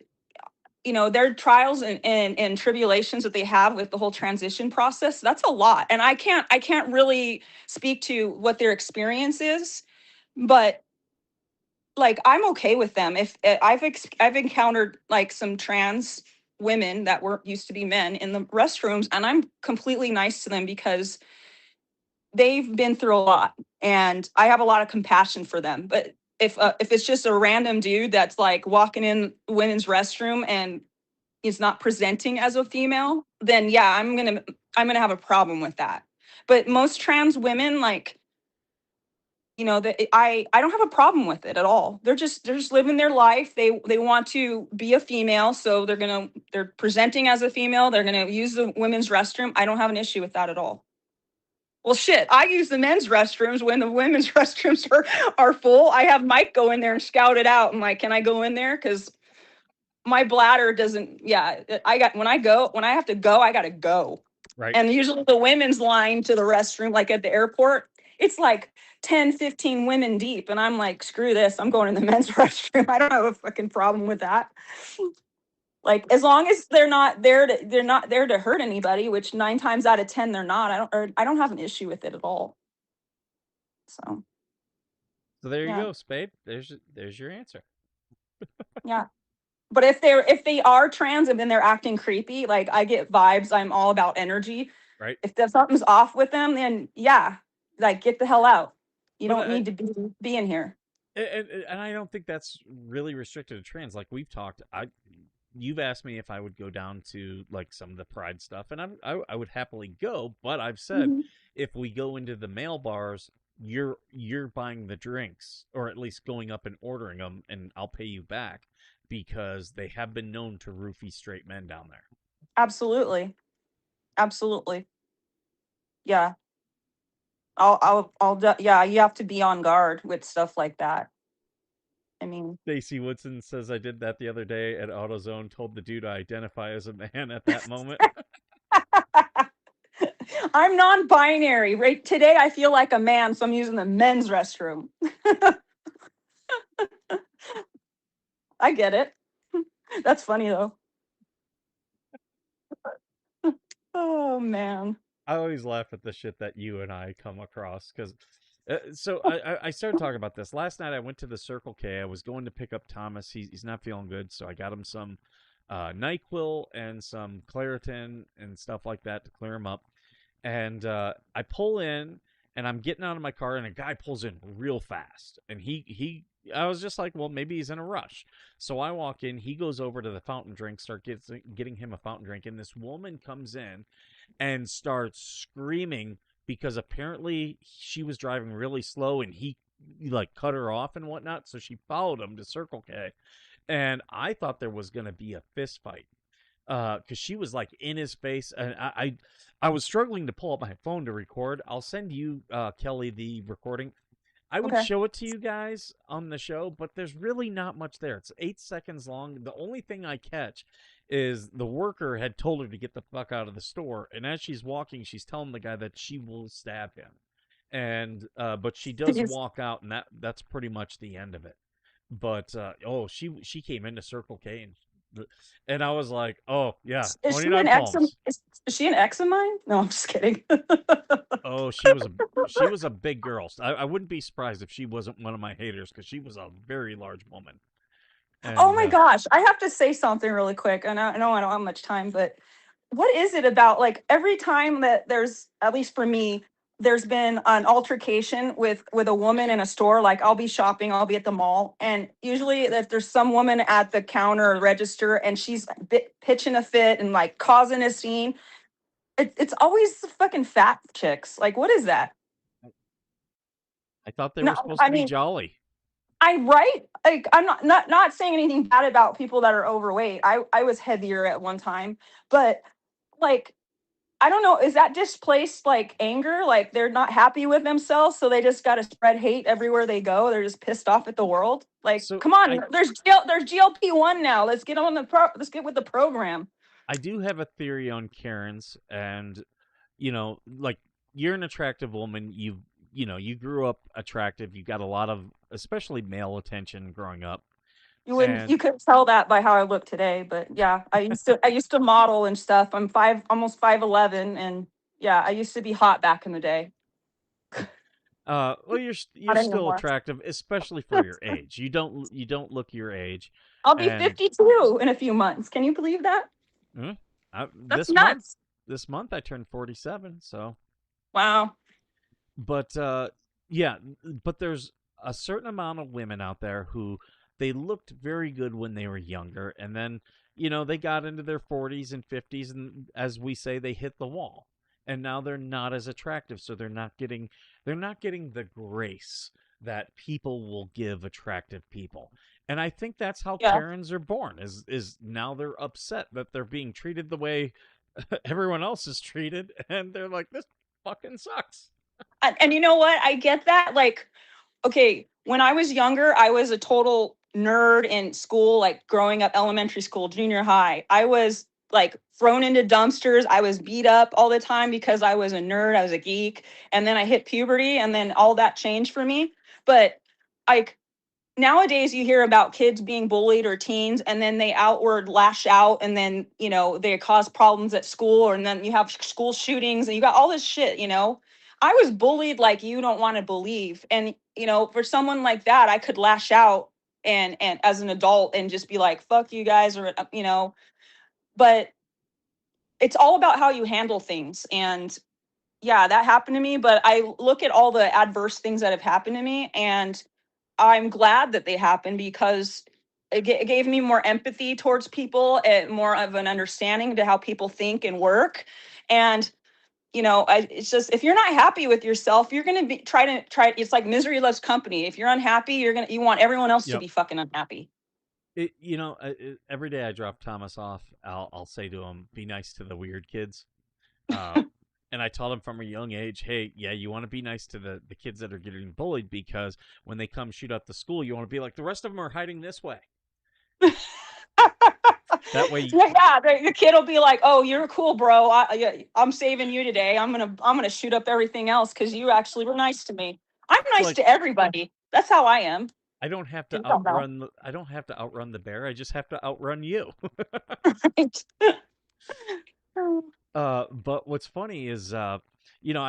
their trials and tribulations that they have with the whole transition process, that's a lot. And I can't really speak to what their experience is, but like, I'm okay with them. If I've encountered like some trans women that used to be men in the restrooms, and I'm completely nice to them because they've been through a lot, and I have a lot of compassion for them. But if it's just a random dude that's like walking in the women's restroom and is not presenting as a female, then yeah, I'm gonna have a problem with that. But most trans women, like, I don't have a problem with it at all. They're just living their life. They want to be a female, so they're presenting as a female. They're gonna use the women's restroom. I don't have an issue with that at all. Well, shit, I use the men's restrooms when the women's restrooms are full. I have Mike go in there and scout it out. I'm like, can I go in there? Because my bladder doesn't. Yeah, when I have to go, I gotta go. Right. And usually the women's line to the restroom, like at the airport, it's like 10, 15 women deep, and I'm like, screw this, I'm going in the men's restroom. I don't have a fucking problem with that. Like, as long as they're not there to hurt anybody, which 9 times out of 10 they're not. I don't have an issue with it at all. So there you yeah. go, Spade. There's your answer. Yeah. But if they are trans and then they're acting creepy, like, I get vibes. I'm all about energy. Right. If something's off with them, then yeah, like, get the hell out. You don't need to be in here. And I don't think that's really restricted to trans. Like we've talked, you've asked me if I would go down to like some of the Pride stuff, and I would happily go. But I've said, if we go into the male bars, you're buying the drinks, or at least going up and ordering them, and I'll pay you back, because they have been known to roofie straight men down there. Absolutely. Yeah. Yeah, you have to be on guard with stuff like that. I mean, Stacy Woodson says, I did that the other day at AutoZone, told the dude I identify as a man at that moment. I'm non-binary. Right today, I feel like a man, so I'm using the men's restroom. I get it. That's funny though. Oh man. I always laugh at the shit that you and I come across, because So I started talking about this last night. I went to the Circle K. I was going to pick up Thomas. He's not feeling good, so I got him some NyQuil and some Claritin and stuff like that to clear him up. And I pull in, and I'm getting out of my car, and a guy pulls in real fast. And I was just like, well, maybe he's in a rush. So I walk in. He goes over to the fountain drink, getting him a fountain drink, and this woman comes in and starts screaming because apparently she was driving really slow, and he like cut her off and whatnot. So she followed him to Circle K, and I thought there was going to be a fist fight because she was like in his face, and I was struggling to pull up my phone to record. I'll send you, Kelly, the recording. I would show it to you guys on the show, but there's really not much there. It's 8 seconds long. The only thing I catch is the worker had told her to get the fuck out of the store, and as she's walking, she's telling the guy that she will stab him, and but she does walk out, and that's pretty much the end of it. But she came into Circle K, and I was like, oh yeah, Is she 29 an ex? palms. Is she an ex of mine? No, I'm just kidding. Oh, she was a big girl. I wouldn't be surprised if she wasn't one of my haters, because she was a very large woman. And, Oh my gosh, I have to say something really quick. And I know I don't have much time, but what is it about, like, every time that there's, at least for me, there's been an altercation with a woman in a store, like I'll be shopping, I'll be at the mall, and usually if there's some woman at the counter or register and she's pitching a fit and like causing a scene, it's always the fucking fat chicks. Like, what is that? I thought they No, were supposed I to be mean, jolly. like, I'm not saying anything bad about people that are overweight. I was heavier at one time, but like, I don't know, is that displaced like anger? Like they're not happy with themselves, so they just got to spread hate everywhere they go. They're just pissed off at the world. Like, So come on, there's GLP-1 now. Let's get on let's get with the program. I do have a theory on Karens, and like, you're an attractive woman. You grew up attractive. You got a lot of, especially male attention growing up. You could tell that by how I look today, but yeah, I used to model and stuff. I'm almost 5'11", and yeah, I used to be hot back in the day. Well, you're Not still anymore. attractive, especially for your age. You don't look your age. I'll be 52 in a few months. Can you believe that? That's nuts. This month I turned 47, so. Wow. But but there's a certain amount of women out there who, they looked very good when they were younger, and then they got into their 40s and 50s, and as we say, they hit the wall, and now they're not as attractive, so they're not getting the grace that people will give attractive people. And I think that's how Karens are born, is now they're upset that they're being treated the way everyone else is treated, and they're like, this fucking sucks. And you know what? I get that. Like, okay, when I was younger, I was a total nerd in school, like growing up, elementary school, junior high. I was like thrown into dumpsters. I was beat up all the time because I was a nerd, I was a geek. And then I hit puberty, and then all that changed for me. But like, nowadays you hear about kids being bullied or teens, and then they outward lash out, and then they cause problems at school, and then you have school shootings, and you got all this shit. I was bullied like you don't want to believe, and for someone like that, I could lash out and as an adult and just be like, fuck you guys, or but it's all about how you handle things. And yeah, that happened to me, but I look at all the adverse things that have happened to me, and I'm glad that they happened, because it gave me more empathy towards people and more of an understanding to how people think and work. And it's just, if you're not happy with yourself, you're gonna be try. It's like misery loves company. If you're unhappy, you want everyone else to be fucking unhappy. Every day I drop Thomas off, I'll say to him, be nice to the weird kids. And I taught him from a young age, hey, yeah, you want to be nice to the kids that are getting bullied, because when they come shoot up the school, you want to be like, the rest of them are hiding this way. That way, the kid will be like, "Oh, you're cool, bro. I'm saving you today. I'm gonna shoot up everything else because you actually were nice to me. I'm nice to everybody. That's how I am. I don't have to outrun the bear. I just have to outrun you." Right. But what's funny is, I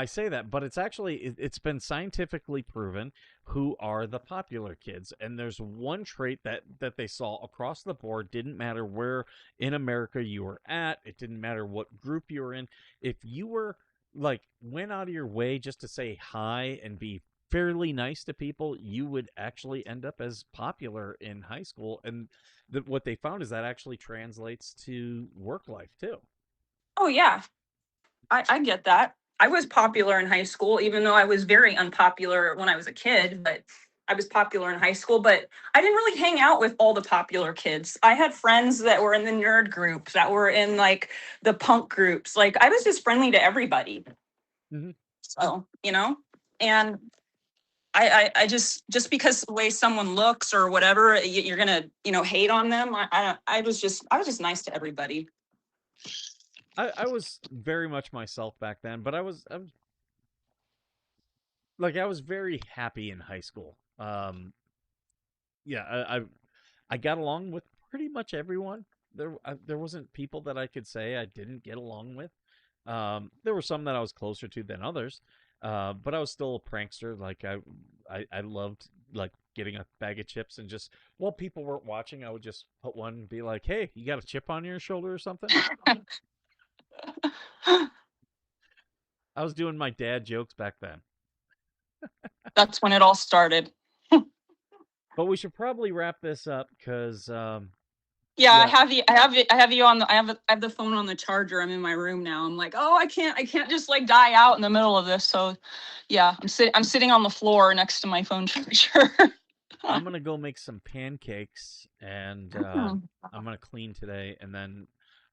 say that, but it's been scientifically proven who are the popular kids. And there's one trait that they saw across the board. Didn't matter where in America you were at. It didn't matter what group you were in. If you were went out of your way just to say hi and be fairly nice to people, you would actually end up as popular in high school. And what they found is that actually translates to work life too. Oh yeah, I get that. I was popular in high school, even though I was very unpopular when I was a kid, but I was popular in high school, but I didn't really hang out with all the popular kids. I had friends that were in the nerd groups, that were in the punk groups. I was just friendly to everybody. Mm-hmm. So, and I just because the way someone looks or whatever, you're gonna, hate on them. I was just nice to everybody. I was very much myself back then, but I was very happy in high school. Yeah, I got along with pretty much everyone. There wasn't people that I could say I didn't get along with. There were some that I was closer to than others, but I was still a prankster. I loved getting a bag of chips and just while people weren't watching, I would just put one and be like, "Hey, you got a chip on your shoulder or something?" I was doing my dad jokes back then. That's when it all started. But we should probably wrap this up because yeah, I have you on the I have the phone on the charger. I'm in my room now. I'm like, oh, I can't just die out in the middle of this. So yeah, I'm sitting on the floor next to my phone charger. I'm gonna go make some pancakes and I'm gonna clean today, and then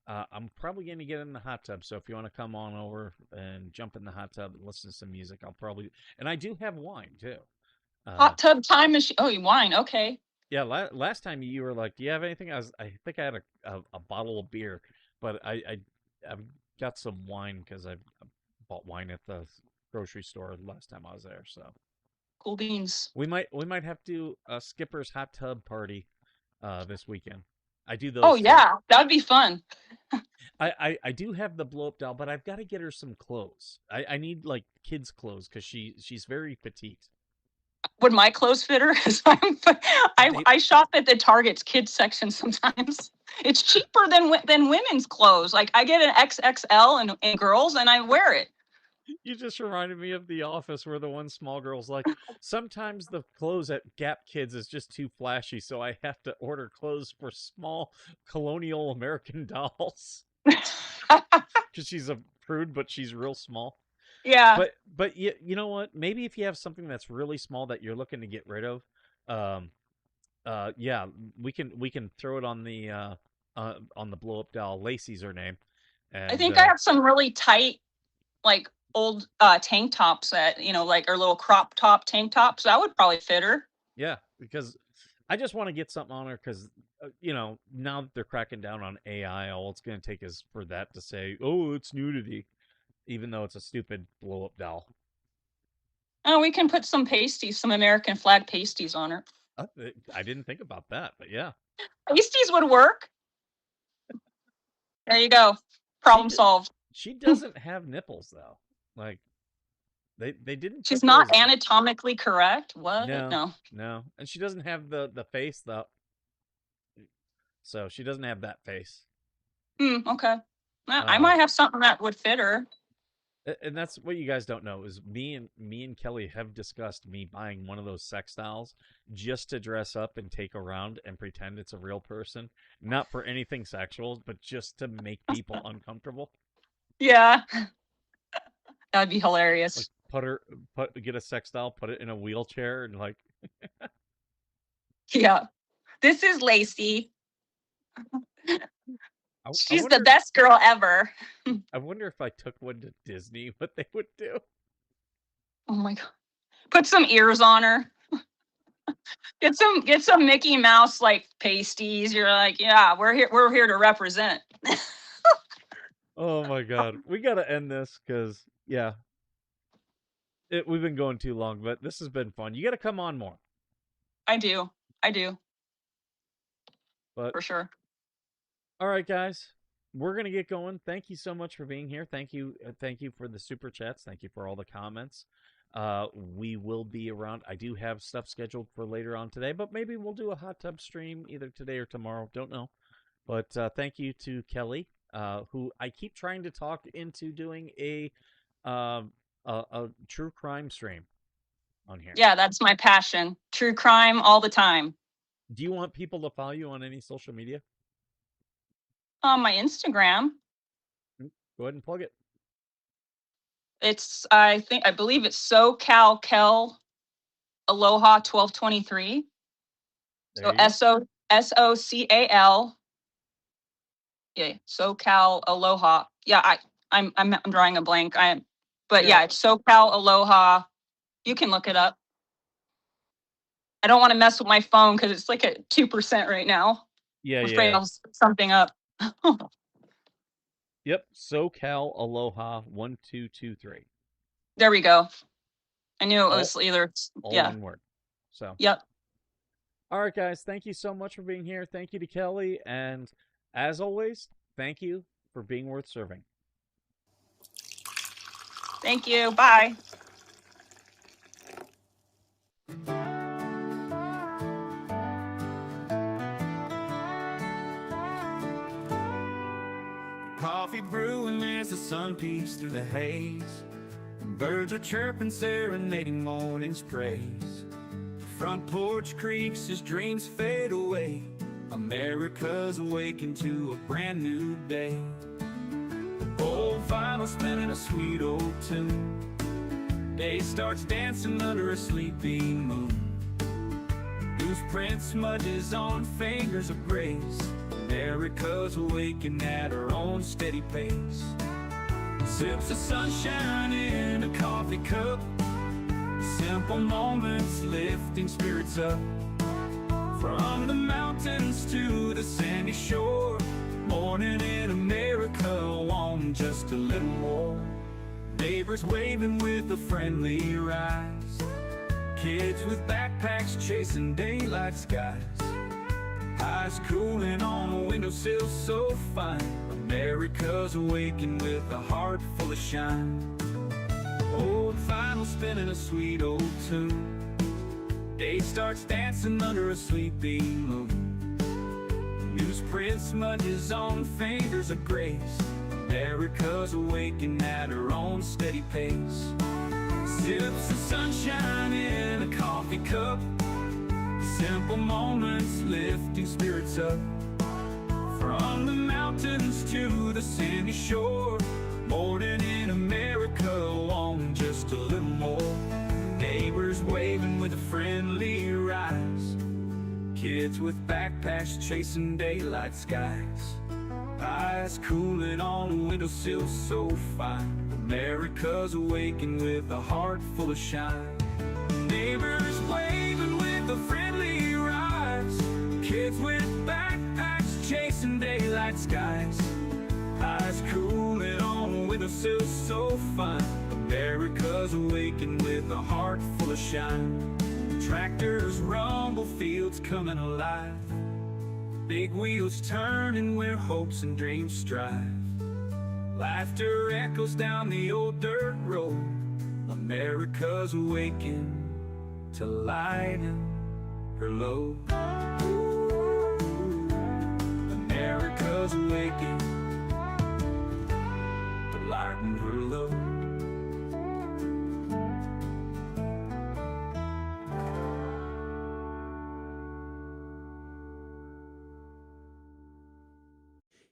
I'm probably gonna get in the hot tub. So if you want to come on over and jump in the hot tub and listen to some music, and I do have wine too. Hot tub time machine. Oh, wine. Okay. Yeah, last time you were like, "Do you have anything?" I think I had a bottle of beer, but I've got some wine because I bought wine at the grocery store last time I was there. So cool beans. We might have to a Skipper's hot tub party this weekend. I do those. Oh yeah, that'd be fun. I do have the blow up doll, but I've got to get her some clothes. I need kids clothes because she's very petite. Would my clothes fit her? I shop at the Target's kids section sometimes. It's cheaper than women's clothes. I get an XXL in girls and I wear it. You just reminded me of The Office where the one small girl's like, sometimes the clothes at Gap Kids is just too flashy, so I have to order clothes for small colonial American dolls. Because she's a prude, but she's real small. Yeah. But you know what? Maybe if you have something that's really small that you're looking to get rid of, yeah, we can throw it on the blow up doll. Lacey's her name. And, I think I have some really tight, old tank tops that or little crop top tank tops. That would probably fit her. Yeah, because I just want to get something on her because now that they're cracking down on AI, all it's going to take is for that to say, "Oh, it's nudity," even though it's a stupid blow up doll. Oh, we can put some pasties, some American flag pasties on her. I didn't think about that, but yeah, pasties would work. There you go. Problem solved. She doesn't have nipples though. They didn't. She's not anatomically correct. What? No. And she doesn't have the face though. So she doesn't have that face. Okay. I might have something that would fit her. And that's what you guys don't know is me and Kelly have discussed me buying one of those sex dolls just to dress up and take around and pretend it's a real person, not for anything sexual, but just to make people uncomfortable. Yeah. That'd be hilarious. Get a sex doll, put it in a wheelchair, and Yeah, this is Lacey. She's the best girl ever. I wonder if I took one to Disney, what they would do. Oh my god! Put some ears on her. Get some Mickey Mouse pasties. You're yeah, we're here to represent. Oh my god, we gotta end this because yeah. We've been going too long, but this has been fun. You got to come on more. I do. But for sure. All right, guys. we're going to get going. Thank you so much for being here. Thank you for the super chats. Thank you for all the comments. We will be around. I do have stuff scheduled for later on today, but maybe we'll do a hot tub stream either today or tomorrow. Don't know. But thank you to Kelly, who I keep trying to talk into doing a true crime stream on here. Yeah, that's my passion. True crime all the time. Do you want people to follow you on any social media? On my Instagram, Go ahead and plug it. it's I believe it's SoCal Kel Aloha 1223. So SOCAL. Yeah, SoCal Aloha. Yeah, I'm drawing a blank. Yeah, it's SoCal Aloha. You can look it up. I don't want to mess with my phone because it's like at 2% right now. Yeah, I'm afraid yeah. I'll screw something up. Yep, SoCal Aloha 1223. There we go. I knew it was either. All Yeah. one word. So. Yep. All right, guys. Thank you so much for being here. Thank you to Kelly, and as always, thank you for being worth serving. Thank you. Bye. Coffee brewing as the sun peeks through the haze. Birds are chirping, serenading morning's praise. Front porch creaks as dreams fade away. America's awaking to a brand new day. Old vinyl spinning a sweet old tune. Day starts dancing under a sleepy moon. Loose print smudges on fingers of grace. America's awaking at her own steady pace. Sips of sunshine in a coffee cup. Simple moments lifting spirits up. From the mountains to the sandy shore. Morning in America, want just a little more. Neighbors waving with a friendly rise. Kids with backpacks chasing daylight skies. Eyes cooling on a windowsill so fine. America's awaking with a heart full of shine. Old vinyl spinning a sweet old tune. Day starts dancing under a sleepy moon. Newsprint smudges on fingers of grace. America's awaking at her own steady pace. Sips of sunshine in a coffee cup. Simple moments lifting spirits up. From the mountains to the sandy shore. Morning in America, want just a little more. Neighbors waving with a friendly rise. Kids with backpacks chasing daylight skies. Eyes cooling on a windowsill so fine. America's awaking with a heart full of shine. Neighbors waving with a friendly rise. Kids with backpacks chasing daylight skies. Eyes cooling on a windowsill so fine. America's awaking with a heart full of shine. Tractors rumble, fields coming alive. Big wheels turning where hopes and dreams strive. Laughter echoes down the old dirt road. America's awaking to lighten her load. America's awaking to lighten her load.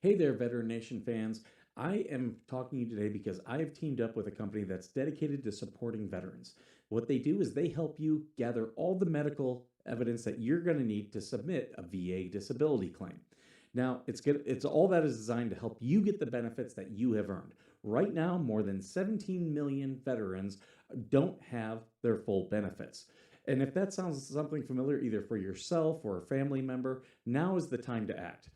Hey there, Veteran Nation fans. I am talking to you today because I have teamed up with a company that's dedicated to supporting veterans. What they do is they help you gather all the medical evidence that you're going to need to submit a VA disability claim. Now, it's all that is designed to help you get the benefits that you have earned. Right now, more than 17 million veterans don't have their full benefits. And if that sounds something familiar either for yourself or a family member, now is the time to act.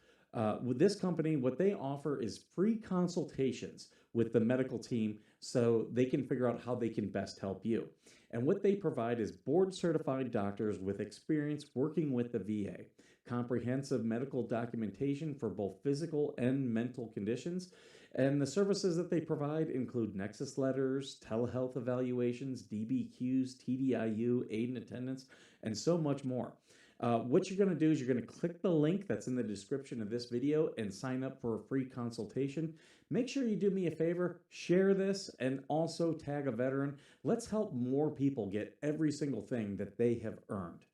With this company, what they offer is free consultations with the medical team so they can figure out how they can best help you. And what they provide is board-certified doctors with experience working with the VA. comprehensive medical documentation for both physical and mental conditions. And the services that they provide include Nexus letters, telehealth evaluations, DBQs, TDIU, aid and attendance, and so much more. What you're going to do is you're going to click the link that's in the description of this video and sign up for a free consultation. Make sure you do me a favor, share this, and also tag a veteran. Let's help more people get every single thing that they have earned.